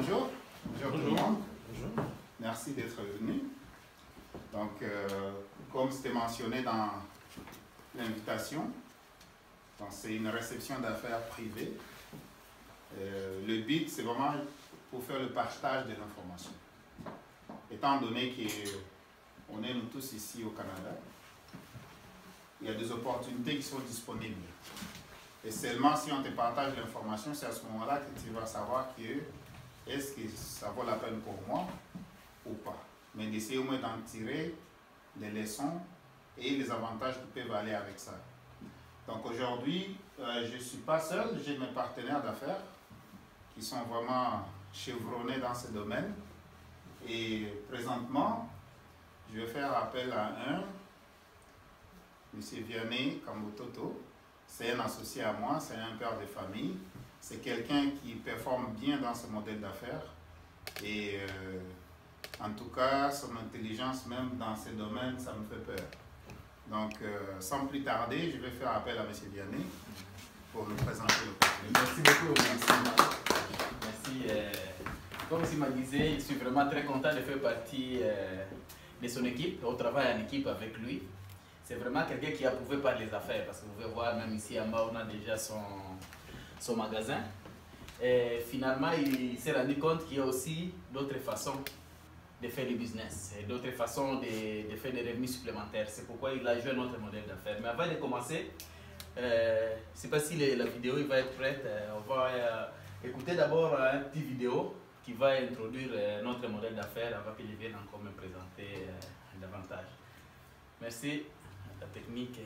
bonjour. Bonjour tout le monde. Bonjour. Merci d'être venu. Donc, comme c'était mentionné dans l'invitation, c'est une réception d'affaires privée. Le but, c'est vraiment pour faire le partage de l'information. Étant donné qu'on est nous tous ici au Canada, il y a des opportunités qui sont disponibles. Et seulement si on te partage l'information, c'est à ce moment-là que tu vas savoir que est-ce que ça vaut la peine pour moi ou pas. Mais d'essayer au moins d'en tirer des leçons et les avantages qui peuvent aller avec ça. Donc aujourd'hui, je ne suis pas seul, j'ai mes partenaires d'affaires qui sont vraiment chevronnés dans ce domaine. Et présentement, je vais faire appel à M. Vianney Kambototo. C'est un associé à moi, c'est un père de famille. C'est quelqu'un qui performe bien dans ce modèle d'affaires. Et en tout cas, son intelligence même dans ce domaine, ça me fait peur. Donc, sans plus tarder, je vais faire appel à M. Vianney pour nous présenter l'opportunité. Merci beaucoup. Merci. Comme Sima disait, je suis vraiment très content de faire partie de son équipe. On travaille en équipe avec lui. C'est vraiment quelqu'un qui a prouvé par les affaires, parce que vous pouvez voir, même ici en bas, on a déjà son magasin. Et finalement, il s'est rendu compte qu'il y a aussi d'autres façons de faire du business, d'autres façons de faire des revenus supplémentaires. C'est pourquoi il a joué notre modèle d'affaires. Mais avant de commencer, je ne sais pas si la vidéo va être prête. On va écouter d'abord une petite vidéo qui va introduire notre modèle d'affaires avant que je vienne encore me présenter davantage. Merci. La technique.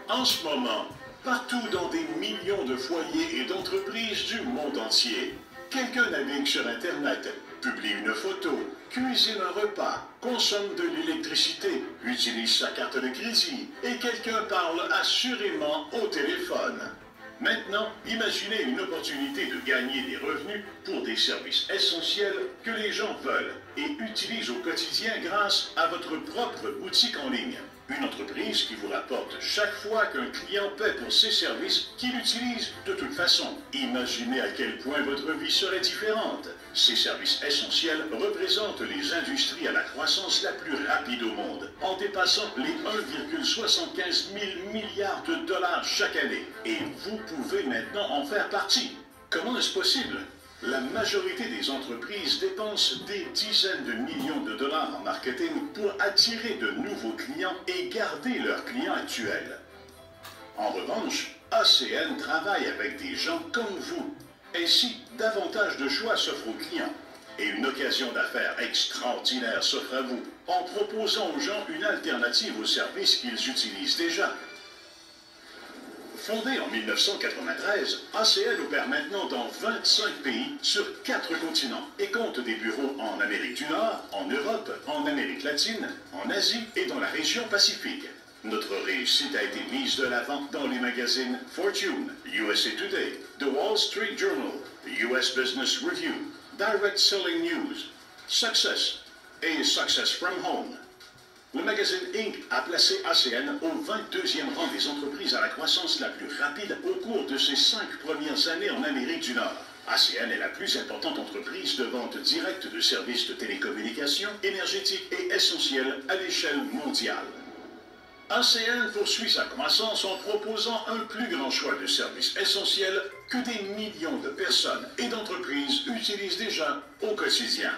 En ce moment, partout dans des millions de foyers et d'entreprises du monde entier, quelqu'un navigue sur Internet, publie une photo, cuisine un repas, consomme de l'électricité, utilise sa carte de crédit et quelqu'un parle assurément au téléphone. Maintenant, imaginez une opportunité de gagner des revenus pour des services essentiels que les gens veulent et utilisent au quotidien grâce à votre propre boutique en ligne. Une entreprise qui vous rapporte chaque fois qu'un client paie pour ses services qu'il utilise de toute façon. Imaginez à quel point votre vie serait différente. Ces services essentiels représentent les industries à la croissance la plus rapide au monde, en dépassant les 1,75 000 milliards de dollars chaque année. Et vous pouvez maintenant en faire partie. Comment est-ce possible ? La majorité des entreprises dépensent des dizaines de millions de dollars en marketing pour attirer de nouveaux clients et garder leurs clients actuels. En revanche, ACN travaille avec des gens comme vous. Ainsi, davantage de choix s'offrent aux clients. Et une occasion d'affaires extraordinaire s'offre à vous, en proposant aux gens une alternative aux services qu'ils utilisent déjà. Fondée en 1993, ACN opère maintenant dans 25 pays sur 4 continents et compte des bureaux en Amérique du Nord, en Europe, en Amérique latine, en Asie et dans la région Pacifique. Notre réussite a été mise de l'avant dans les magazines Fortune, USA Today, The Wall Street Journal, US Business Review, Direct Selling News, Success et Success from Home. Le magazine Inc. a placé ACN au 22e rang des entreprises à la croissance la plus rapide au cours de ses 5 premières années en Amérique du Nord. ACN est la plus importante entreprise de vente directe de services de télécommunications, énergétiques et essentiels à l'échelle mondiale. ACN poursuit sa croissance en proposant un plus grand choix de services essentiels que des millions de personnes et d'entreprises utilisent déjà au quotidien.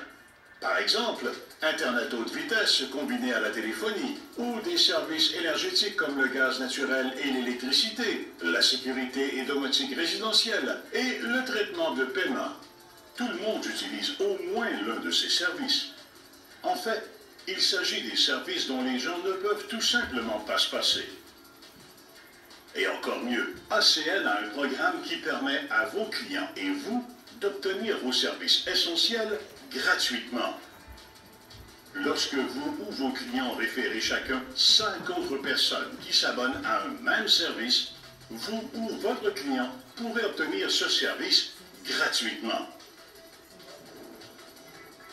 Par exemple, Internet haute vitesse combiné à la téléphonie, ou des services énergétiques comme le gaz naturel et l'électricité, la sécurité et domotique résidentielle et le traitement de paiement. Tout le monde utilise au moins l'un de ces services. En fait, il s'agit des services dont les gens ne peuvent tout simplement pas se passer. Et encore mieux, ACN a un programme qui permet à vos clients et vous d'obtenir vos services essentiels gratuitement. Lorsque vous ou vos clients référez chacun 5 autres personnes qui s'abonnent à un même service, vous ou votre client pourrez obtenir ce service gratuitement.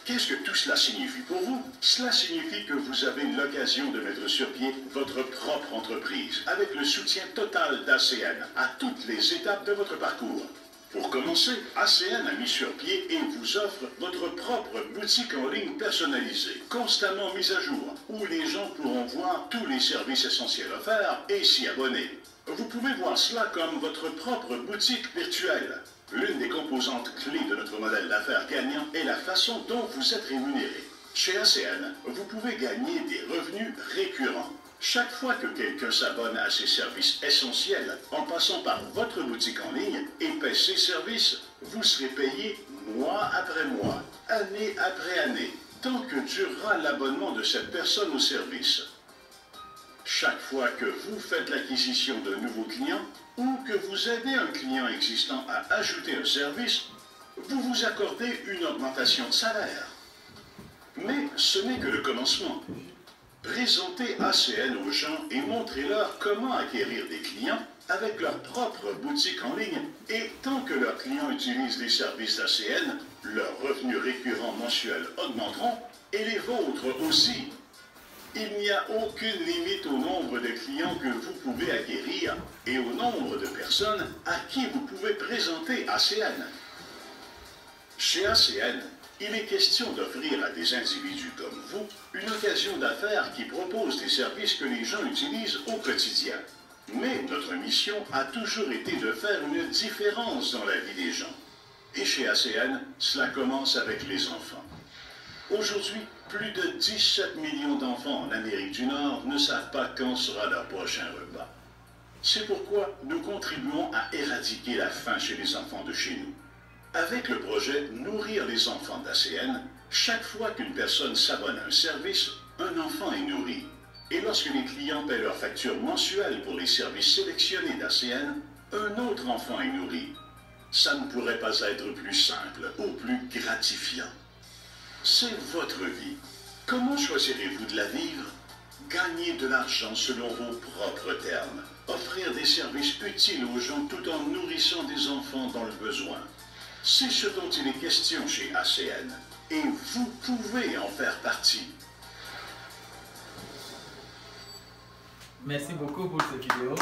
Qu'est-ce que tout cela signifie pour vous? Cela signifie que vous avez l'occasion de mettre sur pied votre propre entreprise avec le soutien total d'ACN à toutes les étapes de votre parcours. Pour commencer, ACN a mis sur pied et vous offre votre propre boutique en ligne personnalisée, constamment mise à jour, où les gens pourront voir tous les services essentiels offerts et s'y abonner. Vous pouvez voir cela comme votre propre boutique virtuelle. L'une des composantes clés de notre modèle d'affaires gagnant est la façon dont vous êtes rémunéré. Chez ACN, vous pouvez gagner des revenus récurrents. Chaque fois que quelqu'un s'abonne à ces services essentiels en passant par votre boutique en ligne et paie ces services, vous serez payé mois après mois, année après année, tant que durera l'abonnement de cette personne au service. Chaque fois que vous faites l'acquisition de nouveaux clients ou que vous aidez un client existant à ajouter un service, vous vous accordez une augmentation de salaire. Mais ce n'est que le commencement. Présentez ACN aux gens et montrez-leur comment acquérir des clients avec leur propre boutique en ligne et tant que leurs clients utilisent les services d'ACN, leurs revenus récurrents mensuels augmenteront et les vôtres aussi. Il n'y a aucune limite au nombre de clients que vous pouvez acquérir et au nombre de personnes à qui vous pouvez présenter ACN. Chez ACN, il est question d'offrir à des individus comme vous une occasion d'affaires qui propose des services que les gens utilisent au quotidien. Mais notre mission a toujours été de faire une différence dans la vie des gens. Et chez ACN, cela commence avec les enfants. Aujourd'hui, plus de 17 millions d'enfants en Amérique du Nord ne savent pas quand sera leur prochain repas. C'est pourquoi nous contribuons à éradiquer la faim chez les enfants de chez nous. Avec le projet Nourrir les enfants d'ACN, chaque fois qu'une personne s'abonne à un service, un enfant est nourri. Et lorsque les clients paient leur facture mensuelle pour les services sélectionnés d'ACN, un autre enfant est nourri. Ça ne pourrait pas être plus simple ou plus gratifiant. C'est votre vie. Comment choisirez-vous de la vivre? Gagner de l'argent selon vos propres termes. Offrir des services utiles aux gens tout en nourrissant des enfants dans le besoin. C'est ce dont il est question chez ACN. Et vous pouvez en faire partie. Merci beaucoup pour cette vidéo.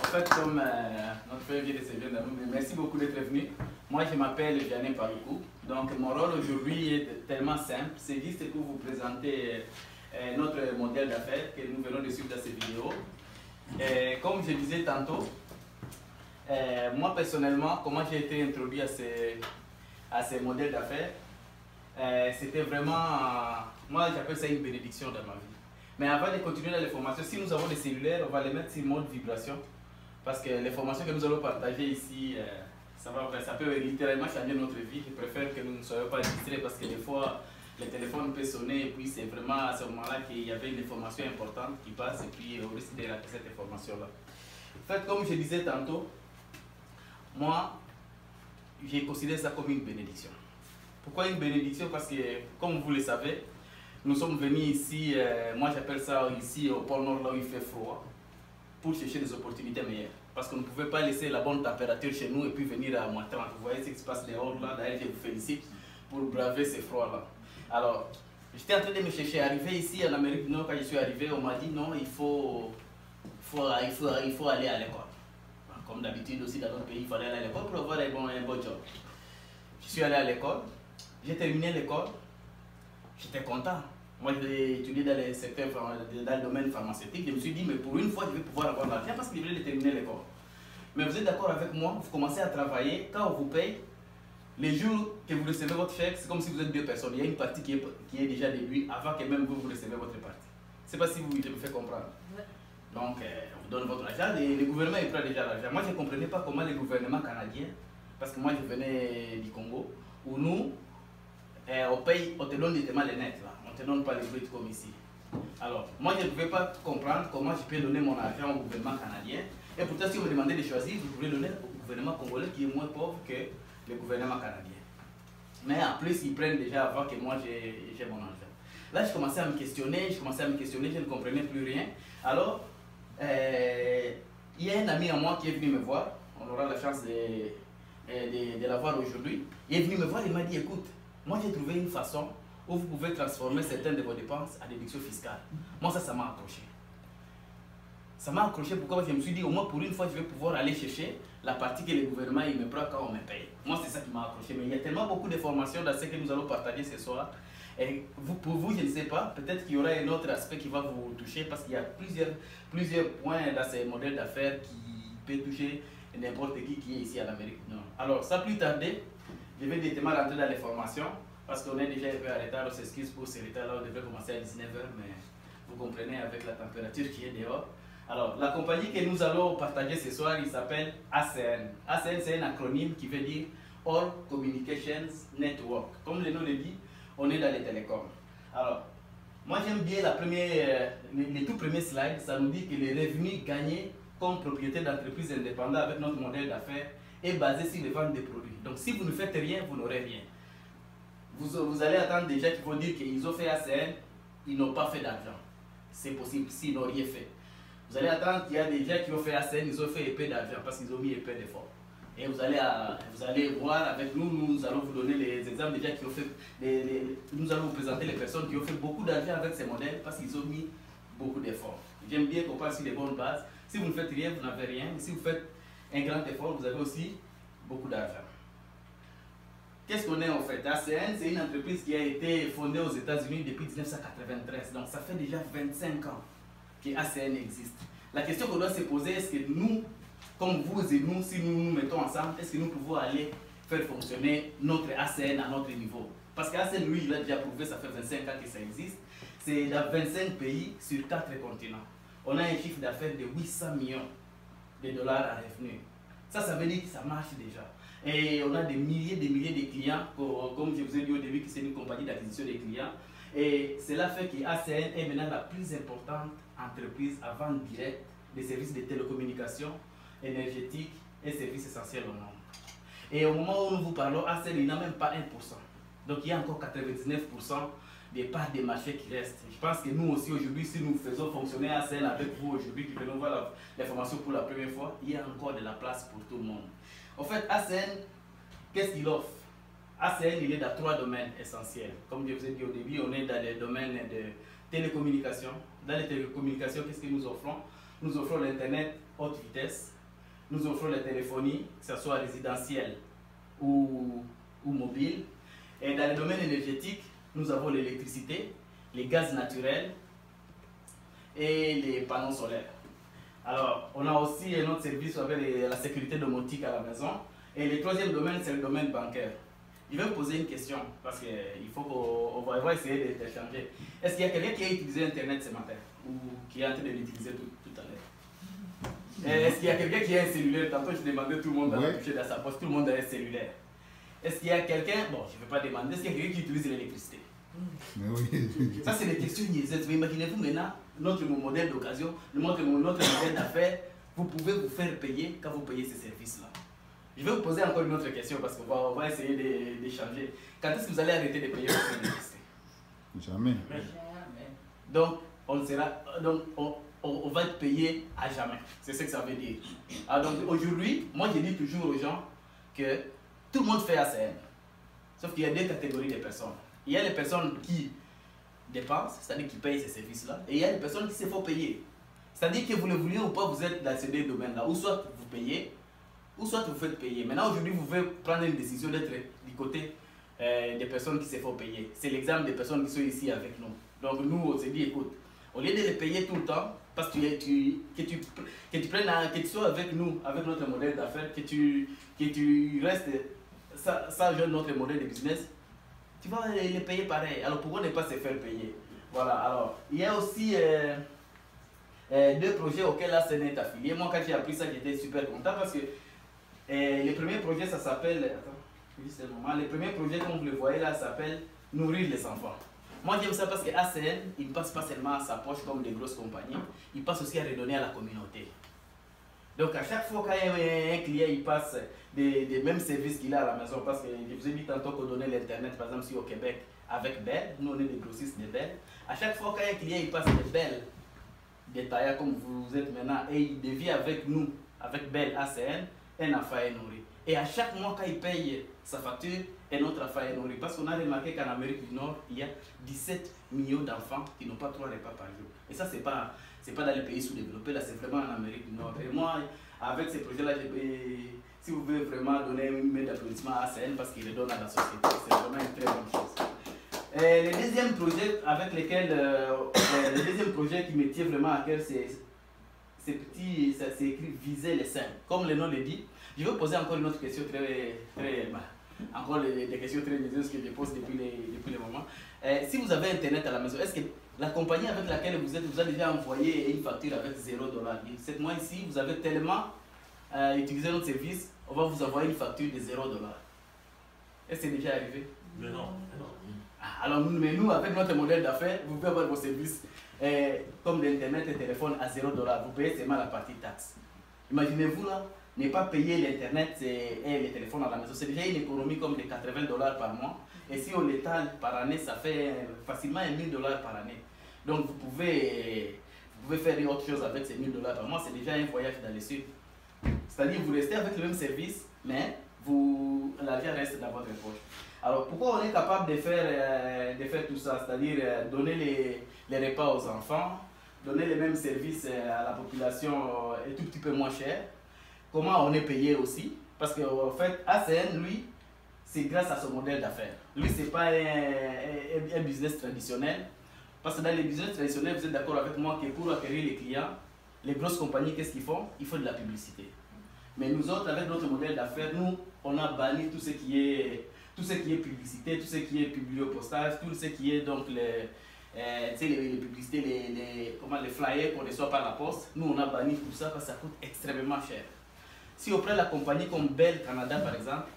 En fait, comme notre frère vient de se joindre à nous, merci beaucoup d'être venu. Moi, je m'appelle Vianney Paloukou. Donc, mon rôle aujourd'hui est tellement simple. C'est juste pour vous présenter notre modèle d'affaires que nous venons de suivre dans cette vidéo. Comme je disais tantôt, moi personnellement, comment j'ai été introduit à ces modèles d'affaires, c'était vraiment, moi j'appelle ça une bénédiction dans ma vie. Mais avant de continuer dans les formations, si nous avons des cellulaires, on va les mettre sur mode vibration. Parce que les formations que nous allons partager ici, ça peut littéralement changer notre vie. Je préfère que nous ne soyons pas distraits parce que des fois, le téléphone peut sonner et puis c'est vraiment à ce moment-là qu'il y avait une information importante qui passe et puis on risque de rater cette information-là. En fait, comme je disais tantôt, moi, j'ai considéré ça comme une bénédiction. Pourquoi une bénédiction? Parce que, comme vous le savez, nous sommes venus ici, moi j'appelle ça ici au pôle Nord, là où il fait froid, pour chercher des opportunités meilleures. Parce qu'on ne pouvait pas laisser la bonne température chez nous et puis venir à moins 30. Vous voyez ce qui se passe dehors là, d'ailleurs je vous félicite pour braver ces froids-là. Alors, j'étais en train de me chercher, arrivé ici en Amérique du Nord, quand je suis arrivé, on m'a dit non, il faut aller à l'école. Comme d'habitude aussi dans notre pays, il fallait aller à l'école pour avoir un bon job. Je suis allé à l'école, j'ai terminé l'école, j'étais content. Moi, j'ai étudié dans le domaine pharmaceutique. Je me suis dit, mais pour une fois, je vais pouvoir avoir l'argent parce que je voulais terminer l'école. Mais vous êtes d'accord avec moi, vous commencez à travailler, quand on vous paye, les jours que vous recevez votre chèque, c'est comme si vous êtes deux personnes. Il y a une partie qui est déjà début avant que même vous recevez votre partie. Je ne sais pas si je me fais comprendre. Donc, on vous donne votre argent et le gouvernement il prend déjà l'argent. Moi, je ne comprenais pas comment le gouvernement canadien, parce que moi, je venais du Congo, où nous, on paye, on te donne directement les nets, là. On ne te donne pas les bruts comme ici. Alors, moi, je ne pouvais pas comprendre comment je peux donner mon argent au gouvernement canadien. Et pourtant, si on me demandait de choisir, je voulais donner au gouvernement congolais qui est moins pauvre que le gouvernement canadien. Mais en plus, ils prennent déjà avant que moi, j'ai mon argent. Là, je commençais à me questionner, je ne comprenais plus rien. Alors, il y a un ami à moi qui est venu me voir, on aura la chance de l'avoir aujourd'hui. Il est venu me voir, il m'a dit, écoute, Moi, j'ai trouvé une façon où vous pouvez transformer certaines de vos dépenses en déduction fiscale. Moi, ça m'a accroché. Ça m'a accroché pourquoi je me suis dit, au moins pour une fois, je vais pouvoir aller chercher la partie que le gouvernement il me prend quand on me paye. Moi, c'est ça qui m'a accroché. Mais il y a tellement beaucoup d'informations dans ce que nous allons partager ce soir. Et pour vous, je ne sais pas, peut-être qu'il y aura un autre aspect qui va vous toucher parce qu'il y a plusieurs points dans ces modèles d'affaires qui peuvent toucher n'importe qui est ici en Amérique. Non. Alors, sans plus tarder, je vais directement rentrer dans les formations parce qu'on est déjà un peu en retard. On s'excuse pour ce retard-là. On devrait commencer à 19h, mais vous comprenez avec la température qui est dehors. Alors, la compagnie que nous allons partager ce soir, il s'appelle ACN. ACN, c'est un acronyme qui veut dire All Communications Network. Comme le nom le dit, on est dans les télécoms. Alors, moi j'aime bien les tout premiers slides, ça nous dit que les revenus gagnés comme propriétaire d'entreprise indépendante avec notre modèle d'affaires est basé sur les ventes des produits. Donc, si vous ne faites rien, vous n'aurez rien. Vous allez attendre déjà qu'il faut dire qu'ils ont fait ACN, ils n'ont pas fait d'argent. C'est possible, s'ils n'ont rien fait. Vous allez attendre qu'il y a des gens qui ont fait ACN, ils ont fait épée d'argent parce qu'ils ont mis épée d'effort. Et vous allez voir avec nous, nous allons vous donner les exemples des gens qui ont fait, nous allons vous présenter les personnes qui ont fait beaucoup d'argent avec ces modèles parce qu'ils ont mis beaucoup d'efforts. J'aime bien qu'on passe sur les bonnes bases. Si vous ne faites rien, vous n'avez rien. Si vous faites un grand effort, vous avez aussi beaucoup d'argent. Qu'est-ce qu'on est en fait? ACN, c'est une entreprise qui a été fondée aux États-Unis depuis 1993. Donc ça fait déjà 25 ans que ACN existe. La question qu'on doit se poser, est-ce que nous, comme vous et nous, si nous nous mettons ensemble, est-ce que nous pouvons aller faire fonctionner notre ACN à notre niveau? Parce qu'ACN, lui, il a déjà prouvé, ça fait 25 ans que ça existe. C'est dans 25 pays sur 4 continents. On a un chiffre d'affaires de 800 millions de dollars à revenus. Ça veut dire que ça marche déjà. Et on a des milliers de clients, comme je vous ai dit au début, que c'est une compagnie d'acquisition des clients. Et cela fait que ACN est maintenant la plus importante entreprise à vendre direct des services de télécommunications, énergétiques et services essentiels au monde. Et au moment où nous vous parlons, ACN il n'a même pas 1%. Donc il y a encore 99% des parts des marchés qui restent. Je pense que nous aussi aujourd'hui, si nous faisons fonctionner ACN avec vous aujourd'hui, qui venons voir l'information pour la première fois, il y a encore de la place pour tout le monde. En fait, ACN, qu'est-ce qu'il offre? ACN, il est dans 3 domaines essentiels. Comme je vous ai dit au début, on est dans les domaines de télécommunications. Dans les télécommunications, qu'est-ce que nous offrons? Nous offrons l'Internet haute vitesse, nous offrons la téléphonie, que ce soit résidentielle ou mobile. Et dans le domaine énergétique, nous avons l'électricité, les gaz naturels et les panneaux solaires. Alors, on a aussi un autre service avec la sécurité domotique à la maison. Et le troisième domaine, c'est le domaine bancaire. Je vais vous poser une question, parce qu'il faut qu'on va essayer d'échanger. Est-ce qu'il y a quelqu'un qui a utilisé Internet ce matin? Ou qui est en train de l'utiliser tout à l'heure? Est-ce qu'il y a quelqu'un qui a un cellulaire? Tantôt, je demandais tout le monde à toucher dans sa poche, tout le monde a un cellulaire. Est-ce qu'il y a quelqu'un, bon, je ne vais pas demander, est-ce qu'il y a quelqu'un qui utilise l'électricité? Mais oui. Ça, c'est des questions niaises. Imaginez-vous maintenant, notre modèle d'occasion, notre modèle d'affaires, vous pouvez vous faire payer quand vous payez ces services-là. Je vais vous poser encore une autre question parce qu'on va essayer d'échanger. Quand est-ce que vous allez arrêter de payer votre électricité? Jamais. Donc, on va être payé à jamais. C'est ce que ça veut dire. Alors, donc, aujourd'hui, moi, je dis toujours aux gens que tout le monde fait ACN. Sauf qu'il y a 2 catégories de personnes. Il y a les personnes qui dépensent, c'est-à-dire qui payent ces services-là, et il y a les personnes qui se font payer. C'est-à-dire que vous le vouliez ou pas, vous êtes dans ces 2 domaines-là. Ou soit vous payez, ou soit vous faites payer. Maintenant, aujourd'hui, vous pouvez prendre une décision d'être du côté des personnes qui se font payer. C'est l'exemple des personnes qui sont ici avec nous. Donc, nous, on s'est dit, écoute, au lieu de les payer tout le temps, parce que tu sois avec nous, avec notre modèle d'affaires, que tu restes sans notre modèle de business, tu vas les payer pareil. Alors, pourquoi ne pas se faire payer? Voilà, alors, il y a aussi 2 projets auxquels ACN est affilié. Moi, quand j'ai appris ça, j'étais super content parce que le premier projet, ça s'appelle... Attends, juste un moment. Le premier projet, comme vous le voyez là, s'appelle Nourrir les enfants. Moi, j'aime ça parce que ACN, il ne passe pas seulement à sa poche comme des grosses compagnies, il passe aussi à redonner à la communauté. Donc, à chaque fois qu'un client il passe des mêmes services qu'il a à la maison, parce que je vous ai dit tantôt qu'on donnait l'Internet, par exemple, ici au Québec, avec Bell, nous on est des grossistes de Bell. À chaque fois qu'un client il passe des Bell, des taillas comme vous êtes maintenant, et il devient avec nous, avec Bell ACN, un enfant est nourri. Et à chaque mois, quand il paye sa facture, un autre affaire nourrir. Parce qu'on a remarqué qu'en Amérique du Nord, il y a 17 millions d'enfants qui n'ont pas 3 repas par jour. Et ça, c'est pas dans les pays sous-développés, là, c'est vraiment en Amérique du Nord. Et moi, avec ces projets-là, si vous voulez vraiment donner une main d'applaudissement à ACN parce qu'il redonne à la société, c'est vraiment une très bonne chose. Le deuxième projet avec lequel, le deuxième projet qui me tient vraiment à cœur, c'est écrit viser les sains. Comme le nom le dit, je vais vous poser encore une autre question encore des questions très niaiseuses que je pose depuis le moment. Si vous avez Internet à la maison, est-ce que la compagnie avec laquelle vous êtes vous a déjà envoyé une facture avec $0? Cette mois-ci, vous avez tellement utilisé notre service, on va vous envoyer une facture de $0. Est-ce que c'est déjà arrivé? Mais non. Alors, mais nous, avec notre modèle d'affaires, vous pouvez avoir vos services comme l'Internet et le téléphone à $0. Vous payez seulement la partie taxe. Imaginez-vous là, ne pas payer l'Internet et les téléphones à la maison. C'est déjà une économie comme de $80 par mois. Et si on l'étale par année, ça fait facilement $1000 par année. Donc, vous pouvez faire autre chose avec ces $1000 par mois. C'est déjà un voyage dans le sud. C'est-à-dire que vous restez avec le même service, mais l'argent reste dans votre poche. Alors, pourquoi on est capable de faire tout ça? C'est-à-dire donner les repas aux enfants, donner les mêmes services à la population un tout petit peu moins cher. Comment on est payé aussi? Parce qu'en fait, ACN, lui, c'est grâce à son modèle d'affaires. Lui, ce n'est pas un business traditionnel. Parce que dans les business traditionnels, vous êtes d'accord avec moi que pour acquérir les clients, les grosses compagnies, qu'est-ce qu'ils font? Ils font de la publicité. Mais nous autres, avec notre modèle d'affaires, nous, on a banni tout ce qui est publicité, tout ce qui est publiopostage, tout ce qui est donc les publicités, les flyers qu'on reçoit par la poste. Nous, on a banni tout ça parce que ça coûte extrêmement cher. Si on prend la compagnie comme Bell Canada, par exemple,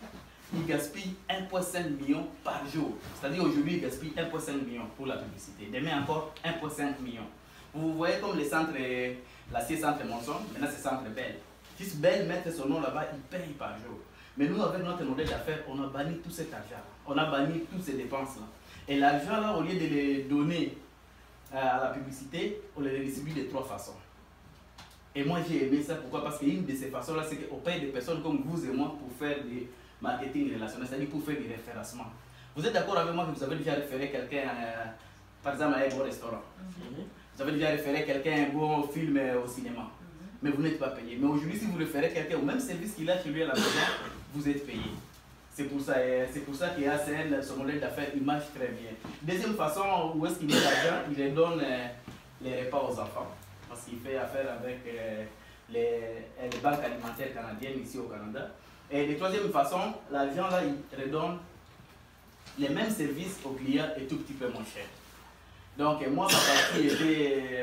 ils gaspillent 1,5 million par jour. C'est-à-dire aujourd'hui, ils gaspillent 1,5 million pour la publicité. Demain encore 1,5 million. Vous voyez comme les centres, l'acier centre Monson, maintenant c'est centre Bell. Si Bell met son nom là-bas, il paye par jour. Mais nous, avec notre modèle d'affaires, on a banni tout cet argent. On a banni toutes ces dépenses-là. Et l'argent, là, au lieu de les donner à la publicité, on les redistribue de 3 façons. Et moi, j'ai aimé ça. Pourquoi? Parce qu'une de ces façons-là, c'est qu'on paye des personnes comme vous et moi pour faire du marketing relationnel, c'est-à-dire pour faire du référencement. Vous êtes d'accord avec moi que vous avez déjà référé quelqu'un, par exemple, à un bon restaurant? Vous avez déjà référé quelqu'un à un bon film au cinéma? Mais vous n'êtes pas payé. Mais aujourd'hui, si vous référez quelqu'un au même service qu'il a chez lui à la maison, vous êtes payé. C'est pour ça que ACN, son modèle d'affaires, il marche très bien. Deuxième façon, où est-ce qu'il met l'argent? Il les donne les repas aux enfants. Parce qu'il fait affaire avec les banques alimentaires canadiennes ici au Canada. Et de troisième façon, l'argent là, il redonne les mêmes services aux clients et tout petit peu moins cher. Donc moi,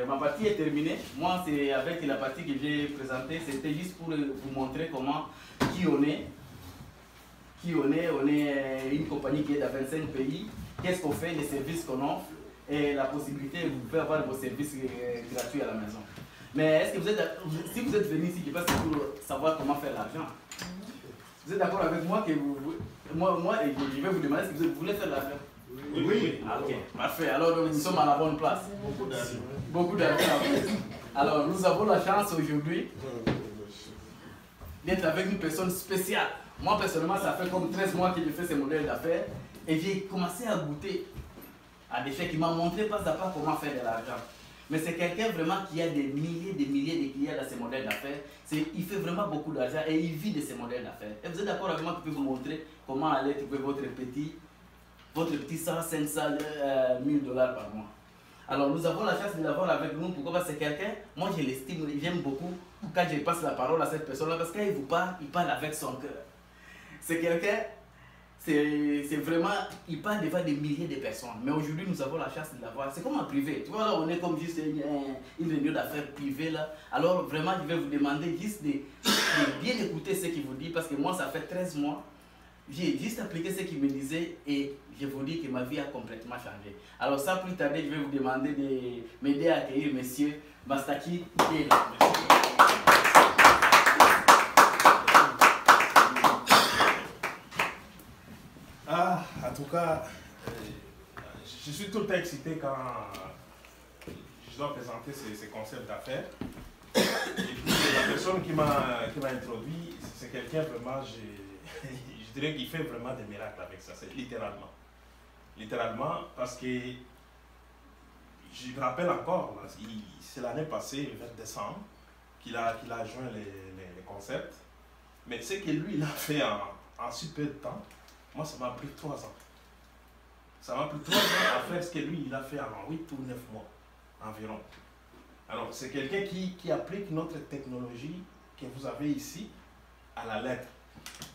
ma partie est terminée. Moi, c'est avec la partie que j'ai présentée, c'était juste pour vous montrer qui on est. On est une compagnie qui est dans 25 pays. Qu'est-ce qu'on fait, les services qu'on offre et la possibilité, vous pouvez avoir vos services gratuits à la maison. Mais est-ce que si vous êtes venu ici, je pense que pour savoir comment faire l'argent. Vous êtes d'accord avec moi que moi, je vais vous demander est-ce que vous voulez faire l'argent? Oui. Ah, ok, parfait. Alors nous sommes à la bonne place. Beaucoup d'argent. Beaucoup d'argent en plus. Alors nous avons la chance aujourd'hui d'être avec une personne spéciale. Moi personnellement, ça fait comme 13 mois que je fais ce modèle d'affaires et j'ai commencé à goûter à des faits qui m'ont montré pas à pas comment faire de l'argent. Mais c'est quelqu'un vraiment qui a des milliers de clients dans ces modèles d'affaires. Il fait vraiment beaucoup d'argent et il vit de ces modèles d'affaires. Et vous êtes d'accord avec moi que je peux vous montrer comment aller trouver votre petit 100, 500, $1000 par mois. Alors nous avons la chance de l'avoir avec nous. Pourquoi? Parce que c'est quelqu'un, moi je l'estime, j'aime beaucoup quand je passe la parole à cette personne-là, parce qu'il vous parle, il parle avec son cœur. C'est quelqu'un, c'est vraiment, il parle devant des milliers de personnes. Mais aujourd'hui, nous avons la chance de l'avoir. C'est comme en privé. Tu vois, là, on est comme juste une réunion d'affaires privée, là. Alors, vraiment, je vais vous demander juste de bien écouter ce qu'il vous dit, parce que moi, ça fait 13 mois. J'ai juste appliqué ce qu'il me disait et je vous dis que ma vie a complètement changé. Alors, sans plus tarder, je vais vous demander de m'aider à accueillir M. Mastaki qui est là. En tout cas, je suis tout le temps excité quand je dois présenter ces concepts d'affaires. Et puis, la personne qui m'a introduit, c'est quelqu'un vraiment, je dirais qu'il fait vraiment des miracles avec ça, c'est littéralement. Littéralement, parce que je me rappelle encore, c'est l'année passée, le 20 décembre, qu'il a joint les concepts. Mais ce que lui, il a fait en si peu de temps, moi, ça m'a pris 3 ans. Ça m'a pris 3 ans à faire ce que lui, il a fait en 8 ou 9 mois environ. Alors, c'est quelqu'un qui applique notre technologie que vous avez ici à la lettre.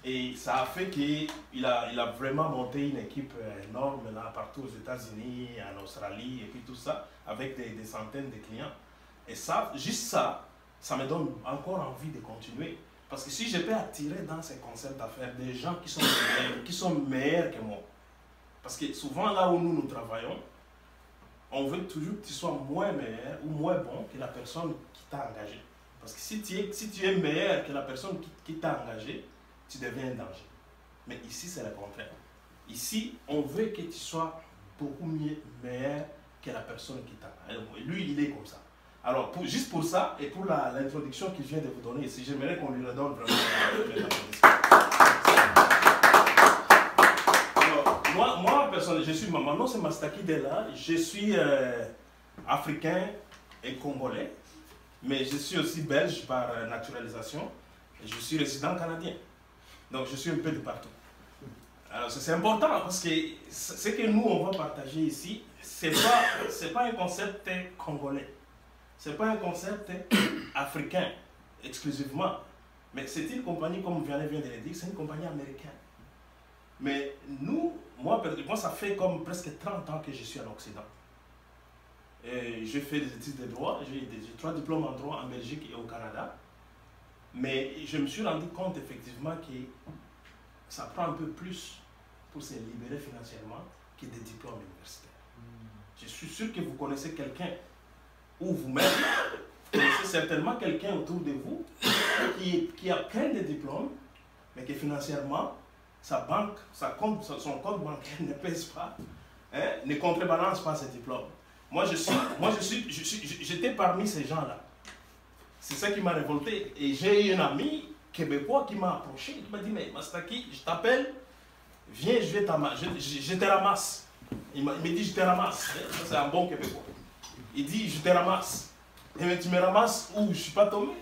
Et ça a fait qu'il a vraiment monté une équipe énorme là, partout aux États-Unis, en Australie, et puis tout ça, avec des centaines de clients. Et ça, juste ça, ça me donne encore envie de continuer. Parce que si je peux attirer dans ces concepts d'affaires des gens qui sont meilleurs que moi, parce que souvent là où nous travaillons, on veut toujours que tu sois moins meilleur ou moins bon que la personne qui t'a engagé. Parce que si tu es meilleur que la personne qui t'a engagé, tu deviens un danger. Mais ici, c'est le contraire. Ici, on veut que tu sois beaucoup meilleur que la personne qui t'a engagé. Lui, il est comme ça. Alors, juste pour ça, et pour l'introduction qu'il vient de vous donner ici, j'aimerais qu'on lui redonne vraiment l'applaudissement. Alors, moi, personnellement, je suis, mon nom c'est Mastaki Della, je suis africain et congolais, mais je suis aussi belge par naturalisation, et je suis résident canadien. Donc, je suis un peu de partout. Alors, c'est important parce que ce que nous, on va partager ici, c'est pas un concept congolais. Ce n'est pas un concept africain exclusivement, mais c'est une compagnie, comme Vianney vient de le dire, c'est une compagnie américaine. Mais moi, ça fait comme presque 30 ans que je suis en Occident. J'ai fait des études de droit, j'ai 3 diplômes en droit en Belgique et au Canada. Mais je me suis rendu compte effectivement que ça prend un peu plus pour se libérer financièrement que des diplômes universitaires. Je suis sûr que vous connaissez quelqu'un ou vous-même, vous connaissez certainement quelqu'un autour de vous qui a plein de diplômes, mais que financièrement, son compte bancaire ne pèse pas, hein, ne contrebalance pas ses diplômes. Moi, j'étais parmi ces gens-là. C'est ça qui m'a révolté. Et j'ai eu un ami québécois qui m'a approché, qui m'a dit, mais Mastaki, je t'appelle, viens, je te ramasse. Il me dit, je te ramasse. Ça, c'est un bon québécois. Il dit, je te ramasse. Et mais tu me ramasses où? Je ne suis pas tombé.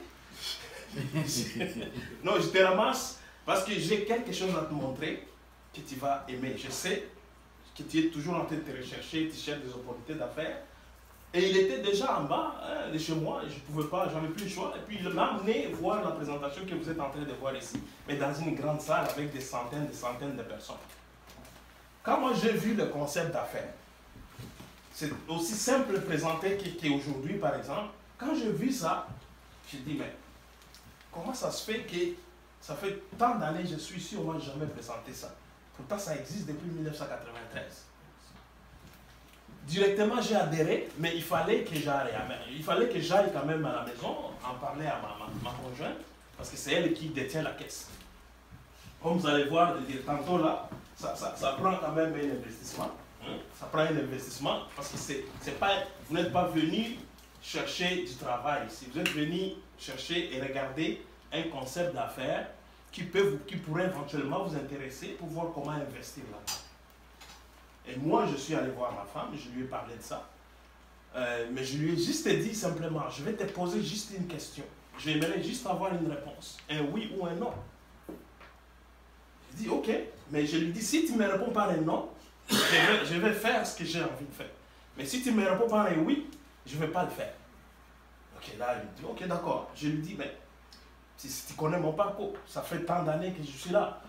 Non, je te ramasse parce que j'ai quelque chose à te montrer que tu vas aimer. Je sais que tu es toujours en train de te rechercher, tu cherches des opportunités d'affaires. Et il était déjà en bas de chez moi, je ne pouvais pas, j'avais plus le choix. Et puis il m'a amené voir la présentation que vous êtes en train de voir ici, mais dans une grande salle avec des centaines de personnes. Quand moi j'ai vu le concept d'affaires, c'est aussi simple présenté qu'aujourd'hui, par exemple. Quand j'ai vu ça, j'ai dit, mais comment ça se fait que ça fait tant d'années que je suis ici, on ne m'a jamais présenté ça. Pourtant, ça existe depuis 1993. Directement, j'ai adhéré, mais il fallait que j'aille quand même à la maison, en parler à ma conjointe, parce que c'est elle qui détient la caisse. Comme vous allez voir, tantôt là, ça prend quand même un investissement. Ça prend un investissement parce que vous n'êtes pas venu chercher du travail ici. Vous êtes venu chercher et regarder un concept d'affaires qui pourrait éventuellement vous intéresser pour voir comment investir là-dedans. Et moi, je suis allé voir ma femme, je lui ai parlé de ça. Mais je lui ai juste dit simplement, je vais te poser juste une question. J'aimerais juste avoir une réponse, un oui ou un non. Je dis, ok, mais je lui dis, si tu ne me réponds pas un non, je vais faire ce que j'ai envie de faire. Mais si tu me réponds par un oui, je ne vais pas le faire. Ok, là, il me dit, ok, d'accord. Je lui dis, mais si tu connais mon parcours, ça fait tant d'années que je suis là.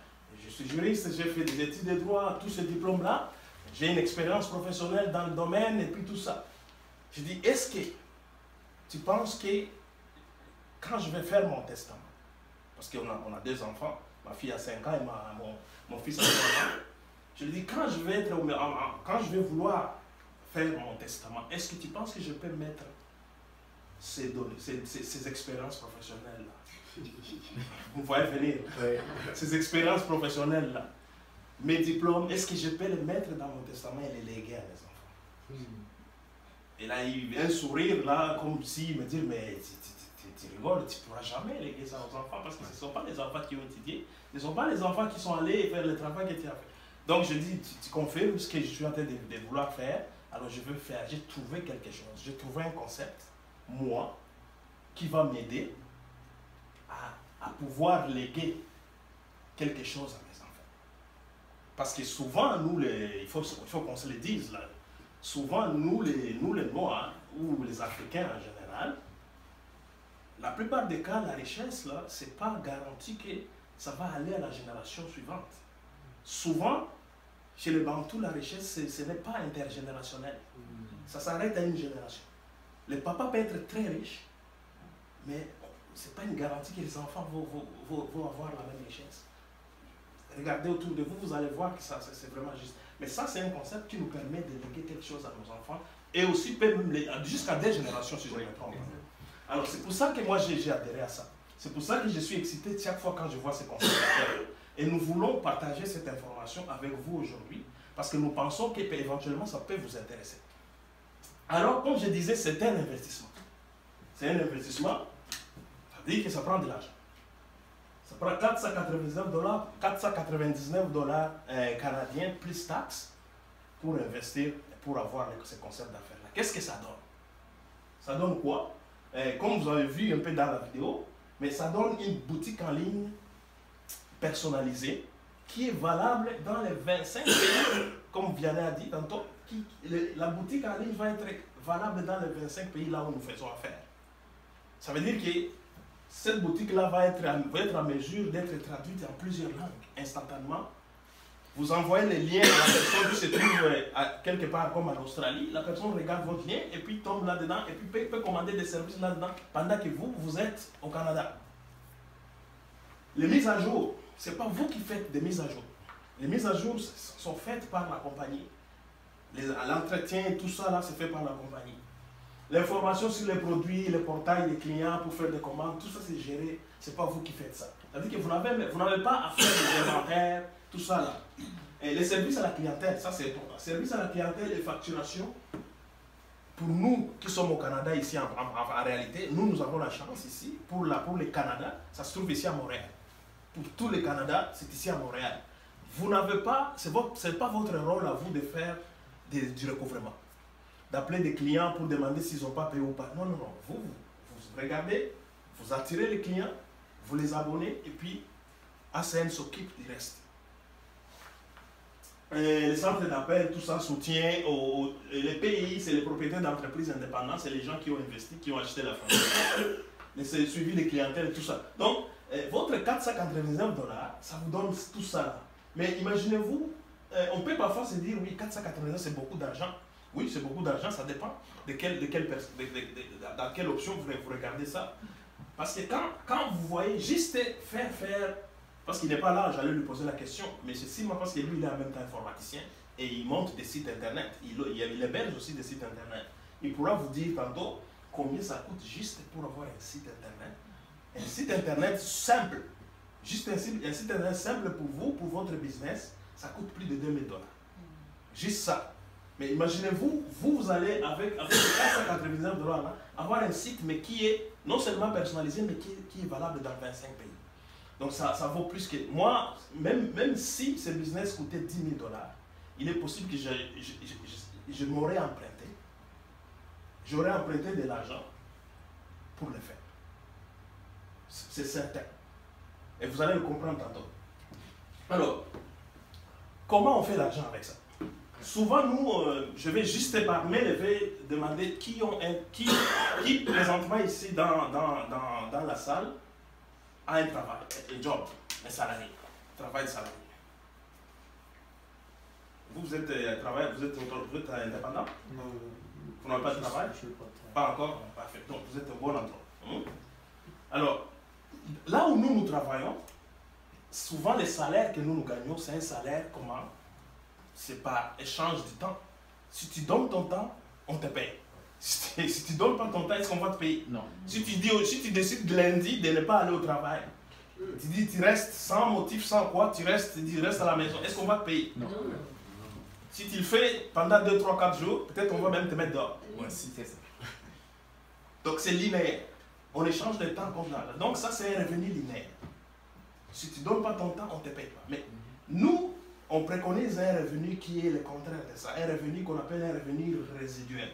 Je suis juriste, j'ai fait des études de droit, tous ces diplômes-là. J'ai une expérience professionnelle dans le domaine et puis tout ça. Je dis, est-ce que tu penses que quand je vais faire mon testament, parce qu'on a 2 enfants, ma fille a 5 ans et mon fils a 5 ans, je lui dis, quand je vais vouloir faire mon testament, est-ce que tu penses que je peux mettre ces expériences professionnelles-là? Vous voyez venir. Ces expériences professionnelles-là. Mes diplômes, est-ce que je peux les mettre dans mon testament et les léguer à mes enfants? Et là, il y a un sourire, là, comme s'il me dit, mais tu rigoles, tu ne pourras jamais léguer ça aux enfants parce que ce ne sont pas les enfants qui ont étudié, ce ne sont pas les enfants qui sont allés faire le travail que tu as fait. Donc je dis, tu confirmes ce que je suis en train de vouloir faire, alors je veux faire, j'ai trouvé quelque chose, j'ai trouvé un concept, moi, qui va m'aider à pouvoir léguer quelque chose à mes enfants. Parce que souvent, nous, il faut qu'on se le dise, là, souvent, nous les Noirs, ou les Africains en général, la plupart des cas, la richesse, là, ce n'est pas garanti que ça va aller à la génération suivante. Souvent, chez les Bantous, la richesse, ce n'est pas intergénérationnel. Ça s'arrête à une génération. Le papa peut être très riche, mais ce n'est pas une garantie que les enfants vont avoir la même richesse. Regardez autour de vous, vous allez voir que ça, c'est vraiment juste. Mais ça, c'est un concept qui nous permet de léguer quelque chose à nos enfants et aussi jusqu'à des générations, si je me trompe. Alors, c'est pour ça que moi, j'ai adhéré à ça. C'est pour ça que je suis excité chaque fois quand je vois ces concepts. Et nous voulons partager cette information avec vous aujourd'hui parce que nous pensons qu'éventuellement, ça peut vous intéresser. Alors, comme je disais, c'est un investissement. C'est un investissement, ça veut dire que ça prend de l'argent. Ça prend $499 canadiens plus taxes pour investir, pour avoir ce concept d'affaires-là. Qu'est-ce que ça donne? Ça donne quoi? Comme vous avez vu un peu dans la vidéo, mais ça donne une boutique en ligne personnalisée qui est valable dans les 25 pays, comme Vianney a dit tantôt. La boutique en ligne va être valable dans les 25 pays là où nous faisons affaire. Ça veut dire que cette boutique-là va être en mesure d'être traduite en plusieurs langues instantanément. Vous envoyez les liens à la personne qui se trouve quelque part comme en Australie. La personne regarde votre lien et puis tombe là-dedans et puis peut commander des services là-dedans pendant que vous êtes au Canada. Les mises à jour, ce n'est pas vous qui faites des mises à jour. Les mises à jour sont faites par la compagnie. L'entretien et tout ça, là, c'est fait par la compagnie. L'information sur les produits, les portails des clients pour faire des commandes, tout ça, c'est géré. Ce n'est pas vous qui faites ça. C'est-à-dire que vous n'avez pas à faire des inventaires, tout ça, là. Et les services à la clientèle, ça, c'est important. Services à la clientèle et facturation, pour nous qui sommes au Canada, ici, en réalité, nous avons la chance ici, pour le Canada, ça se trouve ici à Montréal. Pour tout le Canada, c'est ici à Montréal. Vous n'avez pas, ce n'est pas votre rôle à vous de faire du recouvrement. D'appeler des clients pour demander s'ils n'ont pas payé ou pas. Non, non, non. Vous regardez, vous attirez les clients, vous les abonnez et puis ACN s'occupe du reste. Les centres d'appel, tout ça soutient. Les pays, c'est les propriétaires d'entreprises indépendantes, c'est les gens qui ont investi, qui ont acheté la franchise. C'est le suivi des clientèles et tout ça. Donc, votre $499, ça vous donne tout ça là. Mais imaginez-vous, on peut parfois se dire, oui, 499, c'est beaucoup d'argent. Oui, c'est beaucoup d'argent, ça dépend dans quelle option vous regardez ça. Parce que quand vous voyez juste faire, parce qu'il n'est pas là, j'allais lui poser la question, mais c'est Simon parce que lui, il est en même temps informaticien et il monte des sites internet. Il héberge aussi des sites internet. Il pourra vous dire tantôt combien ça coûte juste pour avoir un site internet. Un site internet simple, juste un site internet simple pour vous, pour votre business, ça coûte plus de $2000. Juste ça. Mais imaginez-vous, vous allez avec les $499 là, avoir un site mais qui est non seulement personnalisé, mais qui est valable dans 25 pays. Donc ça vaut plus que... Moi, même si ce business coûtait $10 000, il est possible que je m'aurais emprunté. J'aurais emprunté de l'argent pour le faire. C'est certain. Et vous allez le comprendre tantôt. Alors, comment on fait l'argent avec ça? Souvent, nous, je vais juste demander qui présentement ici dans la salle a un travail, un job, un salarié, travail de salarié. Vous êtes indépendant? Non. Vous n'avez pas de travail? Pas encore? Parfait. Donc, vous êtes un bon endroit. Alors, là où nous travaillons, souvent les salaires que nous gagnons, c'est un salaire comment? C'est par échange du temps. Si tu donnes ton temps, on te paye. Si tu ne donnes pas ton temps, est-ce qu'on va te payer? Non. Si tu décides lundi de ne pas aller au travail, tu dis tu restes sans motif, sans quoi, tu restes à la maison, est-ce qu'on va te payer? Non. Si tu le fais pendant 2, 3, 4 jours, peut-être on va même te mettre dehors. Ouais, si c'est ça. Donc c'est linéaire. On échange le temps contre l'argent. Donc ça, c'est un revenu linéaire. Si tu ne donnes pas ton temps, on ne te paye pas. Mais nous, on préconise un revenu qui est le contraire de ça. Un revenu qu'on appelle un revenu résiduel.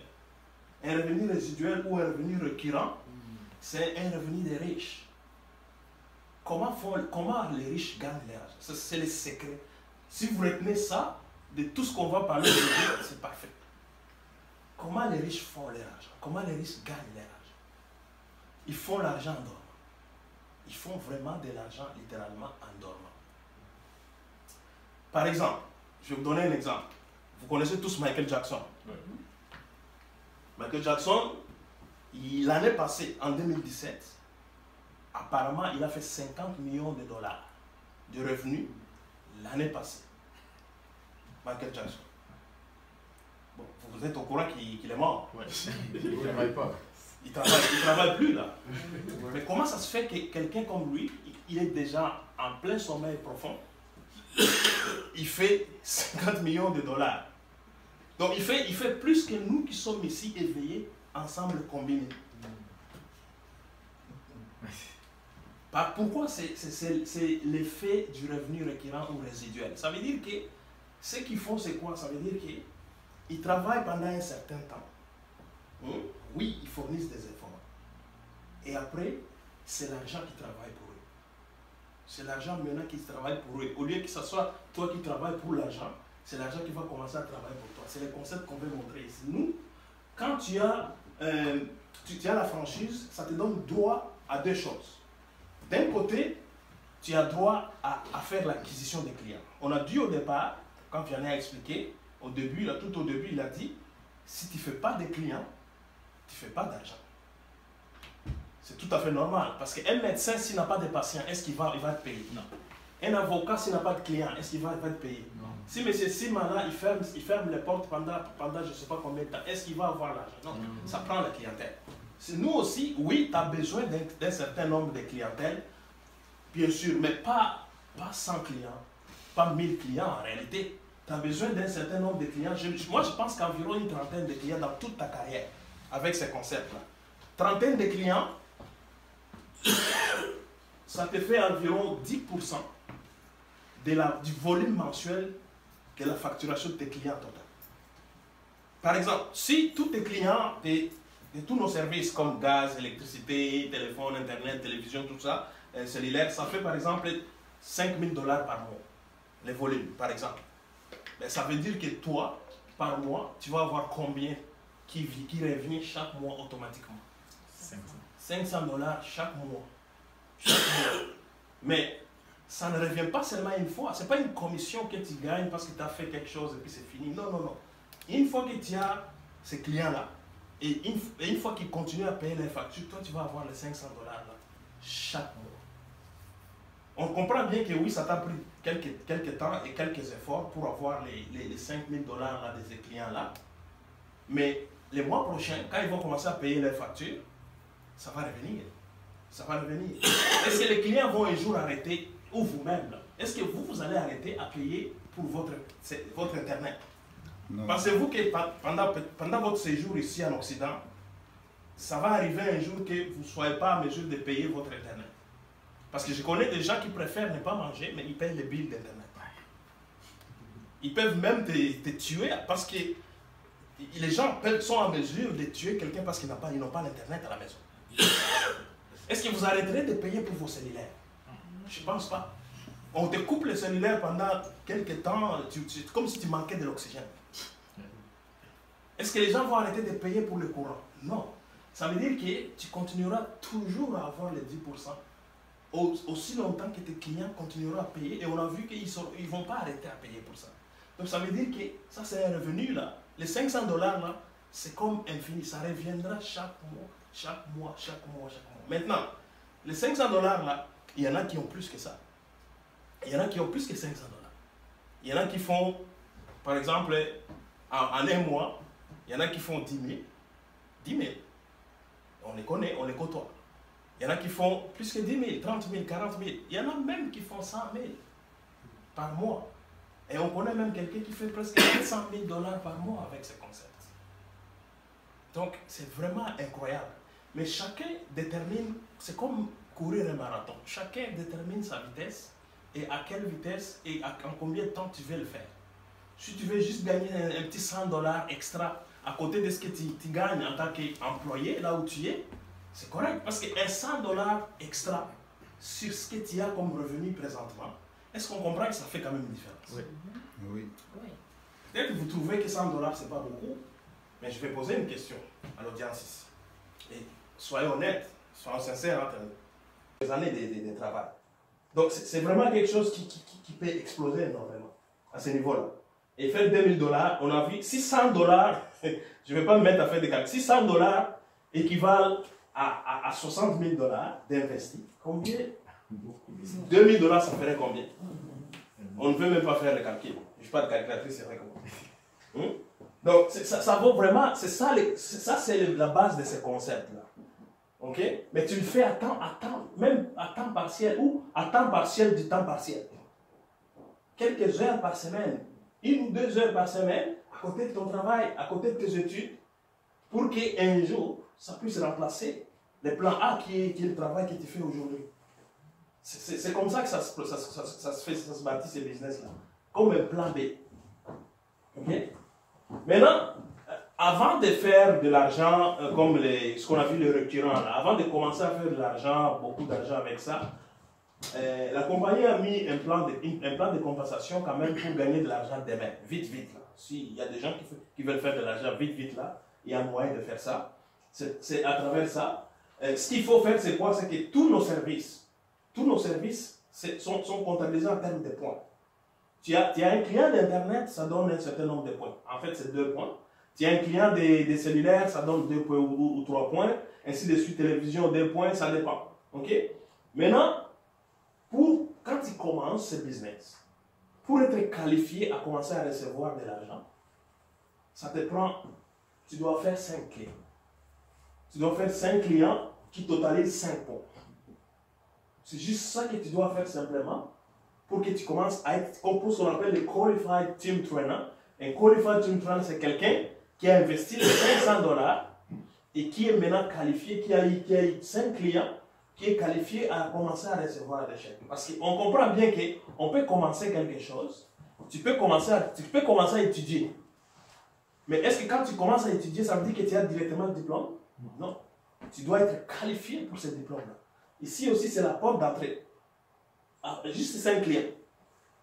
Un revenu résiduel ou un revenu récurrent, c'est un revenu des riches. Comment les riches gagnent l'argent? C'est le secret. Si vous retenez ça, de tout ce qu'on va parler aujourd'hui, c'est parfait. Comment les riches font leur argent? Comment les riches gagnent leur argent? Ils font l'argent en dormant. Ils font vraiment de l'argent littéralement en dormant. Par exemple, je vais vous donner un exemple. Vous connaissez tous Michael Jackson. Michael Jackson, l'année passée, en 2017, apparemment, il a fait 50 millions de dollars de revenus l'année passée. Michael Jackson. Bon, vous êtes au courant qu'il est mort. Ouais. Il ne travaille pas. Il ne travaille plus là. Mais comment ça se fait que quelqu'un comme lui, il est déjà en plein sommeil profond, il fait 50 millions de dollars. Donc il fait plus que nous qui sommes ici éveillés, ensemble combinés. Pourquoi c'est l'effet du revenu récurrent ou résiduel? Ça veut dire que ce qu'ils font, c'est quoi? Ça veut dire qu'ils travaillent pendant un certain temps. Oui, ils fournissent des efforts. Et après, c'est l'argent qui travaille pour eux. C'est l'argent maintenant qui travaille pour eux. Au lieu que ce soit toi qui travailles pour l'argent, c'est l'argent qui va commencer à travailler pour toi. C'est le concept qu'on veut montrer ici. Nous, quand tu as la franchise, ça te donne droit à deux choses. D'un côté, tu as droit à faire l'acquisition des clients. On a dit au départ, quand Vianney a expliqué, au début, tout au début, il a dit, si tu ne fais pas de clients, tu ne fais pas d'argent. C'est tout à fait normal. Parce qu'un médecin, s'il n'a pas de patients, est-ce qu'il va être payé? Non. Un avocat, s'il n'a pas de clients, est-ce qu'il va être payé? Non. Si M. Simana, il ferme les portes pendant je ne sais pas combien de temps, est-ce qu'il va avoir l'argent? Non. Ça prend la clientèle. Nous aussi, oui, tu as besoin d'un certain nombre de clientèles, bien sûr, mais pas 100 clients, pas 1000 clients en réalité. Tu as besoin d'un certain nombre de clients. Moi, je pense qu'environ une trentaine de clients dans toute ta carrière, avec ces concepts-là. Trentaine de clients, ça te fait environ 10% du volume mensuel de la facturation de tes clients total. Par exemple, si tous tes clients, de tous nos services comme gaz, électricité, téléphone, internet, télévision, tout ça, cellulaire, ça fait par exemple 5 000 $ par mois, les volumes, par exemple. Mais ça veut dire que toi, par mois, tu vas avoir combien qui revient chaque mois automatiquement? 500 $ chaque mois. Mais ça ne revient pas seulement une fois. Ce n'est pas une commission que tu gagnes parce que tu as fait quelque chose et puis c'est fini. Non, non, non. Une fois que tu as ces clients-là, et une fois qu'ils continuent à payer les factures, toi, tu vas avoir les 500 $ là, chaque mois. On comprend bien que oui, ça t'a pris quelques temps et quelques efforts pour avoir les 5 000 $ là, de ces clients-là. Mais les mois prochains, quand ils vont commencer à payer les factures, ça va revenir. Ça va revenir. Est-ce que les clients vont un jour arrêter, ou vous-même, est-ce que vous allez arrêter à payer pour votre Internet? Pensez-vous que pendant votre séjour ici en Occident, ça va arriver un jour que vous ne soyez pas en mesure de payer votre Internet? Parce que je connais des gens qui préfèrent ne pas manger, mais ils payent les billes d'Internet. Ils peuvent même te tuer parce que les gens sont en mesure de tuer quelqu'un parce qu'ils n'ont pas l'Internet à la maison. Est-ce que vous arrêterez de payer pour vos cellulaires? Je ne pense pas. On te coupe le cellulaire pendant quelques temps, comme si tu manquais de l'oxygène. Est-ce que les gens vont arrêter de payer pour le courant? Non. Ça veut dire que tu continueras toujours à avoir les 10%. Aussi longtemps que tes clients continueront à payer. Et on a vu qu'ils ne vont pas arrêter à payer pour ça. Donc ça veut dire que ça c'est un revenu là. Les 500 $ là, c'est comme infini. Ça reviendra chaque mois, chaque mois, chaque mois, chaque mois. Maintenant, les 500 $ là, il y en a qui ont plus que ça. Il y en a qui ont plus que 500 $. Il y en a qui font, par exemple, en un mois, il y en a qui font 10 000. 10 000. On les connaît, on les côtoie. Il y en a qui font plus que 10 000, 30 000, 40 000. Il y en a même qui font 100 000 par mois. Et on connaît même quelqu'un qui fait presque 100 000 $ par mois avec ce concept. Donc, c'est vraiment incroyable. Mais chacun détermine, c'est comme courir un marathon. Chacun détermine sa vitesse et à quelle vitesse et en combien de temps tu veux le faire. Si tu veux juste gagner un petit $100 extra à côté de ce que tu gagnes en tant qu'employé, là où tu es, c'est correct. Parce qu'un $100 extra sur ce que tu as comme revenu présentement, est-ce qu'on comprend que ça fait quand même une différence? Oui. Oui. Peut-être que vous trouvez que $100, ce n'est pas beaucoup, mais je vais poser une question à l'audience ici. Et soyez honnêtes, soyez sincères entre nous. Des années de travail. Donc, c'est vraiment quelque chose qui peut exploser énormément à ce niveau-là. Et faire $2000, on a vu $600, je ne vais pas me mettre à faire des calculs, $600 équivalent à $60 000 d'investis. Combien? $2000, ça ferait combien? On ne veut même pas faire le calcul. Je ne suis pas de calculatrice, c'est vrai comment. Donc, ça vaut vraiment, c'est ça c'est la base de ce concept-là. Ok? Mais tu le fais à temps, même à temps partiel ou à temps partiel du temps partiel. Quelques heures par semaine, 1 ou 2 heures par semaine, à côté de ton travail, à côté de tes études, pour qu'un jour, ça puisse remplacer le plan A qui est le travail que tu fais aujourd'hui. C'est comme ça que ça se bâtit ces business-là. Comme un plan B. Ok? Maintenant, avant de faire de l'argent, comme ce qu'on a vu les récurrents, avant de commencer à faire de l'argent, beaucoup d'argent avec ça, la compagnie a mis un plan de compensation quand même pour gagner de l'argent demain, vite là. S'il y a des gens qui veulent faire de l'argent vite là, il y a moyen de faire ça. C'est à travers ça. Ce qu'il faut faire, c'est quoi? C'est que tous nos services sont comptabilisés en termes de points. Tu as un client d'Internet, ça donne un certain nombre de points. En fait, c'est 2 points. Tu as un client des cellulaires, ça donne 2 points ou 3 points. Ainsi de suite, télévision, 2 points, ça dépend. Ok? Maintenant, quand tu commences ce business, pour être qualifié à commencer à recevoir de l'argent, ça te prend, tu dois faire 5 clients. Tu dois faire 5 clients qui totalisent 5 points. C'est juste ça que tu dois faire simplement pour que tu commences à être, comme ce qu'on appelle le Qualified Team Trainer. Un Qualified Team Trainer, c'est quelqu'un qui a investi les $500 et qui est maintenant qualifié, qui a eu 5 clients, qui est qualifié à commencer à recevoir des chèques. Parce qu'on comprend bien qu'on peut commencer quelque chose, tu peux commencer à étudier. Mais est-ce que quand tu commences à étudier, ça veut dire que tu as directement le diplôme? Non. Tu dois être qualifié pour ce diplôme-là. Ici aussi, c'est la porte d'entrée. Juste 5 clients.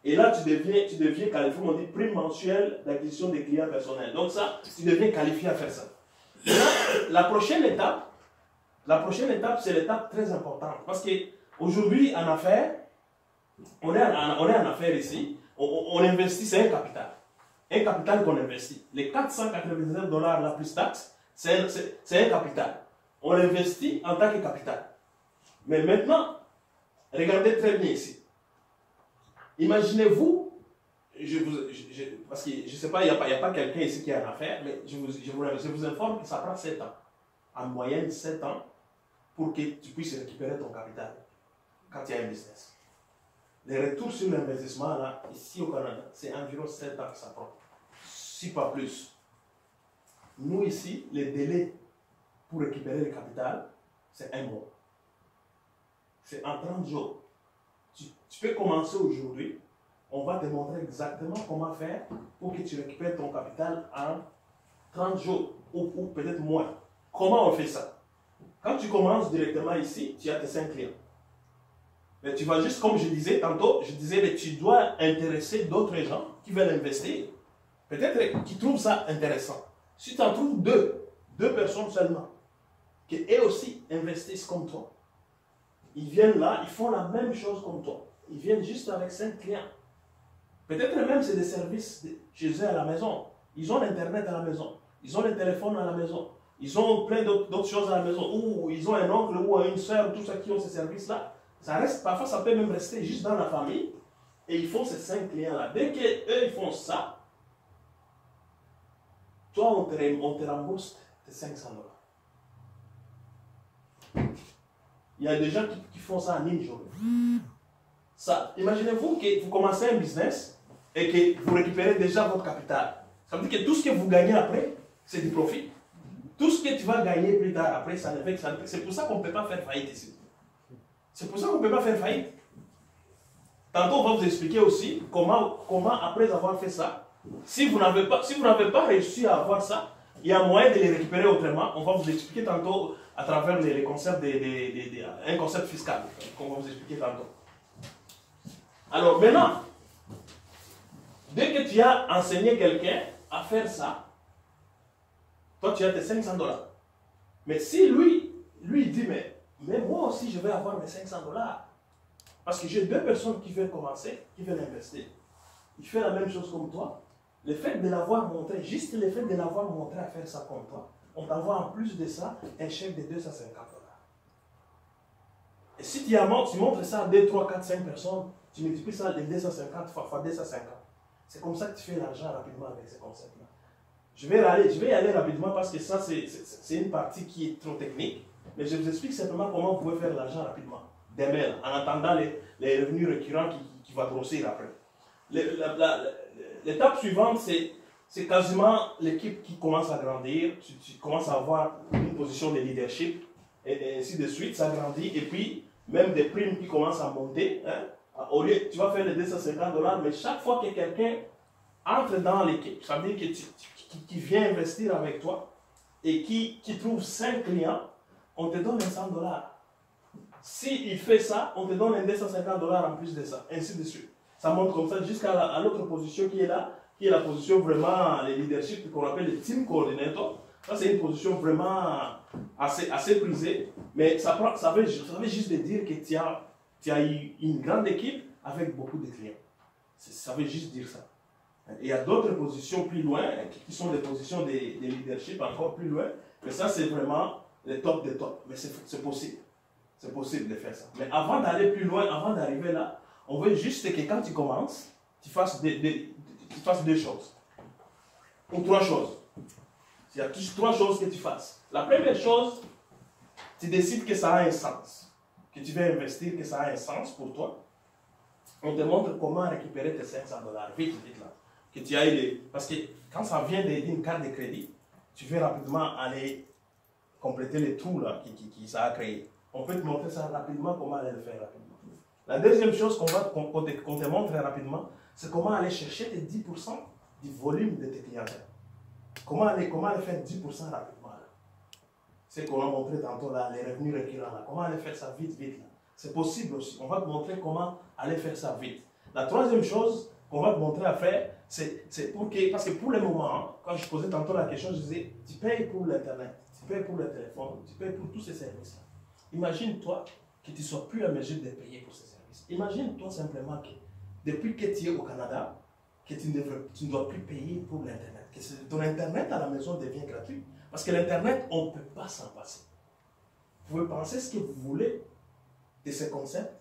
Et là, tu deviens qualifié, on dit prime mensuelle d'acquisition des clients personnels. Donc ça, tu deviens qualifié à faire ça. Là, la prochaine étape, c'est l'étape très importante. Parce qu'aujourd'hui, en affaires, on est en affaires ici, on investit, c'est un capital. Un capital qu'on investit. Les $499 là plus taxes, c'est un capital. On l'investit en tant que capital. Mais maintenant, regardez très bien ici. Imaginez-vous, parce que je ne sais pas, il n'y a pas quelqu'un ici qui est en affaires, mais je vous informe que ça prend 7 ans. En moyenne, 7 ans pour que tu puisses récupérer ton capital quand il y a un business. Les retours sur l'investissement, là, ici au Canada, c'est environ 7 ans que ça prend. Si pas plus. Nous, ici, les délais pour récupérer le capital, c'est 1 mois. C'est en 30 jours. Tu peux commencer aujourd'hui. On va te montrer exactement comment faire pour que tu récupères ton capital en 30 jours ou peut-être moins. Comment on fait ça? Quand tu commences directement ici, tu as tes 5 clients. Mais tu vas juste, comme je disais tantôt, mais tu dois intéresser d'autres gens qui veulent investir. Peut-être qu'ils trouvent ça intéressant. Si tu en trouves 2 personnes seulement, qui eux aussi investissent comme toi, ils viennent là, ils font la même chose comme toi. Ils viennent juste avec 5 clients. Peut-être même c'est des services chez eux à la maison. Ils ont l'Internet à la maison. Ils ont le téléphone à la maison. Ils ont plein d'autres choses à la maison. Ou ils ont un oncle ou une soeur, tout ça qui ont ces services-là. Ça reste, parfois ça peut même rester juste dans la famille. Et ils font ces 5 clients-là. Dès qu'eux ils font ça, toi on te rembourse tes $500. Il y a des gens qui font ça en une journée. Ça, imaginez-vous que vous commencez un business et que vous récupérez déjà votre capital. Ça veut dire que tout ce que vous gagnez après, c'est du profit. tout ce que tu vas gagner plus tard, après, ça ne fait que ça. C'est pour ça qu'on ne peut pas faire faillite ici. C'est pour ça qu'on ne peut pas faire faillite. Tantôt, on va vous expliquer aussi comment après avoir fait ça, si vous n'avez pas réussi à avoir ça, il y a moyen de les récupérer autrement. On va vous expliquer tantôt à travers les concepts un concept fiscal, qu'on va vous expliquer tantôt. Alors maintenant, dès que tu as enseigné quelqu'un à faire ça, toi tu as tes $500. Mais si lui il dit, mais moi aussi je vais avoir mes $500. Parce que j'ai 2 personnes qui veulent commencer, qui veulent investir. Il fait la même chose comme toi. Le fait de l'avoir montré, juste le fait de l'avoir montré à faire ça comme toi, on t'envoie en plus de ça un chèque de $250. Et si tu montres ça à 2, 3, 4, 5 personnes, tu multiplies ça de 250 fois 250. C'est comme ça que tu fais l'argent rapidement avec ces concepts-là. Je vais y aller rapidement parce que ça, c'est une partie qui est trop technique. Mais je vous explique simplement comment vous pouvez faire l'argent rapidement. Demain, en attendant les revenus récurrents qui vont grossir après. L'étape suivante, c'est quasiment l'équipe qui commence à grandir. Tu commences à avoir une position de leadership et ainsi de suite. Ça grandit et puis même des primes qui commencent à monter. Hein. Au lieu, tu vas faire les $250, mais chaque fois que quelqu'un entre dans l'équipe, ça veut dire que qui vient investir avec toi et qui trouve 5 clients, on te donne $100. S'il fait ça, on te donne un $250 en plus de ça, ainsi de suite. Ça monte comme ça jusqu'à l'autre position qui est là, qui est la position vraiment, le leadership qu'on appelle le team coordinator. Ça, c'est une position vraiment assez prisée, mais ça veut juste dire que tu as eu une grande équipe avec beaucoup de clients. Ça veut juste dire ça. Il y a d'autres positions plus loin, qui sont des positions de leadership encore plus loin, mais ça, c'est vraiment le top des tops. Mais c'est possible. C'est possible de faire ça. Mais avant d'aller plus loin, avant d'arriver là, on veut juste que quand tu commences, tu fasses 2 choses. Ou 3 choses. Il y a 3 choses que tu fasses. La première chose, tu décides que ça a un sens. Que tu veux investir, que ça a un sens pour toi. On te montre comment récupérer tes $500. Vite là. Que tu ailles parce que quand ça vient d'une carte de crédit, tu veux rapidement aller compléter les trous là, qui ça a créé. On peut te montrer ça rapidement, comment aller le faire rapidement. La deuxième chose qu'on te montre rapidement, c'est comment aller chercher tes 10% du volume de tes clientèles. Comment aller faire 10% rapidement là. C'est qu'on a montré tantôt là, les revenus récurrents là. Comment aller faire ça vite là. C'est possible aussi. On va te montrer comment aller faire ça vite. La troisième chose qu'on va te montrer à faire, c'est parce que pour le moment, quand je posais tantôt la question, je disais, tu payes pour l'Internet, tu payes pour le téléphone, tu payes pour tous ces services-là. Imagine-toi que tu ne sois plus en mesure de payer pour ces services. Imagine-toi simplement que depuis que tu es au Canada, que tu ne dois plus payer pour l'Internet. Que ton Internet à la maison devient gratuit. Parce que l'Internet, on ne peut pas s'en passer. Vous pouvez penser ce que vous voulez de ces concepts,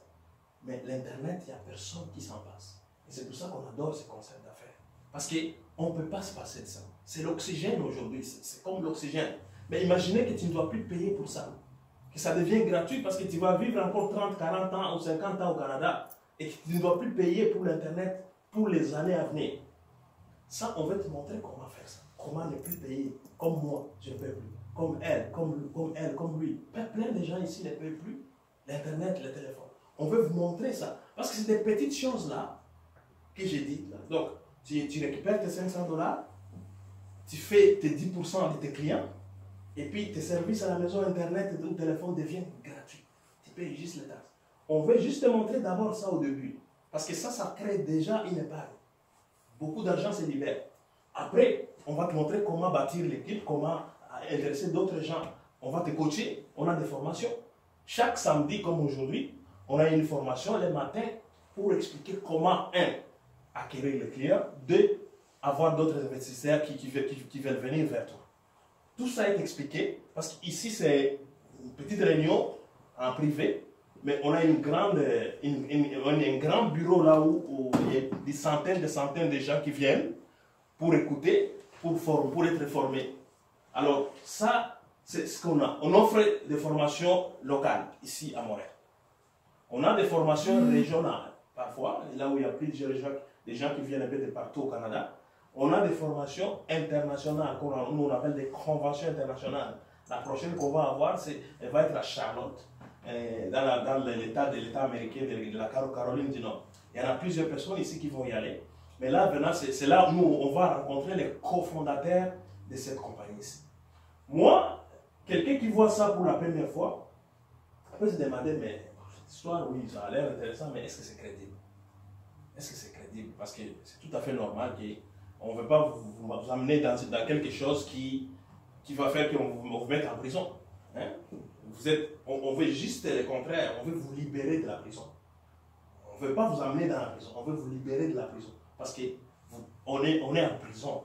mais l'Internet, il n'y a personne qui s'en passe. Et c'est pour ça qu'on adore ces concepts d'affaires. Parce qu'on ne peut pas se passer de ça. C'est l'oxygène aujourd'hui, c'est comme l'oxygène. Mais imaginez que tu ne dois plus payer pour ça. Que ça devient gratuit parce que tu vas vivre encore 30, 40 ans ou 50 ans au Canada et que tu ne dois plus payer pour l'Internet pour les années à venir. Ça, on va te montrer comment faire ça. Comment ne plus payer. Comme moi, je ne paie plus. Comme elle, comme lui. Plein de gens ici ne payent plus l'Internet, le téléphone. On veut vous montrer ça. Parce que c'est des petites choses là que j'ai dites là. Donc, tu récupères tes $500, tu fais tes 10% de tes clients, et puis tes services à la maison, Internet et ton téléphone deviennent gratuits. Tu payes juste les taxes. On veut juste te montrer d'abord ça au début. Parce que ça crée déjà une épargne. Beaucoup d'argent se libère. Après, on va te montrer comment bâtir l'équipe, comment intéresser d'autres gens. On va te coacher, on a des formations. Chaque samedi, comme aujourd'hui, on a une formation le matin pour expliquer comment, acquérir le client, 2, avoir d'autres investisseurs qui veulent venir vers toi. Tout ça est expliqué parce qu'ici c'est une petite réunion en privé, mais on a un grand bureau là où il y a des centaines de gens qui viennent pour écouter, pour être formés. Alors ça, c'est ce qu'on a. On offre des formations locales ici à Montréal. On a des formations régionales parfois, là où il y a plusieurs gens qui viennent un peu de partout au Canada. On a des formations internationales, nous on appelle des conventions internationales. La prochaine qu'on va avoir, elle va être à Charlotte, dans l'État américain de la Caroline du Nord. Il y en a plusieurs personnes ici qui vont y aller. Mais là, maintenant, c'est là où nous, on va rencontrer les cofondateurs de cette compagnie-ci. Moi, quelqu'un qui voit ça pour la première fois, peut se demander, mais cette histoire, oui, ça a l'air intéressant, mais est-ce que c'est crédible? Est-ce que c'est crédible? Parce que c'est tout à fait normal qu'on ne veut pas vous amener dans quelque chose qui va faire qu'on vous mette en prison. Hein? On veut juste le contraire, on veut vous libérer de la prison. On ne veut pas vous amener dans la prison, on veut vous libérer de la prison. Parce qu'on est en prison.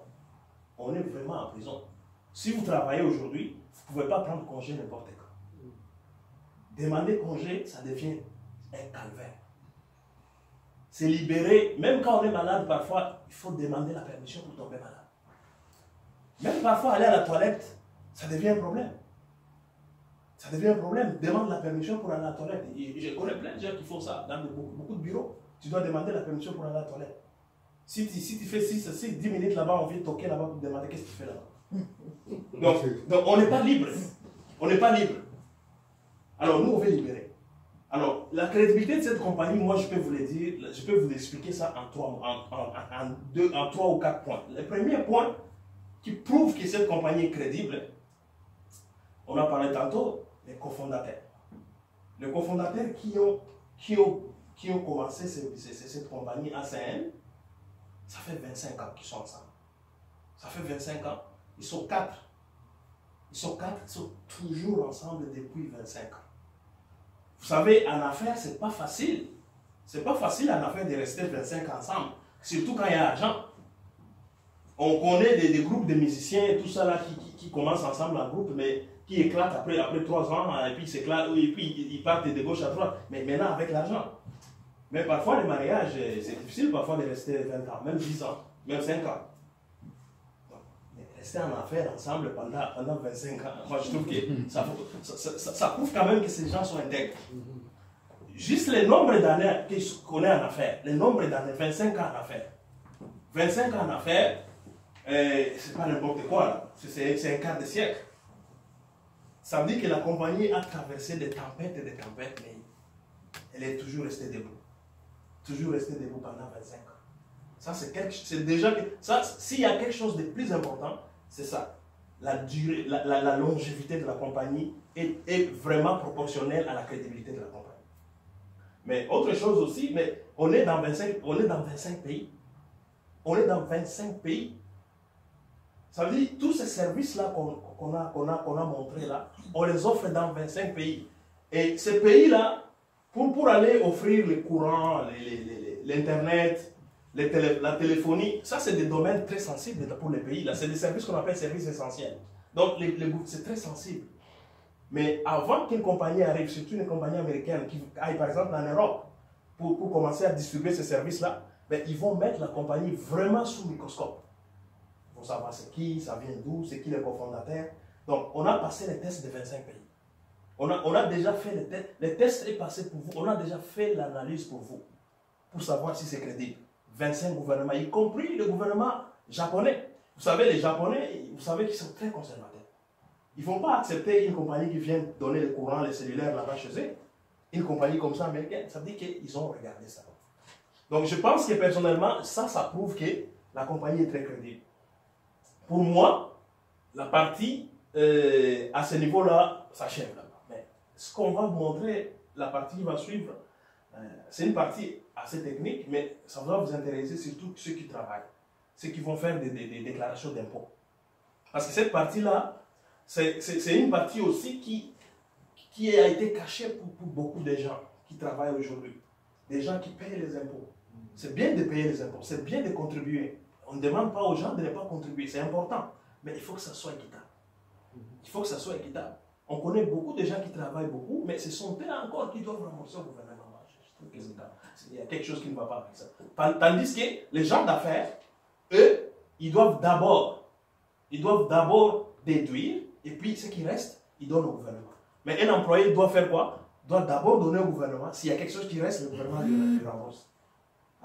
On est vraiment en prison. Si vous travaillez aujourd'hui, vous ne pouvez pas prendre congé n'importe quand. Demander congé, ça devient un calvaire. C'est libéré, même quand on est malade, parfois, il faut demander la permission pour tomber malade. Même parfois, aller à la toilette, ça devient un problème. Ça devient un problème. Demande la permission pour aller à la toilette. Et je connais plein de gens qui font ça dans beaucoup de bureaux. Tu dois demander la permission pour aller à la toilette. Si tu fais 10 minutes là-bas, on vient toquer là-bas pour te demander qu'est-ce que tu fais là-bas. Donc on n'est pas libre. On n'est pas libre. Alors nous, on veut libérer. Alors, la crédibilité de cette compagnie, moi, je peux vous le dire, je peux vous expliquer ça en 3 ou 4 points. Le premier point qui prouve que cette compagnie est crédible, on a parlé tantôt, les cofondateurs. Les cofondateurs qui ont commencé cette compagnie ACN, ça fait 25 ans qu'ils sont ensemble. Ça fait 25 ans. Ils sont 4. Ils sont toujours ensemble depuis 25 ans. Vous savez, en affaires, c'est pas facile. C'est pas facile en affaires de rester 25 ans ensemble. Surtout quand il y a l'argent. On connaît des groupes de musiciens et tout ça là qui commencent ensemble en groupe, mais qui éclatent après 3 ans, et puis ils s'éclatent, et puis ils partent de gauche à droite. Mais maintenant avec l'argent. Mais parfois, le mariage, c'est difficile parfois de rester 20 ans, même 10 ans, même 5 ans. Donc, mais rester en affaires ensemble pendant 25 ans, moi je trouve que ça prouve quand même que ces gens sont intègres. Juste le nombre d'années qu'on est en affaires, le nombre d'années, 25 ans en affaires. 25 ans en affaires, c'est pas n'importe quoi, c'est un quart de siècle. Ça veut dire que la compagnie a traversé des tempêtes, mais elle est toujours restée debout. Toujours rester debout pendant 25 ans. Ça, c'est déjà... S'il y a quelque chose de plus important, c'est ça. La durée, la longévité de la compagnie est vraiment proportionnelle à la crédibilité de la compagnie. Mais autre chose aussi, mais on est dans 25 pays. On est dans 25 pays. Ça veut dire tous ces services-là qu'on a montrés là, on les offre dans 25 pays. Et ces pays-là, pour aller offrir le courant, l'Internet, la téléphonie, ça c'est des domaines très sensibles pour les pays. C'est des services qu'on appelle services essentiels. Donc c'est très sensible. Mais avant qu'une compagnie arrive, surtout une compagnie américaine qui aille par exemple en Europe pour commencer à distribuer ces services-là, ben, ils vont mettre la compagnie vraiment sous microscope. Il faut savoir c'est qui, ça vient d'où, c'est qui les cofondateurs. Donc on a passé les tests de 25 pays. On a déjà fait les tests. Le test est passé pour vous. On a déjà fait l'analyse pour vous. Pour savoir si c'est crédible. 25 gouvernements, y compris le gouvernement japonais. Vous savez, les Japonais, vous savez qu'ils sont très conservateurs. Ils ne vont pas accepter une compagnie qui vient donner le courant, les cellulaires là-bas chez eux. Une compagnie comme ça américaine, ça veut dire qu'ils ont regardé ça. Donc je pense que personnellement, ça prouve que la compagnie est très crédible. Pour moi, la partie à ce niveau-là s'achève là. Ce qu'on va vous montrer, la partie qui va suivre, c'est une partie assez technique, mais ça va vous intéresser surtout ceux qui travaillent, ceux qui vont faire des déclarations d'impôts. Parce que cette partie-là, c'est une partie aussi qui a été cachée pour beaucoup de gens qui travaillent aujourd'hui. Des gens qui payent les impôts. C'est bien de payer les impôts, c'est bien de contribuer. On ne demande pas aux gens de ne pas contribuer, c'est important. Mais il faut que ça soit équitable. Il faut que ça soit équitable. On connaît beaucoup de gens qui travaillent beaucoup, mais ce sont eux encore qui doivent rembourser au gouvernement. Je trouve qu'il y a quelque chose qui ne va pas avec ça. Tandis que les gens d'affaires, eux, ils doivent d'abord déduire, et puis ce qui reste, ils donnent au gouvernement. Mais un employé doit faire quoi? Doit d'abord donner au gouvernement. S'il y a quelque chose qui reste, le gouvernement lui rembourse.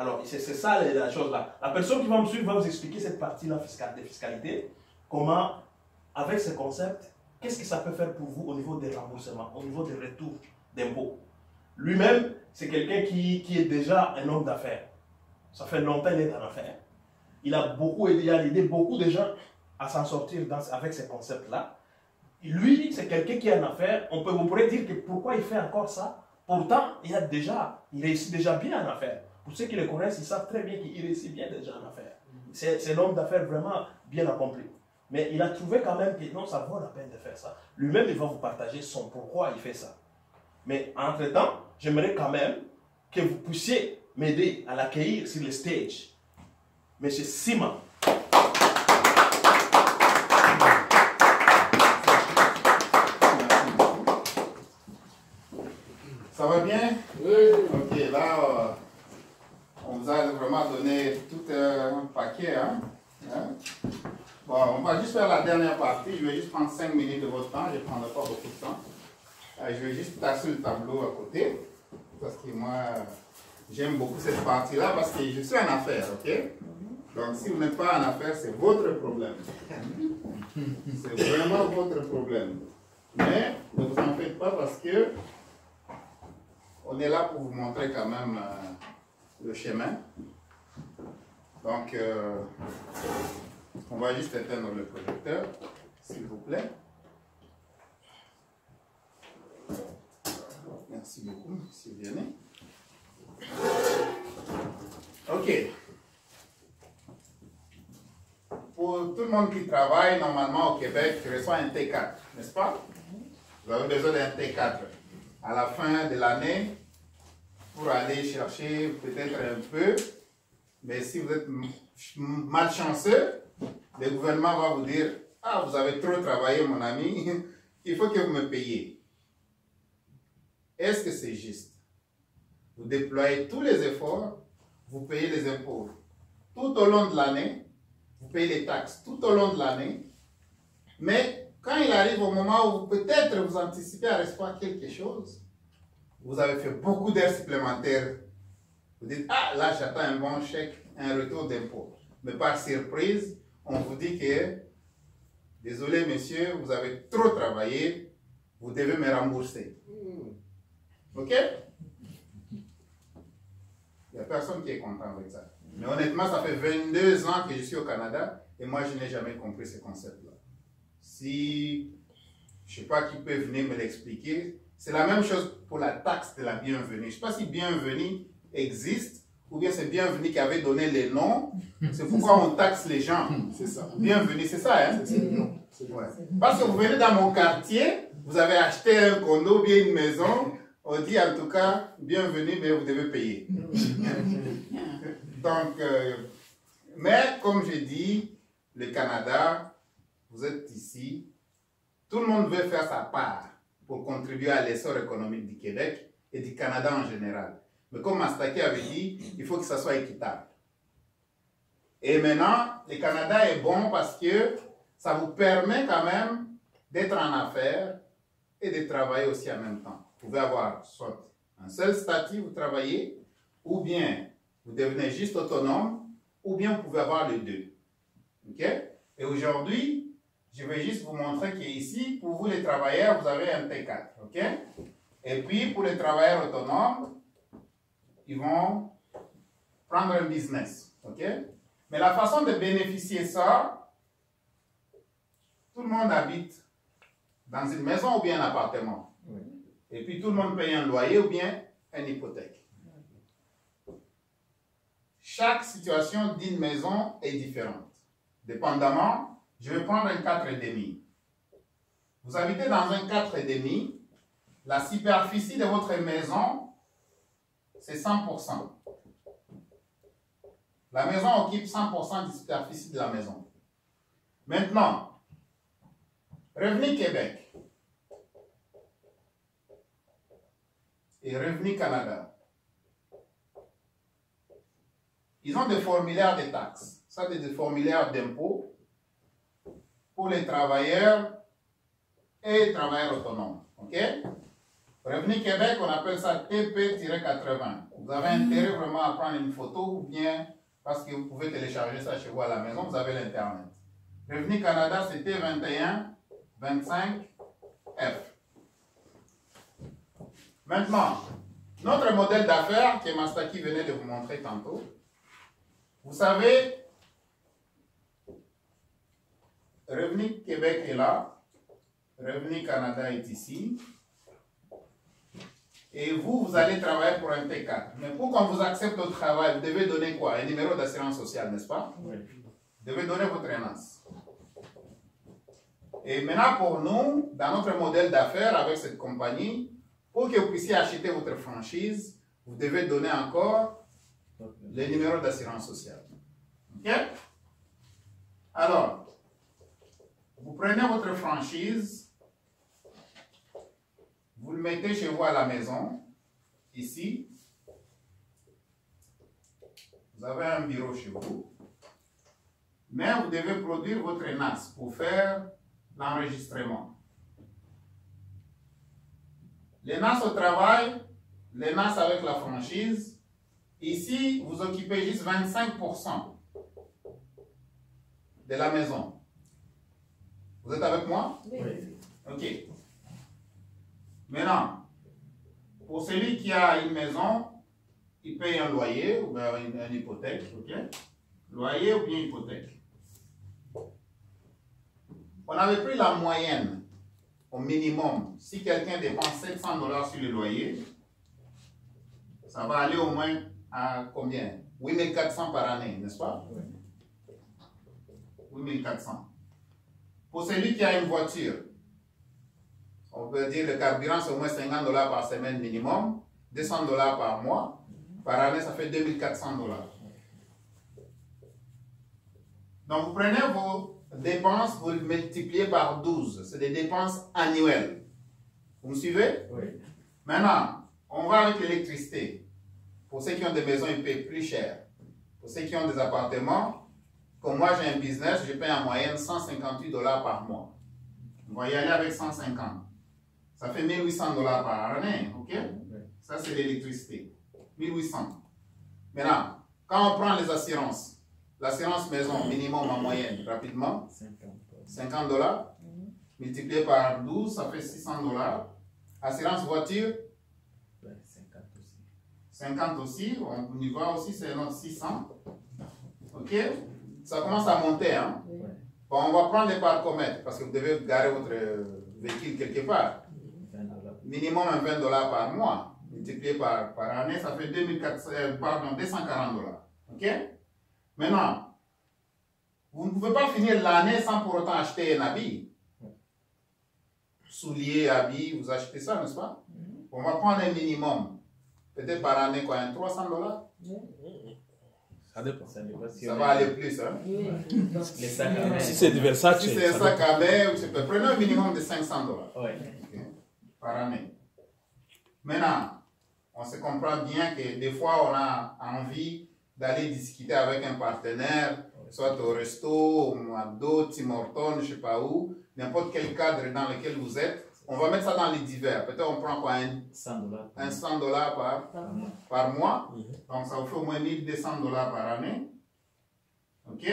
Alors, c'est ça la chose là. La personne qui va me suivre va vous expliquer cette partie-là de fiscalité, comment, avec ce concept, qu'est-ce que ça peut faire pour vous au niveau des remboursements, au niveau des retours d'impôts. Lui-même, c'est quelqu'un qui est déjà un homme d'affaires. Ça fait longtemps qu'il est en affaires. Il a aidé beaucoup de gens à s'en sortir avec ces concepts-là. Lui, c'est quelqu'un qui est en affaires. On pourrait dire que pourquoi il fait encore ça? Pourtant, il réussit déjà bien en affaires. Pour ceux qui le connaissent, ils savent très bien qu'il réussit bien déjà en affaires. C'est un homme d'affaires vraiment bien accompli. Mais il a trouvé quand même que non, ça vaut la peine de faire ça. Lui-même, il va vous partager son pourquoi il fait ça. Mais entre-temps, j'aimerais quand même que vous puissiez m'aider à l'accueillir sur le stage. Monsieur Simon. Ça va bien? Oui. Ok, là, on vous a vraiment donné tout un paquet. Hein? Bon, on va juste faire la dernière partie. Je vais juste prendre 5 minutes de votre temps. Je ne prendrai pas beaucoup de temps. Je vais juste tasser le tableau à côté. Parce que moi, j'aime beaucoup cette partie-là parce que je suis en affaires, ok? Donc, si vous n'êtes pas en affaires, c'est votre problème. C'est vraiment votre problème. Mais ne vous en faites pas parce que on est là pour vous montrer quand même le chemin. Donc, on va juste éteindre le projecteur, s'il vous plaît. Merci beaucoup, M. Vianney. OK. Pour tout le monde qui travaille normalement au Québec, qui reçoit un T4, n'est-ce pas? Vous avez besoin d'un T4 à la fin de l'année pour aller chercher peut-être un peu. Mais si vous êtes malchanceux, le gouvernement va vous dire « Ah, vous avez trop travaillé, mon ami, il faut que vous me payiez. » Est-ce que c'est juste? Vous déployez tous les efforts, vous payez les impôts. Tout au long de l'année, vous payez les taxes tout au long de l'année. Mais quand il arrive au moment où peut-être vous anticipez à recevoir quelque chose, vous avez fait beaucoup d'heures supplémentaires. Vous dites, ah là j'attends un bon chèque, un retour d'impôt. Mais par surprise, on vous dit que, désolé monsieur, vous avez trop travaillé, vous devez me rembourser. Ok? Il n'y a personne qui est content avec ça. Mais honnêtement, ça fait 22 ans que je suis au Canada et moi je n'ai jamais compris ce concept-là. Si, je ne sais pas qui peut venir me l'expliquer, c'est la même chose pour la taxe de la bienvenue. Je ne sais pas si bienvenue existe ou bien c'est bienvenue qui avait donné les noms. C'est pourquoi on taxe les gens. C'est ça. Bienvenue, c'est ça, hein? Ouais. Parce que vous venez dans mon quartier, vous avez acheté un condo, bien une maison, on dit en tout cas, bienvenue, mais vous devez payer. Donc, mais comme je dis, le Canada, vous êtes ici, tout le monde veut faire sa part pour contribuer à l'essor économique du Québec et du Canada en général. Mais comme Mastaki avait dit, il faut que ça soit équitable. Et maintenant, le Canada est bon parce que ça vous permet quand même d'être en affaires et de travailler aussi en même temps. Vous pouvez avoir soit un seul statut, vous travaillez, ou bien vous devenez juste autonome, ou bien vous pouvez avoir les deux. Ok? Et aujourd'hui, je vais juste vous montrer qu'ici, pour vous les travailleurs, vous avez un T4. Ok? Et puis, pour les travailleurs autonomes, ils vont prendre un business. Ok? Mais la façon de bénéficier ça, tout le monde habite dans une maison ou bien un appartement. Oui. Et puis tout le monde paye un loyer ou bien une hypothèque. Chaque situation d'une maison est différente. Dépendamment, je vais prendre un 4,5. Vous habitez dans un 4,5, la superficie de votre maison, c'est 100%. La maison occupe 100% de la superficie de la maison. Maintenant, Revenu Québec et Revenu Canada, ils ont des formulaires de taxes. Ça, c'est des formulaires d'impôts pour les travailleurs et les travailleurs autonomes. OK? Revenu Québec, on appelle ça TP-80 vous avez intérêt vraiment à prendre une photo ou bien parce que vous pouvez télécharger ça chez vous à la maison, vous avez l'Internet. Revenu Canada, c'était 21,25F. Maintenant, notre modèle d'affaires que Mastaki venait de vous montrer tantôt, vous savez, Revenu Québec est là, Revenu Canada est ici, et vous, vous allez travailler pour un T4. Mais pour qu'on vous accepte au travail, vous devez donner quoi? Un numéro d'assurance sociale, n'est-ce pas? Oui. Vous devez donner votre ENAS. Et maintenant, pour nous, dans notre modèle d'affaires avec cette compagnie, pour que vous puissiez acheter votre franchise, vous devez donner encore le numéro d'assurance sociale. OK? Alors, vous prenez votre franchise, vous le mettez chez vous à la maison, ici. Vous avez un bureau chez vous. Mais vous devez produire votre ENAS pour faire l'enregistrement. L'ENAS au travail, l'ENAS avec la franchise. Ici, vous occupez juste 25% de la maison. Vous êtes avec moi? Oui. Ok. Maintenant, pour celui qui a une maison, il paye un loyer ou bien une hypothèque. Ok? Loyer ou bien hypothèque. On avait pris la moyenne au minimum. Si quelqu'un dépense $700 sur le loyer, ça va aller au moins à combien? 8400 par année, n'est-ce pas? Oui. 8400. Pour celui qui a une voiture, on peut dire le carburant, c'est au moins $50 par semaine minimum, $200 par mois. Par année, ça fait $2400. Donc, vous prenez vos dépenses, vous le multipliez par 12. C'est des dépenses annuelles. Vous me suivez? Oui. Maintenant, on va avec l'électricité. Pour ceux qui ont des maisons, ils paient plus cher. Pour ceux qui ont des appartements, comme moi j'ai un business, je paye en moyenne $158 par mois. On va y aller avec 150. Ça fait $1800 par année, ok? Ça c'est l'électricité. 1800. Maintenant, quand on prend les assurances, l'assurance maison minimum en moyenne, rapidement, $50. Multiplié par 12, ça fait $600. Assurance voiture, 50 aussi. On y va aussi, c'est notre 600. Ok? Ça commence à monter, hein? Bon, on va prendre les parcomètres parce que vous devez garer votre véhicule quelque part. Minimum $20 par mois. Multiplié par année, ça fait $240. Ok? Maintenant, vous ne pouvez pas finir l'année sans pour autant acheter un habit. Souliers, habits, vous achetez ça, n'est-ce pas? On va prendre un minimum. Peut-être par année, quoi, $300? Ça dépend. Ça va aller plus, hein? Les sacs à main. Si c'est du Versace. Si c'est un sac à main, prenez un minimum de $500. Ouais. Okay, par année. Maintenant, on se comprend bien que des fois, on a envie d'aller discuter avec un partenaire, soit au resto, au McDo, Tim Hortons, je ne sais pas où, n'importe quel cadre dans lequel vous êtes. On va mettre ça dans les divers. Peut-être on prend quoi? Un $100 par mois. Donc ça vous fait au moins $1200 par année. Ok?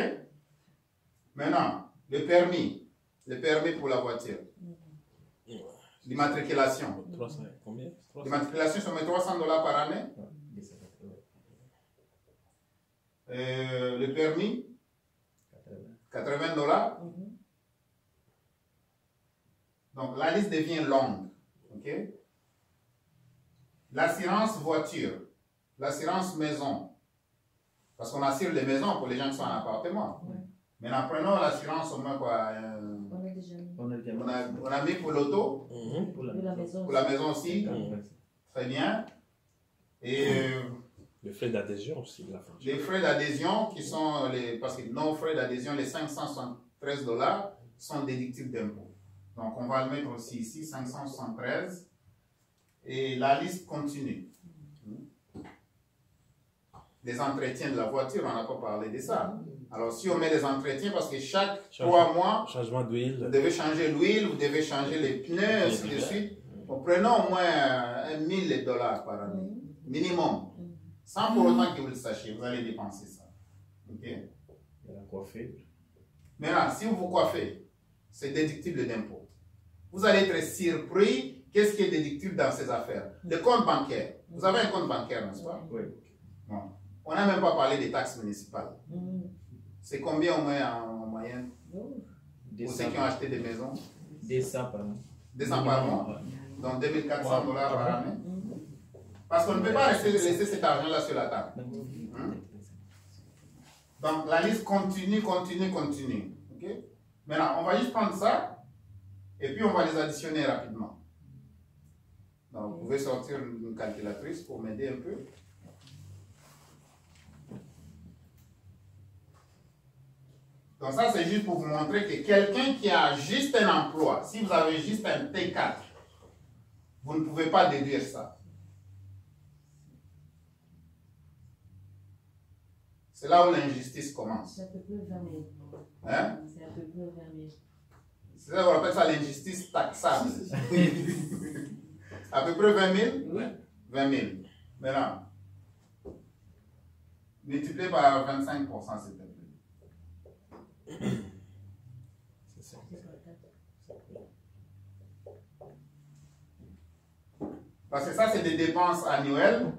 Maintenant, le permis. Le permis pour la voiture. L'immatriculation. 300, combien? L'immatriculation, ça met $300 par année. Le permis, $80. Donc, la liste devient longue. Okay? L'assurance voiture, l'assurance maison, parce qu'on assure les maisons pour les gens qui sont en appartement. Maintenant, prenons l'assurance au moins quoi. On a mis pour l'auto, pour la maison aussi. Très bien. Et les frais d'adhésion aussi de la franchise. Les frais d'adhésion qui sont, parce que nos frais d'adhésion, les $573 sont déductibles d'impôts. Donc, on va le mettre aussi ici, 573. Et la liste continue. Les entretiens de la voiture, on n'a pas parlé de ça. Alors, si on met des entretiens, parce que chaque 3 mois, changement d'huile, vous devez changer l'huile, vous devez changer les pneus, ainsi de suite. Bon, prenons au moins $1000 par année, minimum. Sans pour autant que vous le sachiez, vous allez dépenser ça. Ok? La coiffure. Maintenant, si vous vous coiffez, c'est déductible d'impôt. Vous allez être surpris, qu'est-ce qui est déductible dans ces affaires? Le compte bancaire. Vous avez un compte bancaire, n'est-ce pas? Oui. Bon. On n'a même pas parlé des taxes municipales. C'est combien au moins en moyenne pour ceux qui ont acheté des maisons? 200 par mois. 200 par mois, donc $2400 par année. Parce qu'on ne peut pas laisser cet argent-là sur la table. Donc la liste continue. Okay? Maintenant, on va juste prendre ça et puis on va les additionner rapidement. Donc vous pouvez sortir une calculatrice pour m'aider un peu. Donc ça, c'est juste pour vous montrer que quelqu'un qui a juste un emploi, si vous avez juste un T4, vous ne pouvez pas déduire ça. C'est là où l'injustice commence. C'est à peu près 20 000. Hein? C'est à peu près 20 000. C'est ça qu'on appelle ça l'injustice taxable. À peu près 20 000? Oui. 20 000. Maintenant, multiplié par 25%, c'est C'est ça. parce que ça, c'est des dépenses annuelles.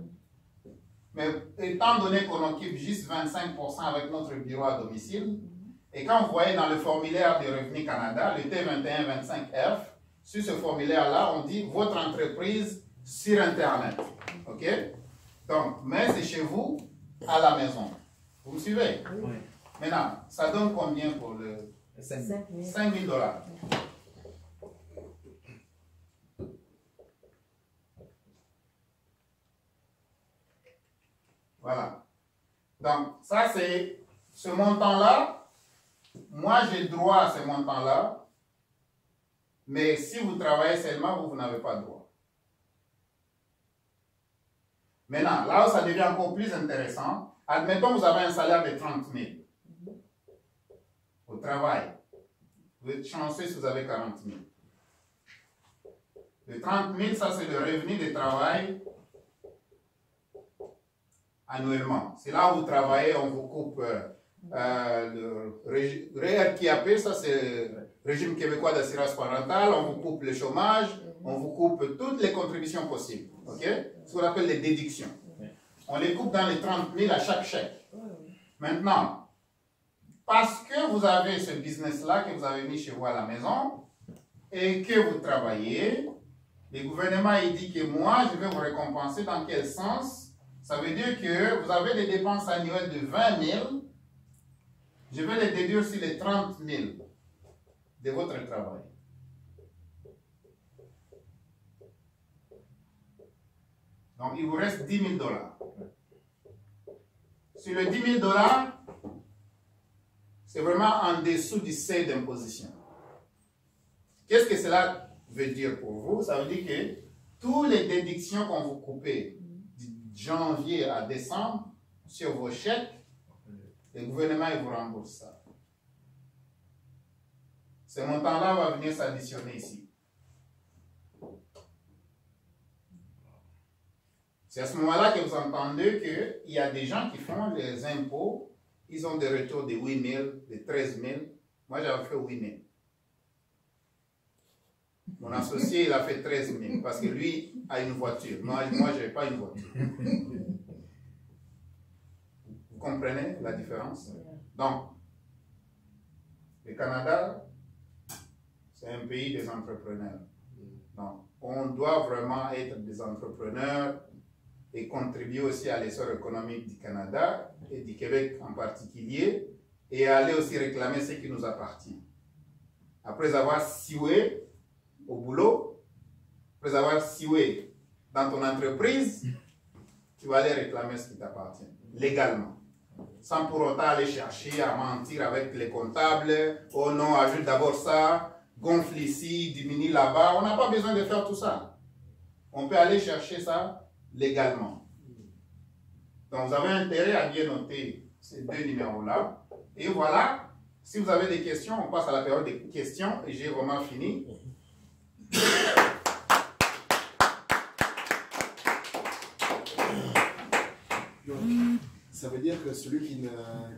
Mais étant donné qu'on occupe juste 25% avec notre bureau à domicile, et quand vous voyez dans le formulaire de Revenu Canada, le T2125F, sur ce formulaire-là, on dit votre entreprise sur Internet. OK? Donc, mais c'est chez vous, à la maison. Vous me suivez? Oui. Maintenant, ça donne combien pour le 5 000. 5 000 $. Voilà. Donc, ça c'est ce montant-là. Moi, j'ai droit à ce montant-là. Mais si vous travaillez seulement, vous n'avez pas droit. Maintenant, là où ça devient encore plus intéressant, admettons que vous avez un salaire de 30 000 au travail. Vous êtes chanceux si vous avez 40 000. Le 30 000, ça c'est le revenu de travail annuellement. C'est là où vous travaillez, on vous coupe le RQAP, ça c'est le régime québécois d'assurance parentale, on vous coupe le chômage, on vous coupe toutes les contributions possibles. Ok? Ce qu'on appelle les déductions. On les coupe dans les 30 000 à chaque chèque. Maintenant, parce que vous avez ce business-là que vous avez mis chez vous à la maison et que vous travaillez, le gouvernement il dit que moi, je vais vous récompenser dans quel sens? Ça veut dire que vous avez des dépenses annuelles de 20 000. Je vais les déduire sur les 30 000 de votre travail. Donc, il vous reste 10 000 $. Sur les 10 000 $, c'est vraiment en dessous du seuil d'imposition. Qu'est-ce que cela veut dire pour vous? Ça veut dire que toutes les déductions qu'on vous coupez de janvier à décembre sur vos chèques, le gouvernement il vous rembourse ça. Ce montant-là va venir s'additionner ici. C'est à ce moment-là que vous entendez qu'il y a des gens qui font les impôts, ils ont des retours de 8 000, de 13 000. Moi, j'avais fait 8 000. Mon associé, il a fait 13 000 parce que lui a une voiture. Moi je n'ai pas une voiture. Vous comprenez la différence? Donc, le Canada, c'est un pays des entrepreneurs. Donc, on doit vraiment être des entrepreneurs et contribuer aussi à l'essor économique du Canada et du Québec en particulier, et aller aussi réclamer ce qui nous appartient. Après avoir sioué au boulot, après avoir sioué dans ton entreprise, tu vas aller réclamer ce qui t'appartient, légalement. Sans pour autant aller chercher à mentir avec les comptables. Oh non, ajoute d'abord ça, gonfle ici, diminue là-bas. On n'a pas besoin de faire tout ça. On peut aller chercher ça légalement. Donc vous avez intérêt à bien noter ces deux numéros-là. Et voilà, si vous avez des questions, on passe à la période des questions et j'ai vraiment fini. Ça veut dire que celui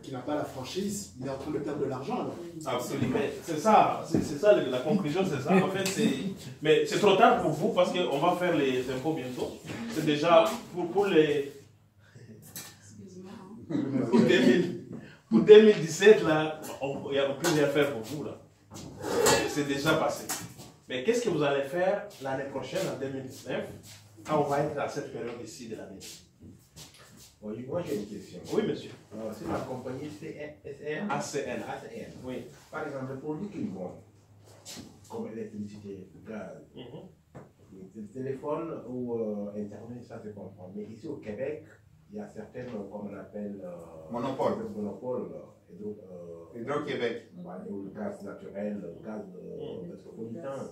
qui n'a pas la franchise, il est en train de perdre de l'argent alors. Absolument. C'est ça, la conclusion, c'est ça. En fait, mais c'est trop tard pour vous parce qu'on va faire les impôts bientôt. C'est déjà pour les. Pour 2017, là, il n'y a plus rien à faire pour vous. Là. C'est déjà passé. Mais qu'est-ce que vous allez faire l'année prochaine, en 2019, quand on va être à cette période ici de l'année? Oui, moi j'ai une question. Oui, monsieur. C'est la compagnie ACN. ACN. Oui. Par exemple, les produits qu'ils vendent, comme électricité, gaz, téléphone ou Internet, ça se comprend. Mais ici au Québec, il y a certaines, comme on appelle, monopole. Hydro-Québec. Le gaz naturel, le gaz métropolitain,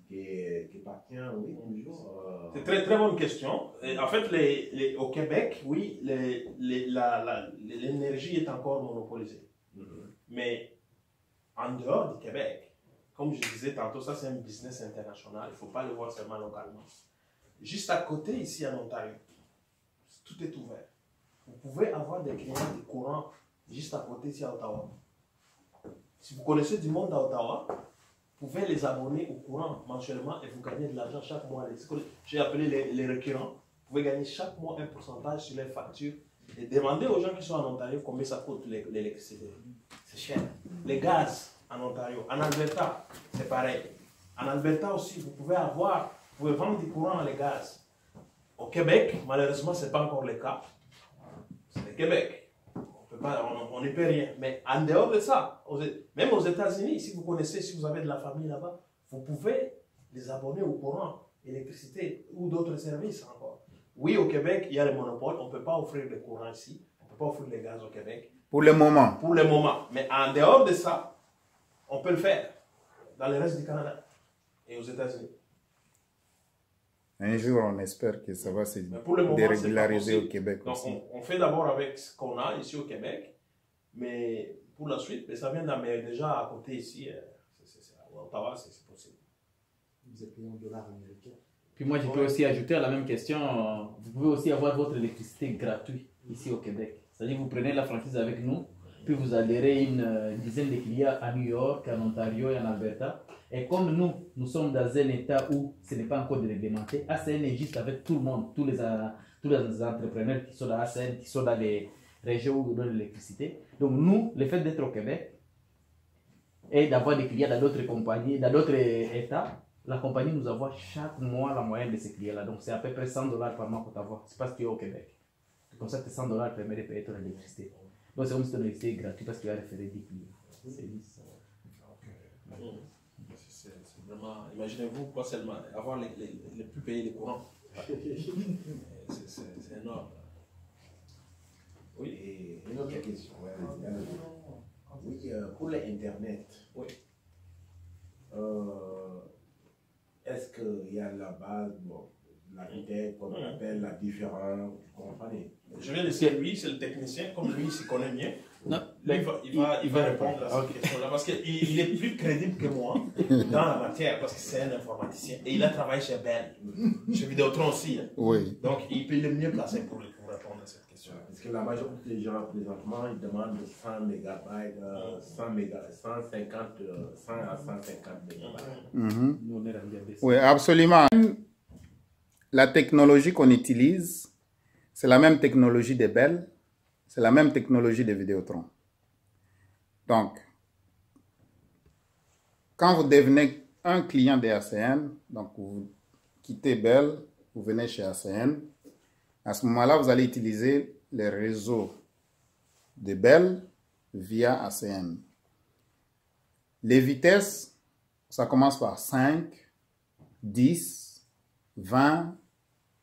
qui appartient, oui, toujours. C'est très très bonne question. Et en fait, au Québec, oui, l'énergie est encore monopolisée. Mais en dehors du Québec, comme je disais tantôt, ça c'est un business international. Il ne faut pas le voir seulement localement. Juste à côté, ici en Ontario, tout est ouvert. Vous pouvez avoir des clients de courant juste à côté ici à Ottawa. Si vous connaissez du monde à Ottawa, vous pouvez les abonner au courant mensuellement et vous gagnez de l'argent chaque mois. J'ai appelé les récurrents. Vous pouvez gagner chaque mois un pourcentage sur les factures et demander aux gens qui sont en Ontario combien ça coûte l'électricité. C'est cher. Les gaz en Ontario, en Alberta, c'est pareil. En Alberta aussi, vous pouvez vendre du courant les gaz. Au Québec, malheureusement, ce n'est pas encore le cas. C'est le Québec. On ne peut rien. Mais en dehors de ça, même aux États-Unis, si vous connaissez, si vous avez de la famille là-bas, vous pouvez les abonner au courant, électricité ou d'autres services encore. Oui, au Québec, il y a le monopole. On ne peut pas offrir le courant ici. On ne peut pas offrir le gaz au Québec. Pour le moment. Pour le moment. Mais en dehors de ça, on peut le faire dans le reste du Canada et aux États-Unis. Un jour, on espère que ça va se dérégulariser au Québec. Donc, aussi. on fait d'abord avec ce qu'on a ici au Québec, mais pour la suite, ça vient d'Amérique déjà à côté ici, à Ottawa, c'est possible. Vous êtes payé en dollars américains. Puis moi, je peux aussi ajouter à la même question, vous pouvez aussi avoir votre électricité gratuite ici au Québec. C'est-à-dire que vous prenez la franchise avec nous, puis vous adhérez une dizaine de clients à New York, en Ontario et en Alberta. Et comme nous sommes dans un état où ce n'est pas encore réglementé, ACN existe avec tout le monde, tous les entrepreneurs qui sont dans ACN, qui sont dans les régions où on donne l'électricité. Donc nous, le fait d'être au Québec et d'avoir des clients dans d'autres compagnies, dans d'autres États, la compagnie nous envoie chaque mois la moyenne de ces clients-là. Donc c'est à peu près $100 par mois pour t'avoir. C'est parce que tu es au Québec. Comme ça, tes $100 permettent de payer ton électricité. Donc c'est comme si ton électricité est gratuite parce que tu as référé 10 clients. C'est 10. C'est vraiment, imaginez-vous, pas seulement avoir les plus payés des courants. C'est énorme. Oui, et une autre question. Oui, pour l'Internet, oui. Est-ce qu'il y a la base, la vitesse, comme on appelle, la différence, vous comprenez? Je vais laisser lui, c'est le technicien, comme lui, il s'y connaît bien. Non, il va répondre à cette question-là parce qu'il est plus crédible que moi dans la matière parce que c'est un informaticien et il a travaillé chez Bell, chez Vidéotron aussi. Hein. Oui. Donc il peut le mieux placé pour répondre à cette question. Parce que la majorité des gens présentement, ils demandent 100 mégabytes, 150, 100 à 150 mégabytes. Oui, absolument. La technologie qu'on utilise, c'est la même technologie de Bell, c'est la même technologie de Vidéotron. Donc, quand vous devenez un client de ACN, donc vous quittez Bell, vous venez chez ACN, à ce moment-là, vous allez utiliser les réseaux de Bell via ACN. Les vitesses, ça commence par 5, 10, 20,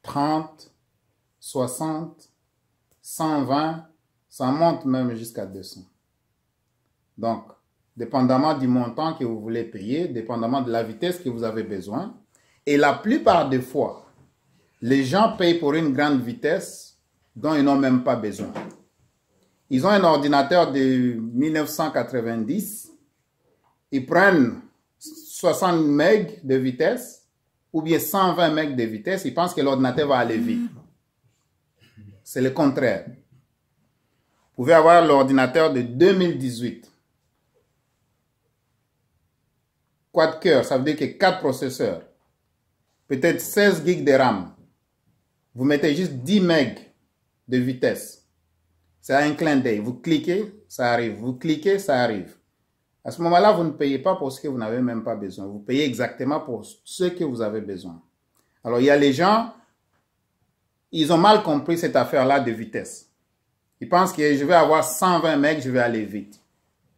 30, 60, 120, ça monte même jusqu'à 200. Donc, dépendamment du montant que vous voulez payer, dépendamment de la vitesse que vous avez besoin, et la plupart des fois, les gens payent pour une grande vitesse dont ils n'ont même pas besoin. Ils ont un ordinateur de 1990, ils prennent 60 MB de vitesse ou bien 120 MB de vitesse, ils pensent que l'ordinateur va aller vite. C'est le contraire. Vous pouvez avoir l'ordinateur de 2018. Quad-cœur, ça veut dire que 4 processeurs. Peut-être 16 gigs de RAM. Vous mettez juste 10 MB de vitesse. C'est un clin d'œil. Vous cliquez, ça arrive. Vous cliquez, ça arrive. À ce moment-là, vous ne payez pas pour ce que vous n'avez même pas besoin. Vous payez exactement pour ce que vous avez besoin. Alors, il y a les gens, ils ont mal compris cette affaire-là de vitesse. Ils pensent que je vais avoir 120 MB, je vais aller vite.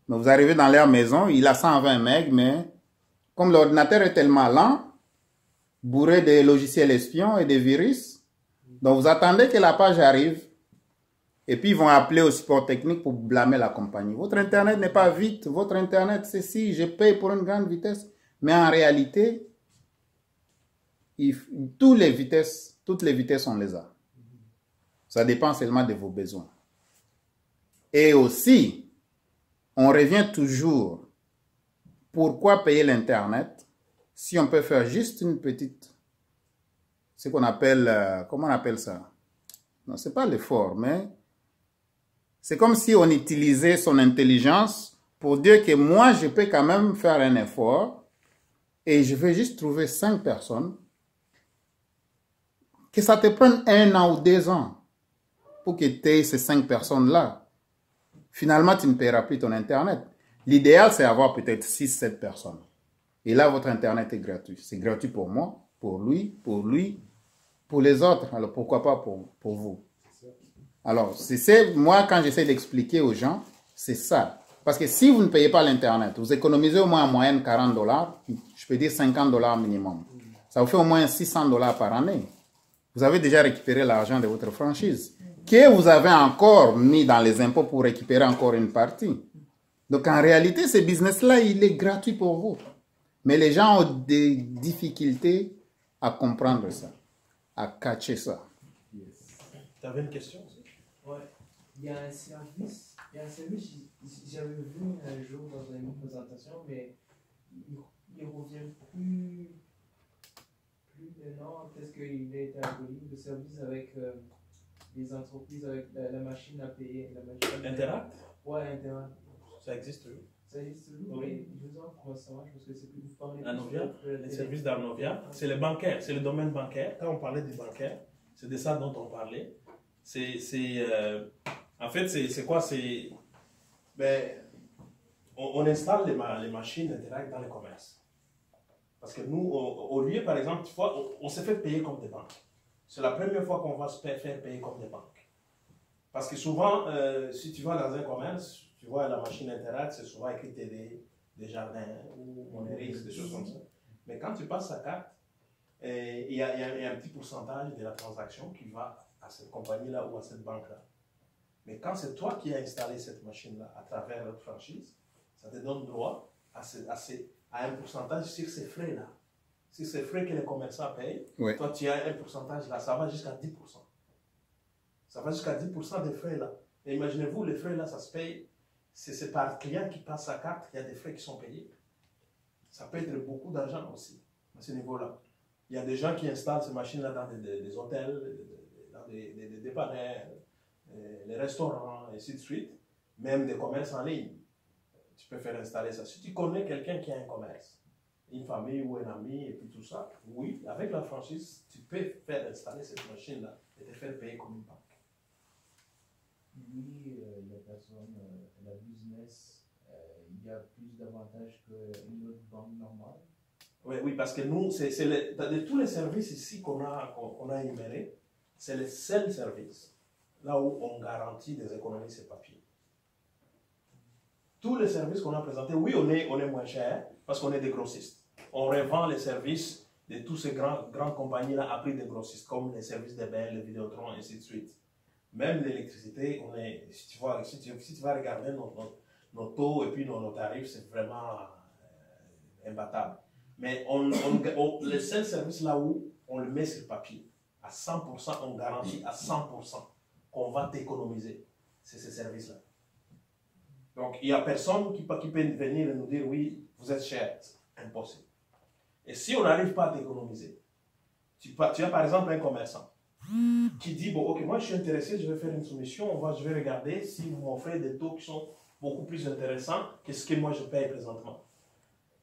Mais vous arrivez dans leur maison, il a 120 MB, mais comme l'ordinateur est tellement lent, bourré de logiciels espions et de virus, donc vous attendez que la page arrive, et puis ils vont appeler au support technique pour blâmer la compagnie. Votre Internet n'est pas vite, votre Internet, c'est si, je paye pour une grande vitesse. Mais en réalité, toutes les vitesses, on les a. Ça dépend seulement de vos besoins. Et aussi, on revient toujours, pourquoi payer l'Internet si on peut faire juste une petite, ce qu'on appelle, comment on appelle ça? Non, c'est pas l'effort, mais c'est comme si on utilisait son intelligence pour dire que moi, je peux quand même faire un effort et je vais juste trouver 5 personnes, que ça te prenne 1 an ou 2 ans pour que tu aies ces 5 personnes-là. Finalement, tu ne paieras plus ton Internet. L'idéal, c'est avoir peut-être 6-7 personnes. Et là, votre Internet est gratuit. C'est gratuit pour moi, pour lui, pour les autres. Alors, pourquoi pas pour vous? Alors, moi, quand j'essaie d'expliquer aux gens, c'est ça. Parce que si vous ne payez pas l'Internet, vous économisez au moins en moyenne $40, je peux dire $50 minimum. Ça vous fait au moins $600 par année. Vous avez déjà récupéré l'argent de votre franchise, que vous avez encore mis dans les impôts pour récupérer encore une partie. Donc, en réalité, ce business-là, il est gratuit pour vous. Mais les gens ont des difficultés à comprendre ça, à catcher ça. Tu avais une question aussi? Ouais. Il y a un service, j'avais vu un jour dans une présentation, mais il revient plus maintenant, parce qu'il est aboli de service avec les entreprises, avec la machine à payer. Interact? Ouais, Interact. Ça existe, oui. Ça existe, oui. Je vous en comment ça marche, parce que c'est plus vous parlez. Arnovia, les services d'Arnovia, c'est le bancaire, c'est le domaine bancaire. Quand on parlait du bancaire, c'est de ça dont on parlait. En fait, c'est quoi? On installe les machines Interact dans les commerces. Parce que nous, au lieu, par exemple, on s'est fait payer comme des banques. C'est la première fois qu'on va se faire payer comme des banques. Parce que souvent, si tu vas dans un commerce, tu vois la machine Interact, c'est souvent écrit TD, Desjardins ou Moneris, des choses comme ça. Mais quand tu passes sa carte, il y a un petit pourcentage de la transaction qui va à cette compagnie-là ou à cette banque-là. Mais quand c'est toi qui as installé cette machine-là à travers notre franchise, ça te donne droit à un pourcentage sur ces frais-là. Sur ces frais que les commerçants payent, oui. Toi tu as un pourcentage là, ça va jusqu'à 10%. Ça va jusqu'à 10% des frais là. Et imaginez-vous, les frais là, ça se paye, c'est par client qui passe sa carte qu'il y a des frais qui sont payés. Ça peut être beaucoup d'argent aussi, à ce niveau-là. Il y a des gens qui installent ces machines-là dans des hôtels, dans des dépannaires, les restaurants, et ainsi de suite, même des commerces en ligne. Tu peux faire installer ça. Si tu connais quelqu'un qui a un commerce, une famille ou un ami, et puis tout ça, oui, avec la franchise, tu peux faire installer cette machine-là et te faire payer comme une banque. Oui, la personne, la business, il y a plus d'avantages qu'une autre banque normale. Oui, parce que nous, de tous les services ici qu'on a énumérés, c'est le seul service là où on garantit des économies sur papier. Tous les services qu'on a présentés, oui, on est moins cher parce qu'on est des grossistes. On revend les services de tous ces grandes compagnies-là à prix de grossistes, comme les services de bain, les Vidéotron, et ainsi de suite. Même l'électricité, si tu vas regarder nos taux et puis nos tarifs, c'est vraiment imbattable. Mais le seul service là où on le met sur papier, à 100%, on garantit à 100% qu'on va t'économiser, c'est ce service-là. Donc, il n'y a personne qui peut venir et nous dire, oui, vous êtes cher. Impossible. Et si on n'arrive pas à t'économiser, tu as par exemple un commerçant, qui dit, bon, ok, moi je suis intéressé, je vais faire une soumission, je vais regarder si vous m'offrez des taux qui sont beaucoup plus intéressants que ce que moi je paye présentement.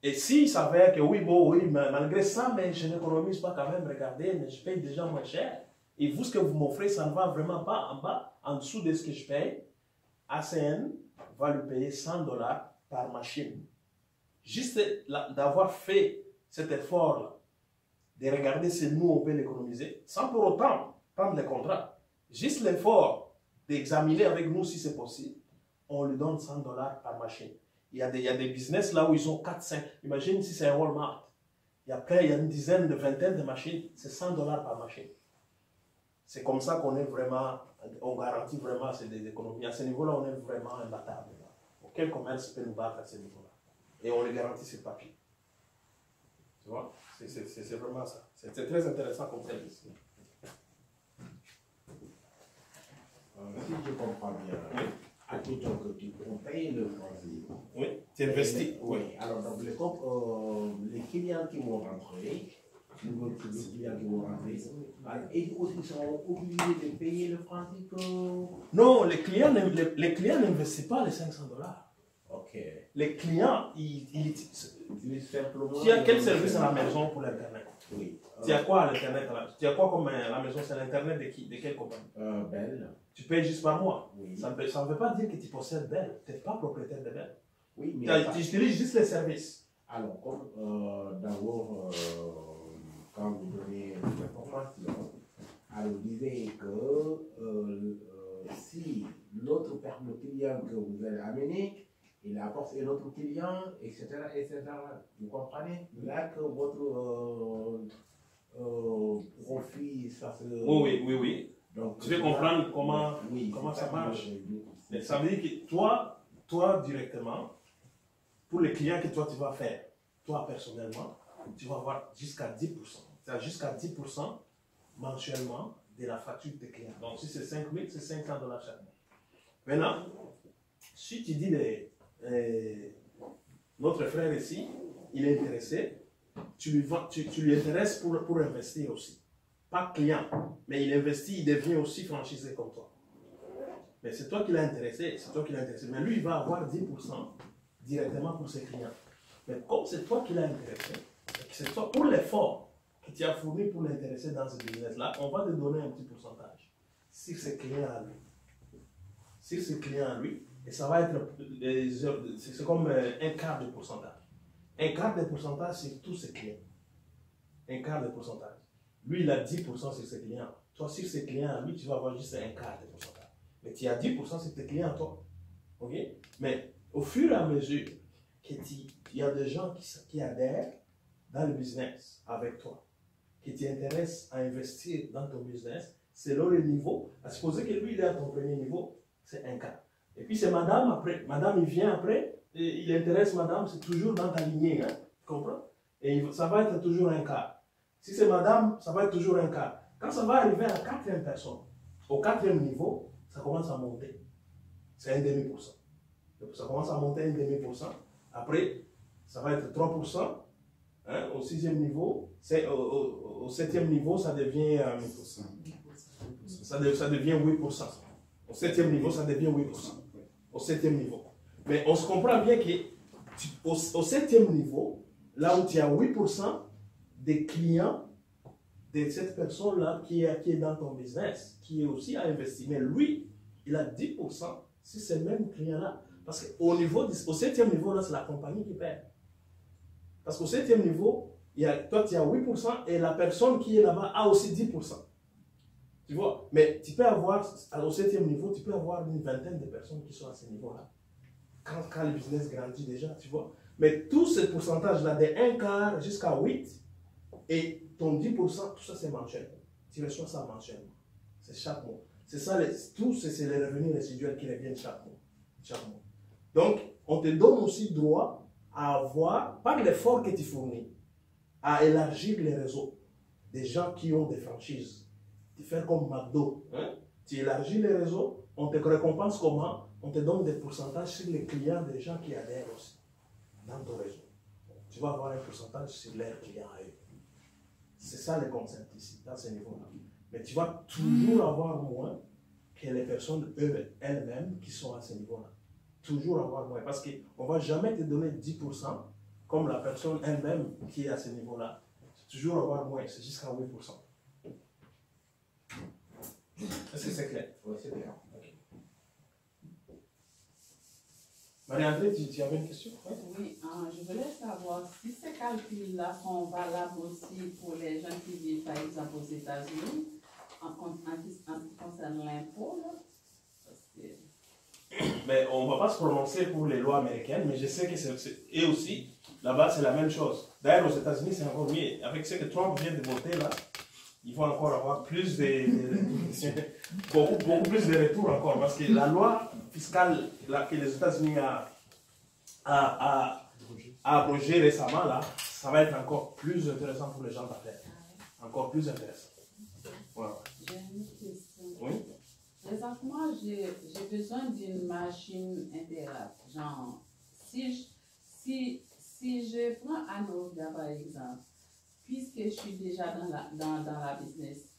Et s'il s'avère que oui, bon, oui, malgré ça, mais je n'économise pas quand même, regardez, mais je paye déjà moins cher. Et vous, ce que vous m'offrez, ça ne va vraiment pas en bas, en dessous de ce que je paye. ACN va lui payer $100 par machine. Juste d'avoir fait cet effort-là, de regarder si nous, on peut l'économiser, sans pour autant prendre les contrats. Juste l'effort d'examiner avec nous si c'est possible, on lui donne $100 par machine. Il y a des business là où ils ont 4-5. Imagine si c'est un Walmart. Il y a une dizaine, une vingtaine de machines, c'est $100 par machine. C'est comme ça qu'on est vraiment, on garantit vraiment des économies. À ce niveau-là, on est vraiment imbattable. Aucun commerce peut nous battre à ce niveau-là. Et on le garantit sur papier. Tu vois? C'est vraiment ça. C'est très intéressant comme service. Si je comprends bien, Oui. à tout temps que on paye le français. Oui, tu investis. Oui. Alors, donc, les clients qui vont rentrer, et aussi sont obligés de payer le français que... Non, les clients n'investissent pas les $500. Ok. Les clients, ils simplement... tu as quel service à la maison pour l'Internet? Oui. Tu as quoi à l'Internet? Tu as quoi comme à la maison? C'est l'Internet de qui? De quelle compagnie? Bell. Tu payes juste par mois. Oui. Ça ne veut pas dire que tu possèdes Bell. Tu n'es pas propriétaire de Bell. Oui, mais... Tu utilises juste les services. Alors, comme d'abord, quand vous donnez l'information, alors vous disiez que si l'autre client que vous allez amener, il apporte un autre client, etc., etc. Vous comprenez? Là que votre profit, ça se... Oui. Donc, tu veux comprendre comment ça marche. Mais ça veut dire que toi directement, pour les clients que toi tu vas faire, toi personnellement, tu vas avoir jusqu'à 10%. C'est-à-dire jusqu'à 10% mensuellement de la facture de tes clients. Donc si c'est 5 000, c'est $500 chaque mois. Maintenant, si tu dis notre frère ici, il est intéressé, tu lui intéresses pour investir aussi. Pas client, mais il investit, il devient aussi franchisé comme toi. Mais c'est toi qui l'as intéressé, Mais lui, il va avoir 10% directement pour ses clients. Mais comme c'est toi qui l'as intéressé, c'est toi, pour l'effort que tu as fourni pour l'intéresser dans ce business-là, on va te donner un petit pourcentage sur ses clients à lui. Et ça va être, c'est comme un quart de pourcentage. Un quart de pourcentage sur tous ses clients. Un quart de pourcentage. Lui, il a 10% sur ses clients. Toi, sur ses clients à lui, tu vas avoir juste un quart de pourcentage. Mais tu as 10% sur tes clients à toi. OK? Mais au fur et à mesure qu'il y a des gens qui adhèrent dans le business avec toi, qui t'intéressent à investir dans ton business, selon le niveau, à supposer que lui, il est à ton premier niveau, c'est un quart. Et puis c'est madame après. Madame, il vient après, et il intéresse madame, c'est toujours dans ta lignée. Hein? Tu comprends? Et ça va être toujours un quart. Si c'est madame, ça va être toujours un quart. Quand ça va arriver à la 4e personne, au 4e niveau, ça commence à monter. C'est un demi-pourcent. Ça commence à monter un demi-pourcent. Après, ça va être 3%. Hein? Au 6e niveau, au 7e niveau, ça devient 8%. Ça devient 8%. Au 7e niveau, ça devient 8%. Au 7e niveau. Mais on se comprend bien qu'au 7e niveau, là où tu as 8% des clients de cette personne-là qui est dans ton business, qui est aussi à investir. Mais lui, il a 10% sur ces mêmes clients-là. Parce qu'au 7e niveau, là, c'est la compagnie qui perd. Parce qu'au 7e niveau, toi, tu as 8% et la personne qui est là-bas a aussi 10%. Tu vois? Mais tu peux avoir, au 7e niveau, tu peux avoir une vingtaine de personnes qui sont à ce niveau-là. Quand le business grandit déjà, tu vois? Mais tout ce pourcentage-là, de 1 quart jusqu'à 8, et ton 10%, tout ça c'est mensuel. Tu reçois ça mensuellement. C'est chaque mois. C'est ça, tout c'est les revenus résiduels qui reviennent chaque mois. Donc, on te donne aussi droit à avoir, par l'effort que tu fournis, à élargir les réseaux des gens qui ont des franchises. Tu fais comme McDo. Hein? Tu élargis les réseaux, on te récompense comment? On te donne des pourcentages sur les clients des gens qui adhèrent aussi dans ton réseau. Tu vas avoir un pourcentage sur leurs clients à eux. C'est ça le concept ici, dans ce niveau-là. Mais tu vas toujours avoir moins que les personnes elles-mêmes qui sont à ce niveau-là. Toujours avoir moins. Parce qu'on ne va jamais te donner 10% comme la personne elle-même qui est à ce niveau-là. C'est toujours avoir moins, c'est jusqu'à 8%. Est-ce que c'est clair? Oui, c'est clair. Okay. Marie-André, tu avais une question? Oui, je voulais savoir si ces calculs-là sont valables aussi pour les gens qui vivent, par exemple, aux États-Unis, en ce qui concerne l'impôt. Mais on ne va pas se prononcer pour les lois américaines, mais je sais que et aussi, là-bas, c'est la même chose. D'ailleurs, aux États-Unis, c'est encore mieux. Avec ce que Trump vient de voter, là, il faut encore avoir plus beaucoup plus de retours encore. Parce que la loi fiscale que les États-Unis a abrogée récemment, là, ça va être encore plus intéressant pour les gens d'affaires. Encore plus intéressant. Voilà. J'ai une question. Oui? Présentement, j'ai besoin d'une machine intégrale. Genre, si je prends Anovia par exemple, puisque je suis déjà dans la business,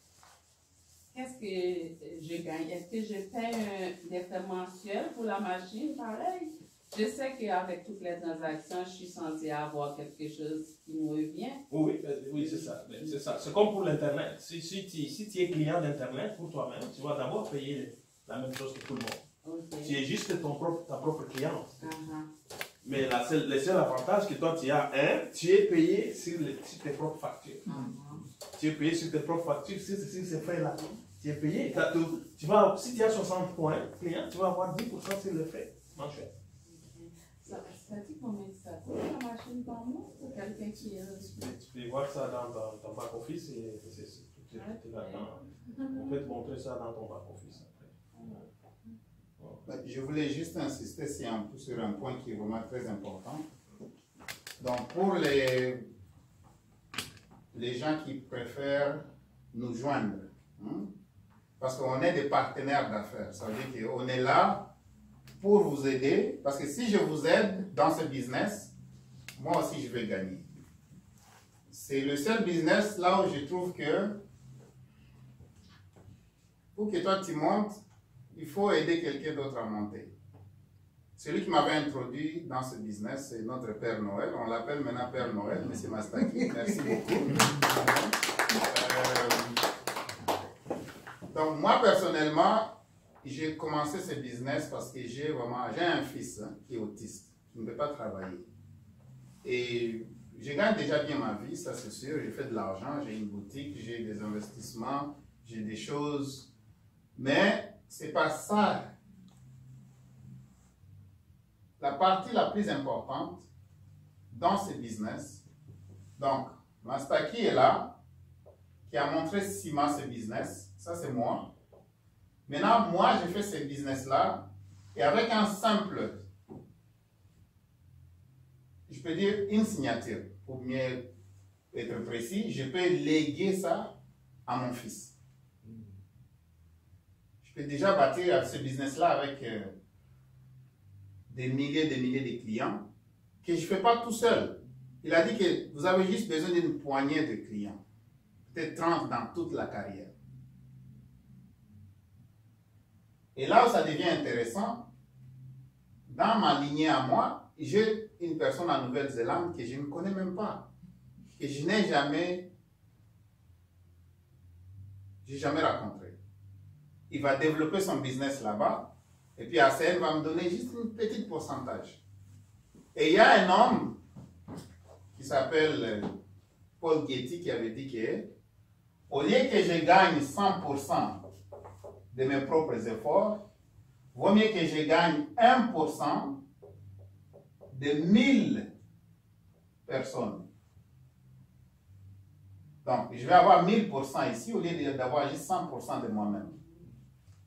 qu'est-ce que je gagne? Est-ce que je paie des frais mensuels pour la machine? Pareil. Je sais qu'avec toutes les transactions, je suis censée avoir quelque chose qui me revient. Oui, c'est ça. C'est ça. C'est comme pour l'Internet. Si tu es client d'Internet pour toi-même, tu vas d'abord payer la même chose que tout le monde. Okay. Tu es juste ta propre cliente. Mais le seul avantage que toi tu as, tu es payé sur tes propres factures. Tu es payé sur tes propres factures, sur ces frais-là. Tu es payé. Si tu as 60 points clients, tu vas avoir 10% sur les frais mensuels. Ça dit combien ça coûte la machine par mois pour quelqu'un qui est... Tu peux voir ça dans ton back-office et tout est là-dedans. On peut te montrer ça dans ton back-office après. Je voulais juste insister sur un point qui est vraiment très important. Donc, pour les gens qui préfèrent nous joindre, parce qu'on est des partenaires d'affaires, ça veut dire qu'on est là pour vous aider, parce que si je vous aide dans ce business, moi aussi je vais gagner. C'est le seul business là où je trouve que pour que toi tu montes, il faut aider quelqu'un d'autre à monter. Celui qui m'avait introduit dans ce business, c'est notre Père Noël. On l'appelle maintenant Père Noël, M. Mastaki. Merci beaucoup. Donc moi personnellement, j'ai commencé ce business parce que j'ai un fils qui est autiste, qui ne peut pas travailler. Et je gagne déjà bien ma vie, ça c'est sûr. J'ai fait de l'argent, j'ai une boutique, j'ai des investissements, j'ai des choses. Mais ce n'est pas ça. La partie la plus importante dans ce business, donc Mastaki est là, qui a montré Sima ce business, ça c'est moi. Maintenant, moi, j'ai fait ce business-là, et avec un simple, je peux dire une signature, pour mieux être précis, je peux léguer ça à mon fils. Je peux déjà bâtir ce business-là avec des milliers de clients, que je ne fais pas tout seul. Il a dit que vous avez juste besoin d'une poignée de clients, peut-être 30 dans toute la carrière. Et là où ça devient intéressant, dans ma lignée à moi, j'ai une personne en Nouvelle-Zélande que je ne connais même pas, que je n'ai jamais rencontré. Il va développer son business là-bas, et puis ACN va me donner juste un petit pourcentage. Et il y a un homme qui s'appelle Paul Getty qui avait dit que, au lieu que je gagne 100% de mes propres efforts, vaut mieux que je gagne 1% de 1000 personnes. Donc, je vais avoir 1000% ici au lieu d'avoir juste 100% de moi-même.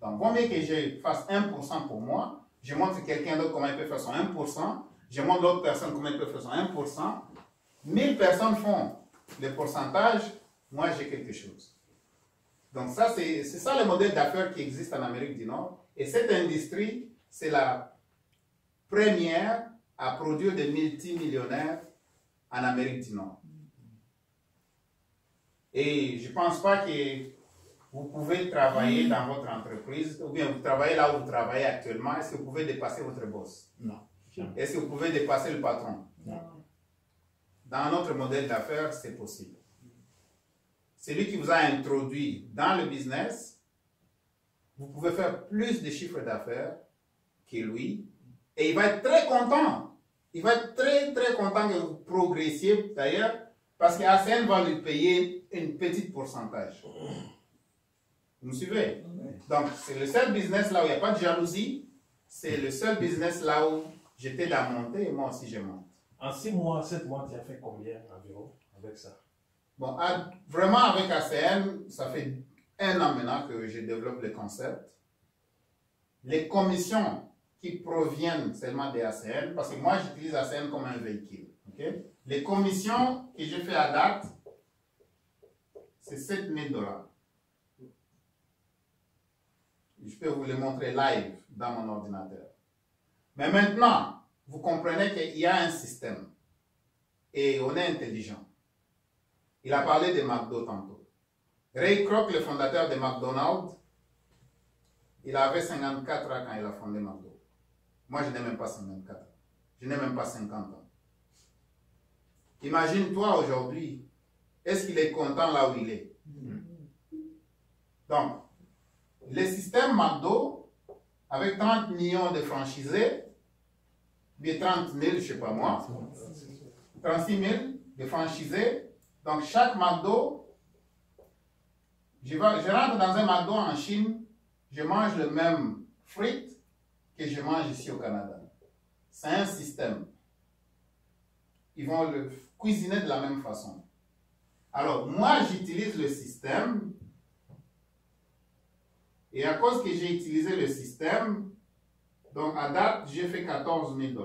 Donc, vaut mieux que je fasse 1% pour moi, je montre quelqu'un d'autre comment il peut faire son 1%, je montre l'autre personne comment il peut faire son 1%. 1000 personnes font le pourcentage, moi j'ai quelque chose. Donc ça, c'est ça le modèle d'affaires qui existe en Amérique du Nord. Et cette industrie, c'est la première à produire des multimillionnaires en Amérique du Nord. Et je ne pense pas que vous pouvez travailler dans votre entreprise, ou bien vous travaillez là où vous travaillez actuellement, est-ce que vous pouvez dépasser votre boss? Non. Est-ce que vous pouvez dépasser le patron? Non. Dans notre modèle d'affaires, c'est possible. Celui qui vous a introduit dans le business, vous pouvez faire plus de chiffres d'affaires que lui, et il va être très content. Il va être très content que vous progressiez d'ailleurs, parce qu'ACN va lui payer une petite pourcentage. Vous me suivez? Donc, c'est le seul business là où il n'y a pas de jalousie. C'est le seul business là où j'étais la montée et moi aussi je monte. En 6 mois, 7 mois, tu as fait combien environ avec ça? Bon, vraiment avec ACN, ça fait 1 an maintenant que je développe le concept. Les commissions qui proviennent seulement des ACN, parce que moi j'utilise ACN comme un véhicule. Okay? Les commissions que j'ai fait à date, c'est 7 000 $. Je peux vous les montrer live dans mon ordinateur. Mais maintenant, vous comprenez qu'il y a un système. Et on est intelligent. Il a parlé de McDo tantôt. Ray Kroc, le fondateur de McDonald's, il avait 54 ans quand il a fondé McDo. Moi, je n'ai même pas 54 ans. Je n'ai même pas 50 ans. Imagine-toi aujourd'hui, est-ce qu'il est content là où il est? Donc, le système McDo, avec 30 millions de franchisés, bien 30 000, je ne sais pas moi, 36 000 de franchisés, donc chaque McDo, je rentre dans un McDo en Chine, je mange le même frites que je mange ici au Canada. C'est un système. Ils vont le cuisiner de la même façon. Alors, moi, j'utilise le système. Et à cause que j'ai utilisé le système, donc à date, j'ai fait 14 000 $.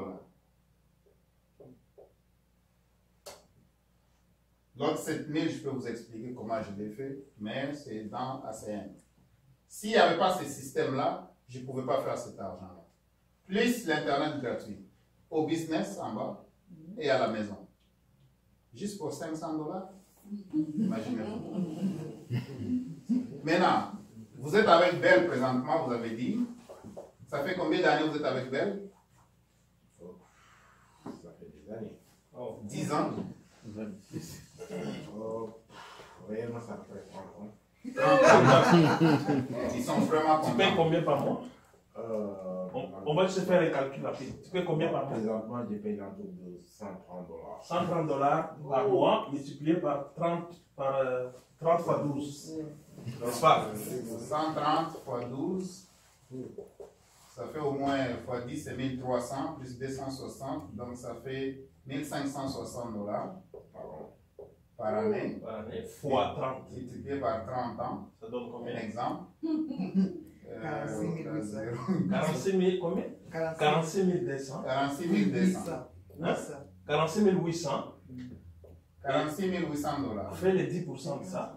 L'autre 7 000, je peux vous expliquer comment je l'ai fait, mais c'est dans ACN. S'il n'y avait pas ce système-là, je ne pouvais pas faire cet argent-là. Plus l'Internet gratuit, au business en bas et à la maison. Juste pour 500 $, imaginez-vous. Maintenant, vous êtes avec Belle présentement, vous avez dit. Ça fait combien d'années vous êtes avec Belle? Ça fait des années. 10 ans. Réellement, ça fait 30 ans. Ils sont vraiment contents. Tu payes combien par mois? On va se faire un calcul rapide. Tu payes combien par mois? Présentement, je paye l'entour de 130 $. 130 $ par mois, multiplié par 30 fois 12. N'est-ce pas? 130 fois 12, ça fait au moins fois 10, c'est 1300 plus 260, donc ça fait 1560 $ par année. Par année, fois 30. Multiplié par 30 ans. Ça donne combien? Un exemple. 46 000 combien? 46 200. 46 200. 46 800. 46 800 $. Fais les 10% de ça.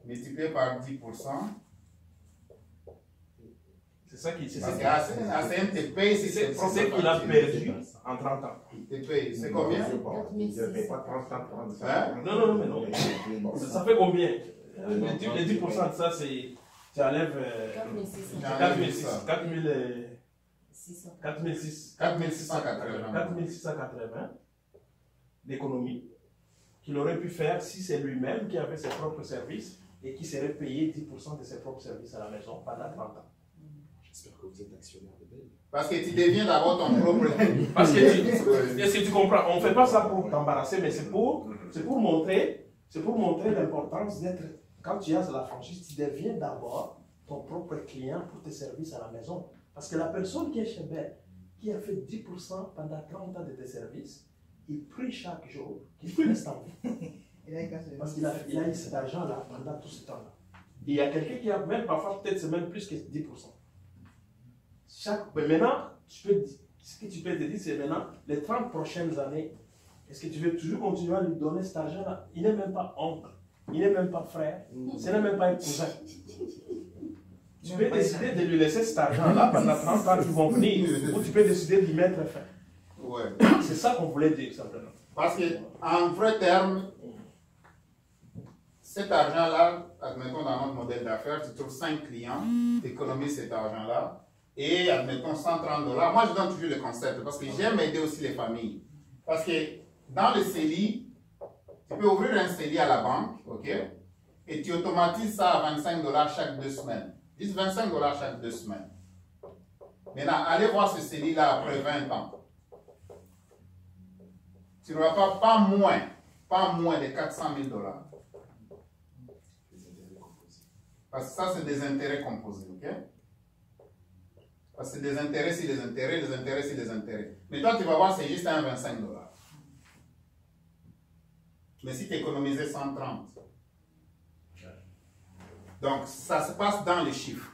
Multiplié par 10%. C'est ça qui... Parce qu'ACN te paye si c'est ce qu'il a perdu en 30 ans. Il te paye. C'est combien? Je ne paye pas 30 ans. Non, mais non. Ça fait combien? Les 10% de ça, c'est... Tu enlèves 4680 d'économie qu'il aurait pu faire si c'est lui-même qui avait ses propres services et qui serait payé 10% de ses propres services à la maison pendant 30 ans. J'espère que vous êtes actionnaire de Belle. Parce que tu deviens d'abord ton propre... Parce que tu comprends, on ne fait pas ça pour t'embarrasser, mais c'est pour montrer l'importance d'être... Quand tu as la franchise, tu deviens d'abord ton propre client pour tes services à la maison. Parce que la personne qui est chez Belle, qui a fait 10% pendant 30 ans de tes services, il prie chaque jour, qu'il te laisse tomber. Parce qu'il a eu cet argent-là pendant tout ce temps-là. Il y a quelqu'un qui a même parfois, peut-être c'est même plus que 10%. Mais maintenant, ce que tu peux te dire, c'est maintenant, les 30 prochaines années, est-ce que tu veux toujours continuer à lui donner cet argent-là? Il n'est même pas oncle, il n'est même pas frère, ce n'est même pas un cousin. Tu peux décider de lui laisser cet argent-là pendant 30 ans qui vont venir, ou tu peux décider d'y mettre fin. Ouais. C'est ça qu'on voulait dire simplement. Parce qu'en vrai terme, cet argent-là, admettons dans notre modèle d'affaires, tu trouves 5 clients, tu économises cet argent-là, et admettons $130. Moi, je donne toujours le concept parce que j'aime aider aussi les familles. Parce que dans le CELI, tu peux ouvrir un CELI à la banque, ok? Et tu automatises ça à $25 chaque 2 semaines. Juste $25 chaque 2 semaines. Maintenant, allez voir ce CELI-là après 20 ans. Tu n'auras pas moins de $400 000. Parce que ça, c'est des intérêts composés, ok? Parce que des intérêts, c'est des intérêts, des intérêts, c'est des intérêts. Mais toi, tu vas voir, c'est juste un $25. Mais si tu économisais 130, donc ça se passe dans les chiffres.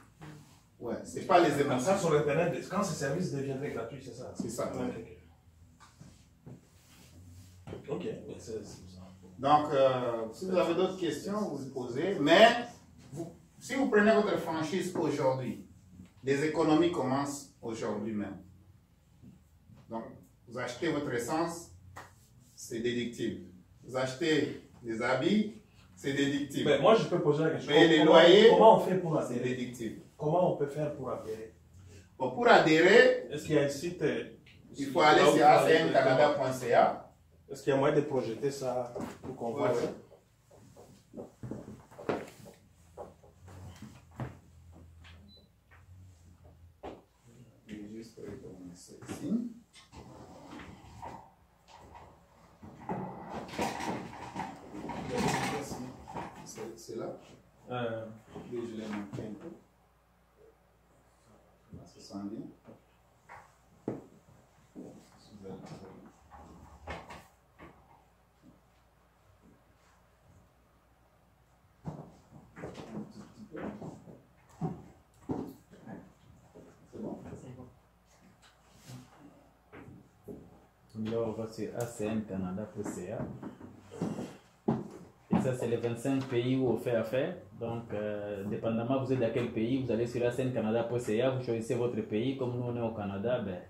Ouais, c'est pas les émotions. Ça, sur Internet, quand ce service deviendrait gratuit, c'est ça? C'est ça. Ok, c'est ça. Donc, si vous avez d'autres questions, vous les posez. Mais, si vous prenez votre franchise aujourd'hui, les économies commencent aujourd'hui même. Donc, vous achetez votre essence, c'est déductible. Vous achetez des habits, c'est déductible. Mais moi, je peux poser la question. Payez les loyers, comment on fait pour c'est adhérer? déductible. Comment on peut faire pour adhérer? Bon, pour adhérer, est-ce qu'il y a un site? Il faut aller sur acmcanada.ca. Est-ce qu'il y a moyen de projeter ça pour qu'on voit ça? Je vais juste retourner ça ici. C'est là. Je l'ai manqué un peu. Ça sent bien. Là, on va sur acmcanada.ca. Et ça, c'est les 25 pays où on fait affaire. Donc, dépendamment vous êtes dans quel pays, vous allez sur acmcanada.ca, vous choisissez votre pays. Comme nous, on est au Canada, ben,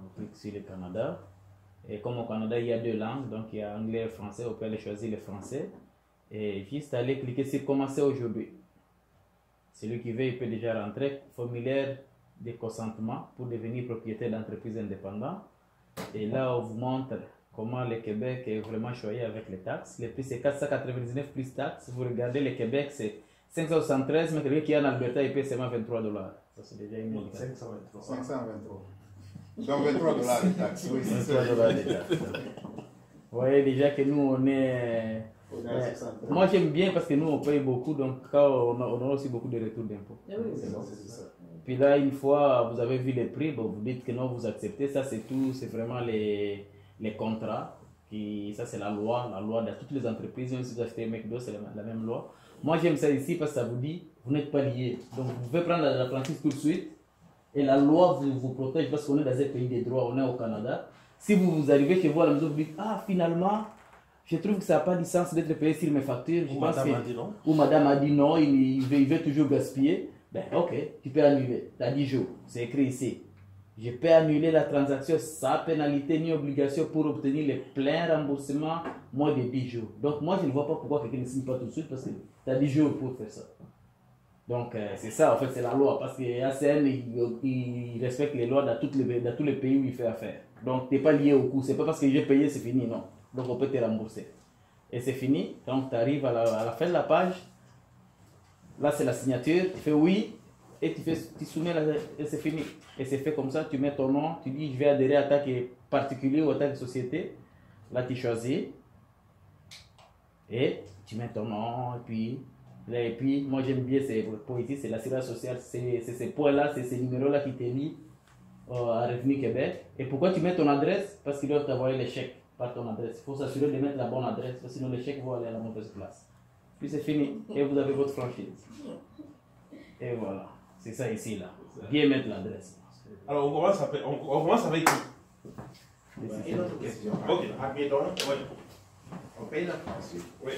on clique sur le Canada. Et comme au Canada, il y a 2 langues, donc il y a anglais et français, on peut aller choisir le français. Et juste aller cliquer sur commencer aujourd'hui. Celui qui veut, il peut déjà rentrer. Formulaire de consentement pour devenir propriétaire d'entreprise indépendante. Et là, on vous montre comment le Québec est vraiment choyé avec les taxes. Le prix, c'est 499 plus taxes. Vous regardez le Québec, c'est 573, mais quelqu'un qui est en Alberta, il paye seulement $23. Ça, c'est déjà une 523. 523. Donc $23 de taxes. Oui, c'est $23 de taxes. Vous voyez déjà que nous, on est... moi, j'aime bien parce que nous, on paye beaucoup, donc on a aussi beaucoup de retours d'impôts. C'est ça. Puis là, une fois vous avez vu les prix, bon, vous dites que non, vous acceptez. Ça, c'est tout, c'est vraiment les contrats. Ça, c'est la loi dans toutes les entreprises. Même si vous achetez McDo, c'est la même loi. Moi, j'aime ça ici parce que ça vous dit, vous n'êtes pas liés. Donc, vous pouvez prendre la franchise tout de suite. Et la loi vous protège parce qu'on est dans un pays des droits, on est au Canada. Si vous arrivez chez vous à la maison, vous dites, ah, finalement, je trouve que ça n'a pas de sens d'être payé sur mes factures. Ou madame a dit non. Ou madame a dit non, il veut toujours gaspiller. Ben ok, tu peux annuler. Tu as 10 jours, c'est écrit ici. Je peux annuler la transaction sans pénalité ni obligation pour obtenir le plein remboursement moins de 10 jours. Donc moi je ne vois pas pourquoi quelqu'un ne signe pas tout de suite parce que tu as 10 jours pour faire ça. Donc c'est ça en fait, c'est la loi parce que ACN il respecte les lois dans tous les pays où il fait affaire. Donc tu n'es pas lié au coût, c'est pas parce que j'ai payé c'est fini, non. Donc on peut te rembourser. Et c'est fini, donc tu arrives à la fin de la page. Là, c'est la signature, tu fais oui, et tu soumets, et c'est fini. Et c'est fait comme ça, tu mets ton nom, tu dis je vais adhérer à ta particulier ou à ta société. Là, tu choisis, et tu mets ton nom, et puis moi j'aime bien pour ici, c'est l'assurance sociale, c'est ces points-là, c'est ces numéros-là qui t'est mis à Revenu Québec. Et pourquoi tu mets ton adresse? Parce qu'ils doivent t'envoyer les chèques par ton adresse. Il faut s'assurer de mettre la bonne adresse, parce que sinon les chèques vont aller à la mauvaise place. Puis c'est fini, et vous avez votre franchise. Et voilà, c'est ça ici là. Bien mettre l'adresse. Alors on commence avec Une autre question. Ok. Admettons, Oui. on paye la franchise. Oui.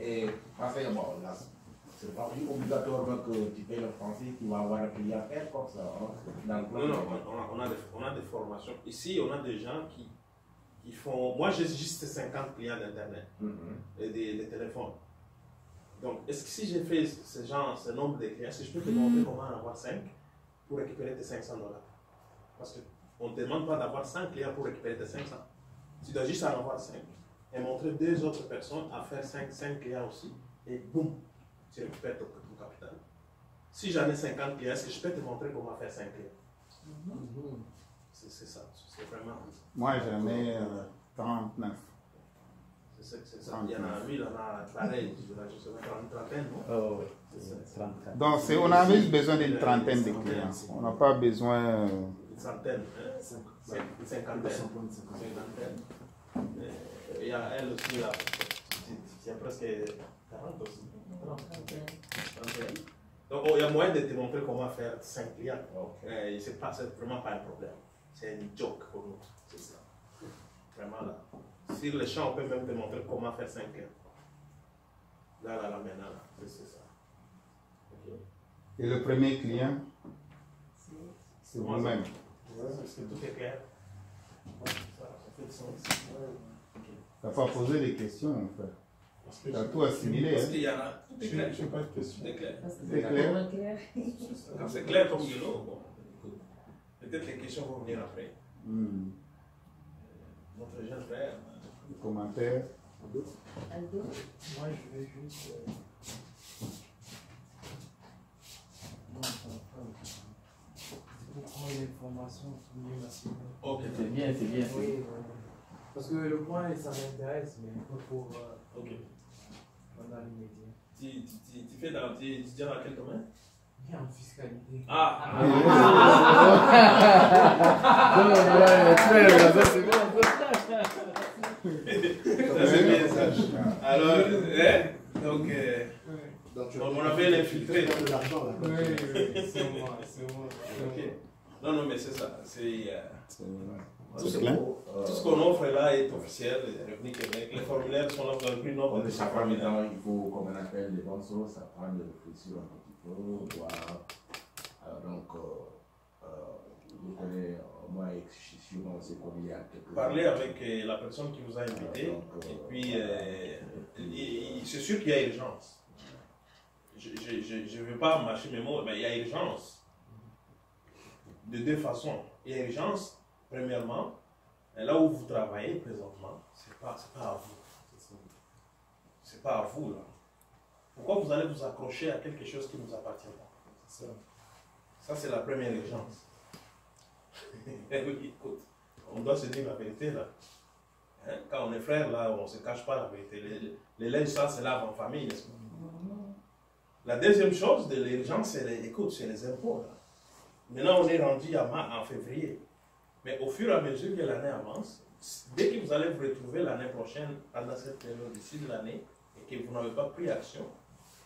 Et parce que bon, là, c'est pas obligatoirement que tu payes la franchise, tu vas avoir un prix à faire comme ça. Hein, dans le plan. Non, on a des formations. Ici, on a des gens qui font. Moi, j'ai juste 50 clients d'Internet et des téléphones. Donc, est-ce que si j'ai fait ce nombre de clients, est-ce que je peux te montrer comment en avoir 5 pour récupérer tes $500? Parce qu'on ne te demande pas d'avoir 5 clients pour récupérer tes 500. Tu dois juste en avoir 5 et montrer 2 autres personnes à faire 5 clients aussi. Et boum, tu récupères ton capital. Si j'en ai 50 clients, est-ce que je peux te montrer comment faire 5 clients? C'est ça, c'est vraiment... Moi, j'en ai 39. C'est ça. Il y en a 1000, il y en a pareil, je sais pas, une trentaine, non? Oh, oui. Donc, on a juste besoin d'une trentaine de clients. On n'a pas besoin... Une centaine, une cinquantaine. Il y a elle aussi, là. Il y a presque 40 aussi. 31. Donc, il y a moyen de te montrer comment faire 5 clients. C'est vraiment pas un problème. C'est une joke pour nous. C'est ça. Vraiment là. Sur le champ, on peut même te montrer comment faire 5 clients. Là, maintenant, là. C'est ça. Okay. Et le premier client, c'est vous-même. Est-ce que tout est clair? Ça fait du sens. Tu n'as pas posé des questions, en fait. Tu as tout assimilé. Parce qu'il y en a. Tout est clair. Je n'ai pas de question. C'est clair. C'est clair. Quand c'est clair comme de l'eau, bon, écoute, peut-être les questions vont venir après. Notre jeune frère. Commentaires. Moi, je vais juste. Pour prendre l'information qui est massive. Ok, c'est bien, c'est bien. Oui, oui. Parce que le point, ça m'intéresse, mais pas pour. Ok. Pendant l'immédiat. Tu fais dans. Tu étudies dans quel domaine? En fiscalité. C'est bien ça. Alors, donc, on avait l'infiltré. De l'argent, là. Oui, c'est moi, c'est moi. Ok. Non, mais c'est ça. Tout C'est ce clair. qu'on offre là est officiel. Les formulaires sont là, vous avez pris une offre de Ça prend du temps, il faut, comme on appelle les bons sauces, ça prend de réfléchir un petit peu, voir. Alors donc, vous connaissez, moi, exclusivement, on s'est connu il y a quelques Parlez avec la personne qui vous a invité. Et puis, c'est sûr qu'il y a urgence. Je ne veux pas mâcher mes mots, mais il y a urgence. De deux façons. Il y a urgence. Premièrement, là où vous travaillez présentement, ce n'est pas à vous. C'est pas à vous, là. Pourquoi vous allez vous accrocher à quelque chose qui ne vous appartient pas? Ça, c'est la première urgence. Oui, écoute, on doit se dire la vérité, là. Hein? Quand on est frères, là, on ne se cache pas la vérité. Les linges, ça, c'est là en famille, n'est-ce pas? La deuxième chose de l'urgence, c'est les impôts, là. Maintenant, on est rendu en février. Mais au fur et à mesure que l'année avance, dès que vous allez vous retrouver l'année prochaine, pendant cette période ici de l'année, et que vous n'avez pas pris action,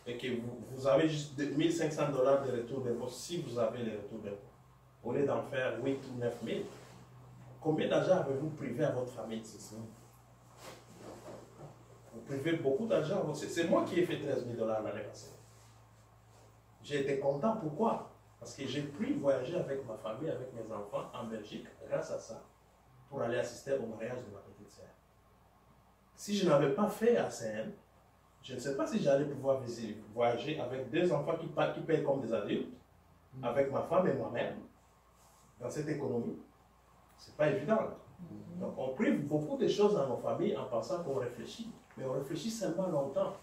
et que vous avez juste $1 500 de retour d'impôt, si vous avez les retours d'impôt, au lieu d'en faire 8 ou 9 000, combien d'argent avez-vous privé à votre famille? Vous privez beaucoup d'argent. C'est moi qui ai fait 13 000 $ l'année passée. J'ai été content. Pourquoi? Parce que j'ai pu voyager avec ma famille, avec mes enfants en Belgique, grâce à ça, pour aller assister au mariage de ma petite sœur. Si je n'avais pas fait ACN, je ne sais pas si j'allais pouvoir voyager avec 2 enfants qui payent comme des adultes, avec ma femme et moi-même, dans cette économie. C'est pas évident. Donc on prive beaucoup de choses dans nos familles en pensant qu'on réfléchit, mais on réfléchit seulement longtemps.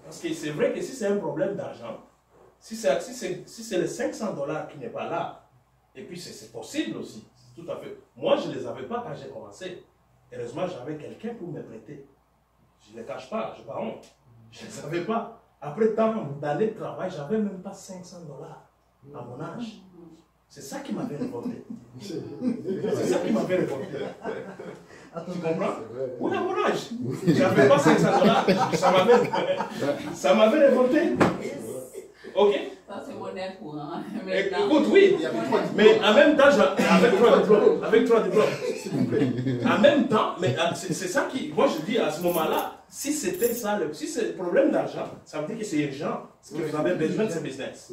Parce que c'est vrai que si c'est un problème d'argent, si c'est les 500 $ qui n'est pas là, et puis c'est possible aussi, tout à fait. Moi, je ne les avais pas quand j'ai commencé. Heureusement, j'avais quelqu'un pour me prêter. Je ne les cache pas, je n'ai pas honte. Je ne les avais pas. Après tant d'années de travail, je n'avais même pas 500 $ à mon âge. C'est ça qui m'avait révolté. C'est ça qui m'avait révolté. Tu comprends? Oui, à mon âge. Je n'avais pas 500 $. Ça m'avait révolté. Ok? Ça, c'est monnaie courante. Écoute, oui. Mais en même temps, avec 3 diplômes. En même temps, mais c'est ça qui. Moi, je dis à ce moment-là, si c'était ça, si c'est le problème d'argent, ça veut dire que c'est urgent. Parce que vous avez besoin de ce business.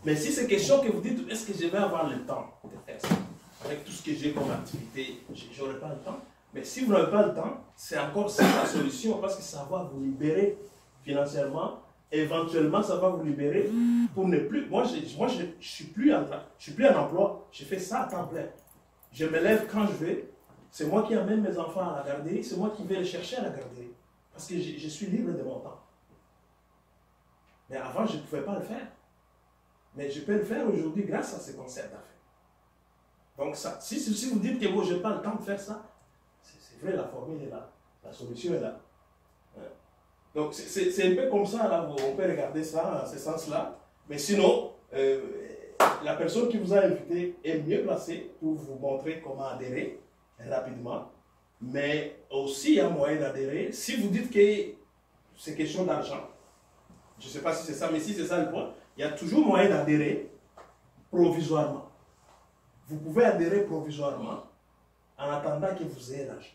Mais si c'est question que vous dites, est-ce que je vais avoir le temps de faire ça? Avec tout ce que j'ai comme activité, je n'aurai pas le temps. Mais si vous n'avez pas le temps, c'est encore ça la solution, parce que ça va vous libérer financièrement, éventuellement, ça va vous libérer pour ne plus... Moi, je suis plus en emploi. Je fais ça à temps plein. Je me lève quand je veux. C'est moi qui amène mes enfants à la garderie. C'est moi qui vais les chercher à la garderie. Parce que je suis libre de mon temps. Mais avant, je ne pouvais pas le faire. Mais je peux le faire aujourd'hui grâce à ce concept d'affaires. Donc, ça, si vous dites que bon, je n'ai pas le temps de faire ça, c'est vrai, la formule est là. La solution est là. Donc, c'est un peu comme ça, là, on peut regarder ça en ce sens-là. Mais sinon, la personne qui vous a invité est mieux placée pour vous montrer comment adhérer rapidement. Mais aussi, il y a moyen d'adhérer. Si vous dites que c'est question d'argent, je ne sais pas si c'est ça, mais si c'est ça le point, il y a toujours moyen d'adhérer provisoirement. Vous pouvez adhérer provisoirement en attendant que vous ayez l'argent.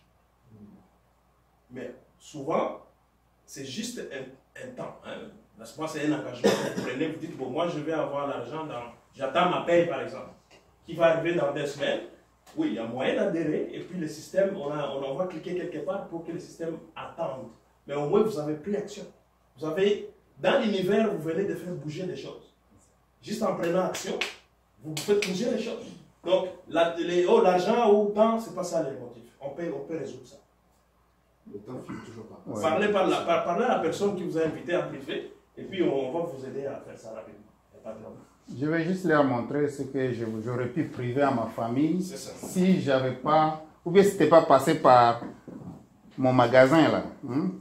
Mais souvent, c'est juste un temps. Hein. C'est un engagement que vous prenez. Vous dites, bon, moi je vais avoir l'argent j'attends ma paye par exemple, qui va arriver dans 2 semaines. Oui, il y a moyen d'adhérer. Et puis le système, on va cliquer quelque part pour que le système attende. Mais au moins, vous avez pris action. Vous avez, dans l'univers, vous venez de faire bouger les choses. Juste en prenant action, vous faites bouger les choses. Donc, l'argent ou le temps, ce n'est pas ça les motifs. On peut résoudre ça. Le temps ne finit toujours pas. Ouais. Parlez à la personne qui vous a invité en privé, et puis on va vous aider à faire ça rapidement. Il n'y a pas de problème. Je vais juste leur montrer ce que j'aurais pu priver à ma famille si j'avais pas, ou bien si ce n'était pas passé par mon magasin là.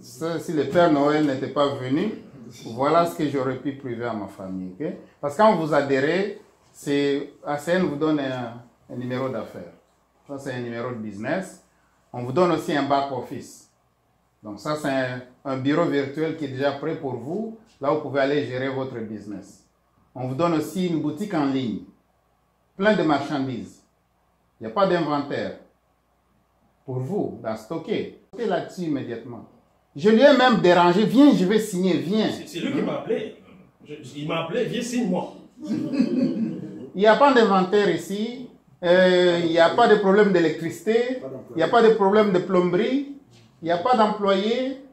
Si le Père Noël n'était pas venu, voilà ce que j'aurais pu priver à ma famille. Okay? Parce que quand vous adhérez, ACN vous donne un numéro d'affaires. Ça, c'est un numéro de business. On vous donne aussi un back-office. Donc ça, c'est un bureau virtuel qui est déjà prêt pour vous. Là, vous pouvez aller gérer votre business. On vous donne aussi une boutique en ligne. Plein de marchandises. Il n'y a pas d'inventaire. Pour vous, à stocker. Stockez là-dessus immédiatement. Je lui ai même dérangé. Viens, je vais signer, viens. C'est lui qui m'a appelé. Il m'a appelé, viens, signe-moi. Il n'y a pas d'inventaire ici. Il n'y a pas de problème d'électricité. Il n'y a pas de problème de plomberie. Il n'y a pas d'employé.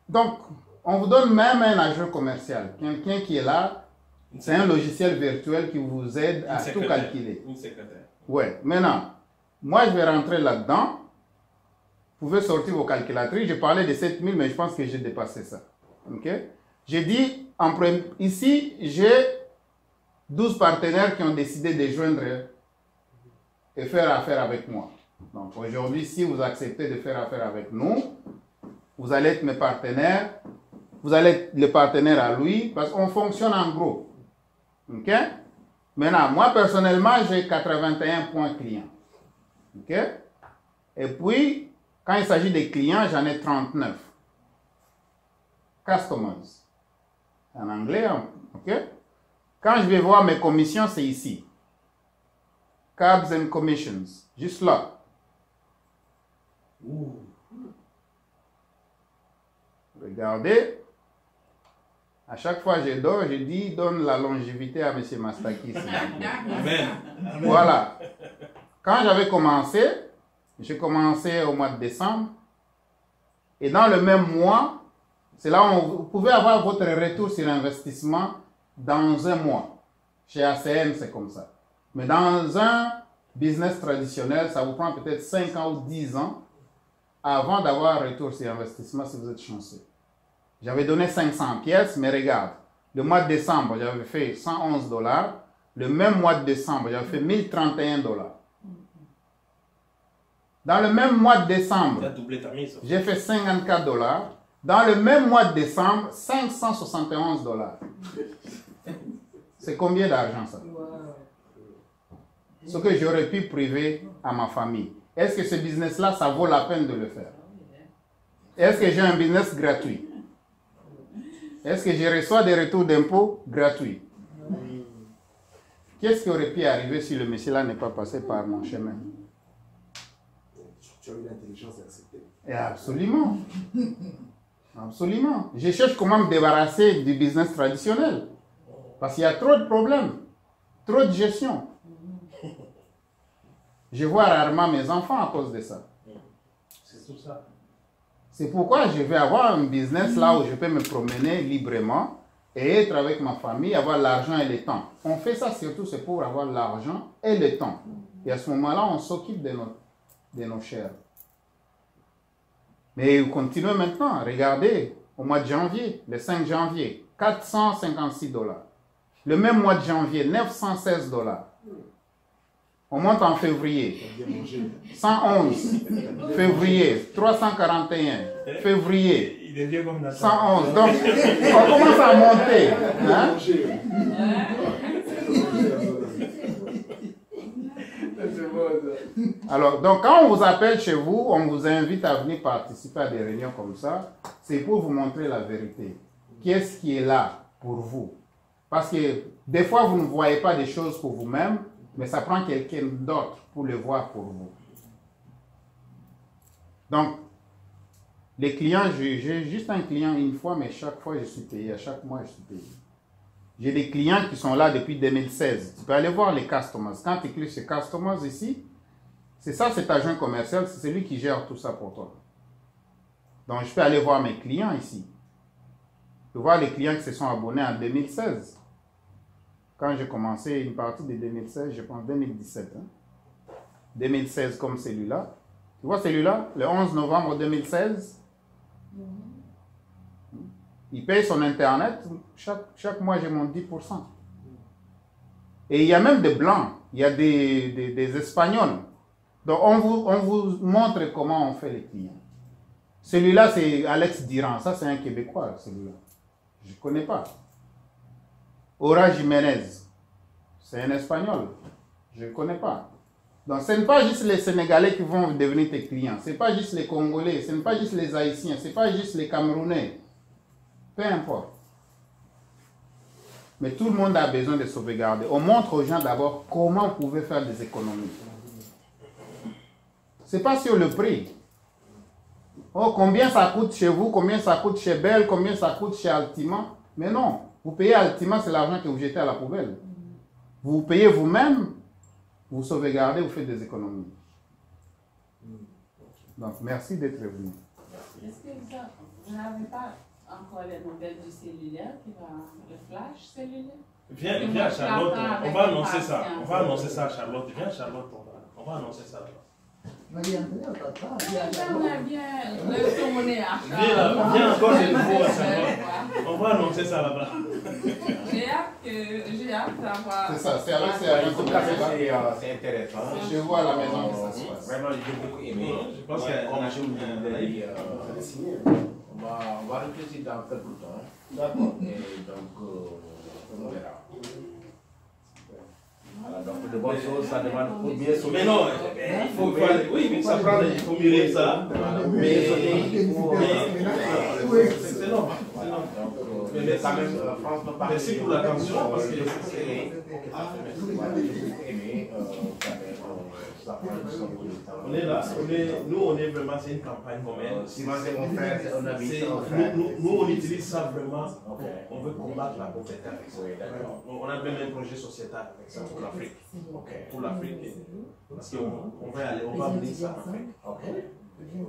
Donc, on vous donne même un agent commercial. Quelqu'un qui est là. C'est un logiciel virtuel qui vous aide à tout calculer. Une secrétaire. Ouais. Maintenant, moi, je vais rentrer là-dedans. Vous pouvez sortir vos calculatrices. Je parlais de 7000, mais je pense que j'ai dépassé ça. OK? J'ai dit, ici, j'ai 12 partenaires qui ont décidé de joindre et faire affaire avec moi. Donc aujourd'hui, si vous acceptez de faire affaire avec nous, vous allez être mes partenaires. Vous allez être le partenaire à lui parce qu'on fonctionne en groupe. OK? Maintenant, moi personnellement, j'ai 81 points clients. OK? Et puis, quand il s'agit des clients, j'en ai 39. Customers. En anglais, OK? Quand je vais voir mes commissions, c'est ici. Cabs and commissions. Juste là. Regardez. À chaque fois que je dors, je dis, donne la longévité à M. Mastaki. Amen. Voilà. Quand j'avais commencé, j'ai commencé au mois de décembre. Et dans le même mois, c'est là où vous pouvez avoir votre retour sur investissement dans un mois. Chez ACN, c'est comme ça. Mais dans un business traditionnel, ça vous prend peut-être 5 ans ou 10 ans avant d'avoir un retour sur investissement si vous êtes chanceux. J'avais donné 500 pièces, mais regarde, le mois de décembre, j'avais fait 111 $. Le même mois de décembre, j'avais fait 1031 $. Dans le même mois de décembre, j'ai fait 54 $. Dans le même mois de décembre, 571 $. C'est combien d'argent ça? Ce que j'aurais pu priver à ma famille. Est-ce que ce business-là, ça vaut la peine de le faire? Est-ce que j'ai un business gratuit? Est-ce que je reçois des retours d'impôts gratuits? Qu'est-ce qui aurait pu arriver si le monsieur-là n'est pas passé par mon chemin? Tu as eu l'intelligence d'accepter. Absolument. Absolument. Je cherche comment me débarrasser du business traditionnel. Parce qu'il y a trop de problèmes. Trop de gestion. Je vois rarement mes enfants à cause de ça. C'est tout ça. C'est pourquoi je vais avoir un business là où je peux me promener librement et être avec ma famille, avoir l'argent et le temps. On fait ça surtout, c'est pour avoir l'argent et le temps. Et à ce moment-là, on s'occupe de nos chers. Mais vous continuez maintenant. Regardez, au mois de janvier, le 5 janvier, $456. Le même mois de janvier, $916. On monte en février, 111. Février, 341. Février, 111. Donc, on commence à monter. Hein? Alors, donc quand on vous appelle chez vous, on vous invite à venir participer à des réunions comme ça, c'est pour vous montrer la vérité. Qu'est-ce qui est là pour vous? Parce que des fois, vous ne voyez pas des choses pour vous-même, mais ça prend quelqu'un d'autre pour le voir pour vous. Donc, les clients, j'ai juste un client une fois, mais chaque fois je suis payé, à chaque mois je suis payé. J'ai des clients qui sont là depuis 2016. Tu peux aller voir les customers. Quand tu cliques sur customers ici, c'est ça cet agent commercial, c'est celui qui gère tout ça pour toi. Donc je peux aller voir mes clients ici. Je peux voir les clients qui se sont abonnés en 2016. Quand j'ai commencé une partie de 2016, je pense 2017. 2016 comme celui-là. Tu vois celui-là, le 11 novembre 2016. Il paye son Internet. Chaque mois, j'ai mon 10%. Et il y a même des Blancs. Il y a des Espagnols. Donc, on vous montre comment on fait les clients. Celui-là, c'est Alex Diran. Ça, c'est un Québécois, celui-là. Je ne connais pas. Aura Jiménez, c'est un Espagnol. Je ne connais pas. Donc, ce n'est pas juste les Sénégalais qui vont devenir tes clients. Ce n'est pas juste les Congolais. Ce n'est pas juste les Haïtiens. Ce n'est pas juste les Camerounais. Peu importe. Mais tout le monde a besoin de sauvegarder. On montre aux gens d'abord comment vous pouvez faire des économies. Ce n'est pas sur le prix. Oh, combien ça coûte chez vous, combien ça coûte chez Bell, combien ça coûte chez Altima. Mais non. Vous payez Altima, c'est l'argent que vous jetez à la poubelle. Vous payez vous-même, vous sauvegardez, vous faites des économies. Donc, merci d'être venu. Est-ce que vous n'avez pas encore les nouvelles du cellulaire, le flash cellulaire? Viens Charlotte, on va annoncer ça. On va annoncer ça à Charlotte. Viens Charlotte, on va annoncer ça. J'aimerais bien le tourner à Charlotte. Viens encore de nouveau à Charlotte. On va annoncer ça là-bas. J'ai hâte d'avoir. C'est ça, c'est intéressant. C'est chez vous à la maison que ça se passe. Vraiment, j'ai beaucoup aimé. Je pense qu'on a on va réfléchir dans quelques temps. D'accord. Et donc, on verra. Voilà, donc de bonnes choses, ça demande pour bien sauver. Mais non, il faut oui, mais ça prend, il faut mûrir ça. Mais c'est non. Mais quand même, franchement, merci pour l'attention parce que j'ai aimé. On est là, nous on est vraiment, c'est une campagne commune. Nous on utilise ça vraiment, on veut combattre la pauvreté. On a même un projet sociétal avec ça pour l'Afrique. Pour l'Afrique. Parce qu'on va aller, on va amener ça en Afrique.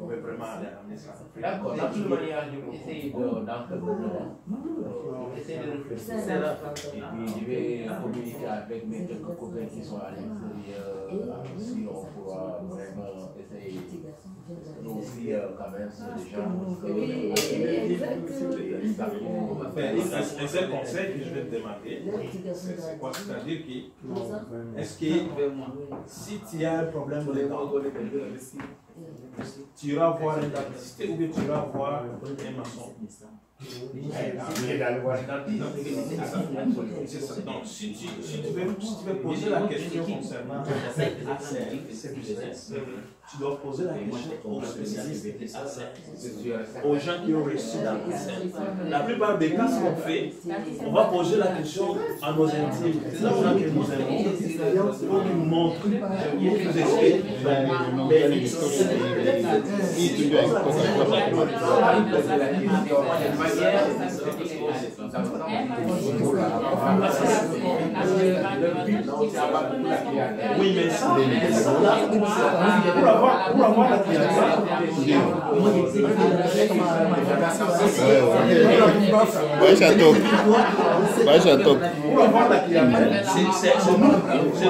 On veut vraiment aller amener ça en Afrique. D'accord, dans toute manière, je vais essayer essayer de réfléchir. Et puis je vais communiquer avec mes quelques copains qui sont à l'extérieur, si on pourra vraiment essayer. Nous aussi, quand même, c'est des gens un seul conseil que je vais te demander, c'est quoi? C'est-à-dire que, est-ce que si tu as un problème de temps, tu iras voir un dentiste ou bien tu iras voir un maçon? Donc, si tu veux poser la question concernant tu dois poser la question aux spécialistes, aux gens qui ont reçu dans la plupart des cas, ce qu'on fait, on va poser la question à nos intimes, aux gens qui nous aiment, pour nous montrer, pour nous expliquer. derrière, ça serait illégal. Oui, mais ça, pour avoir la clientèle, Vai, já tô. pour avoir la clientèle, c'est nous.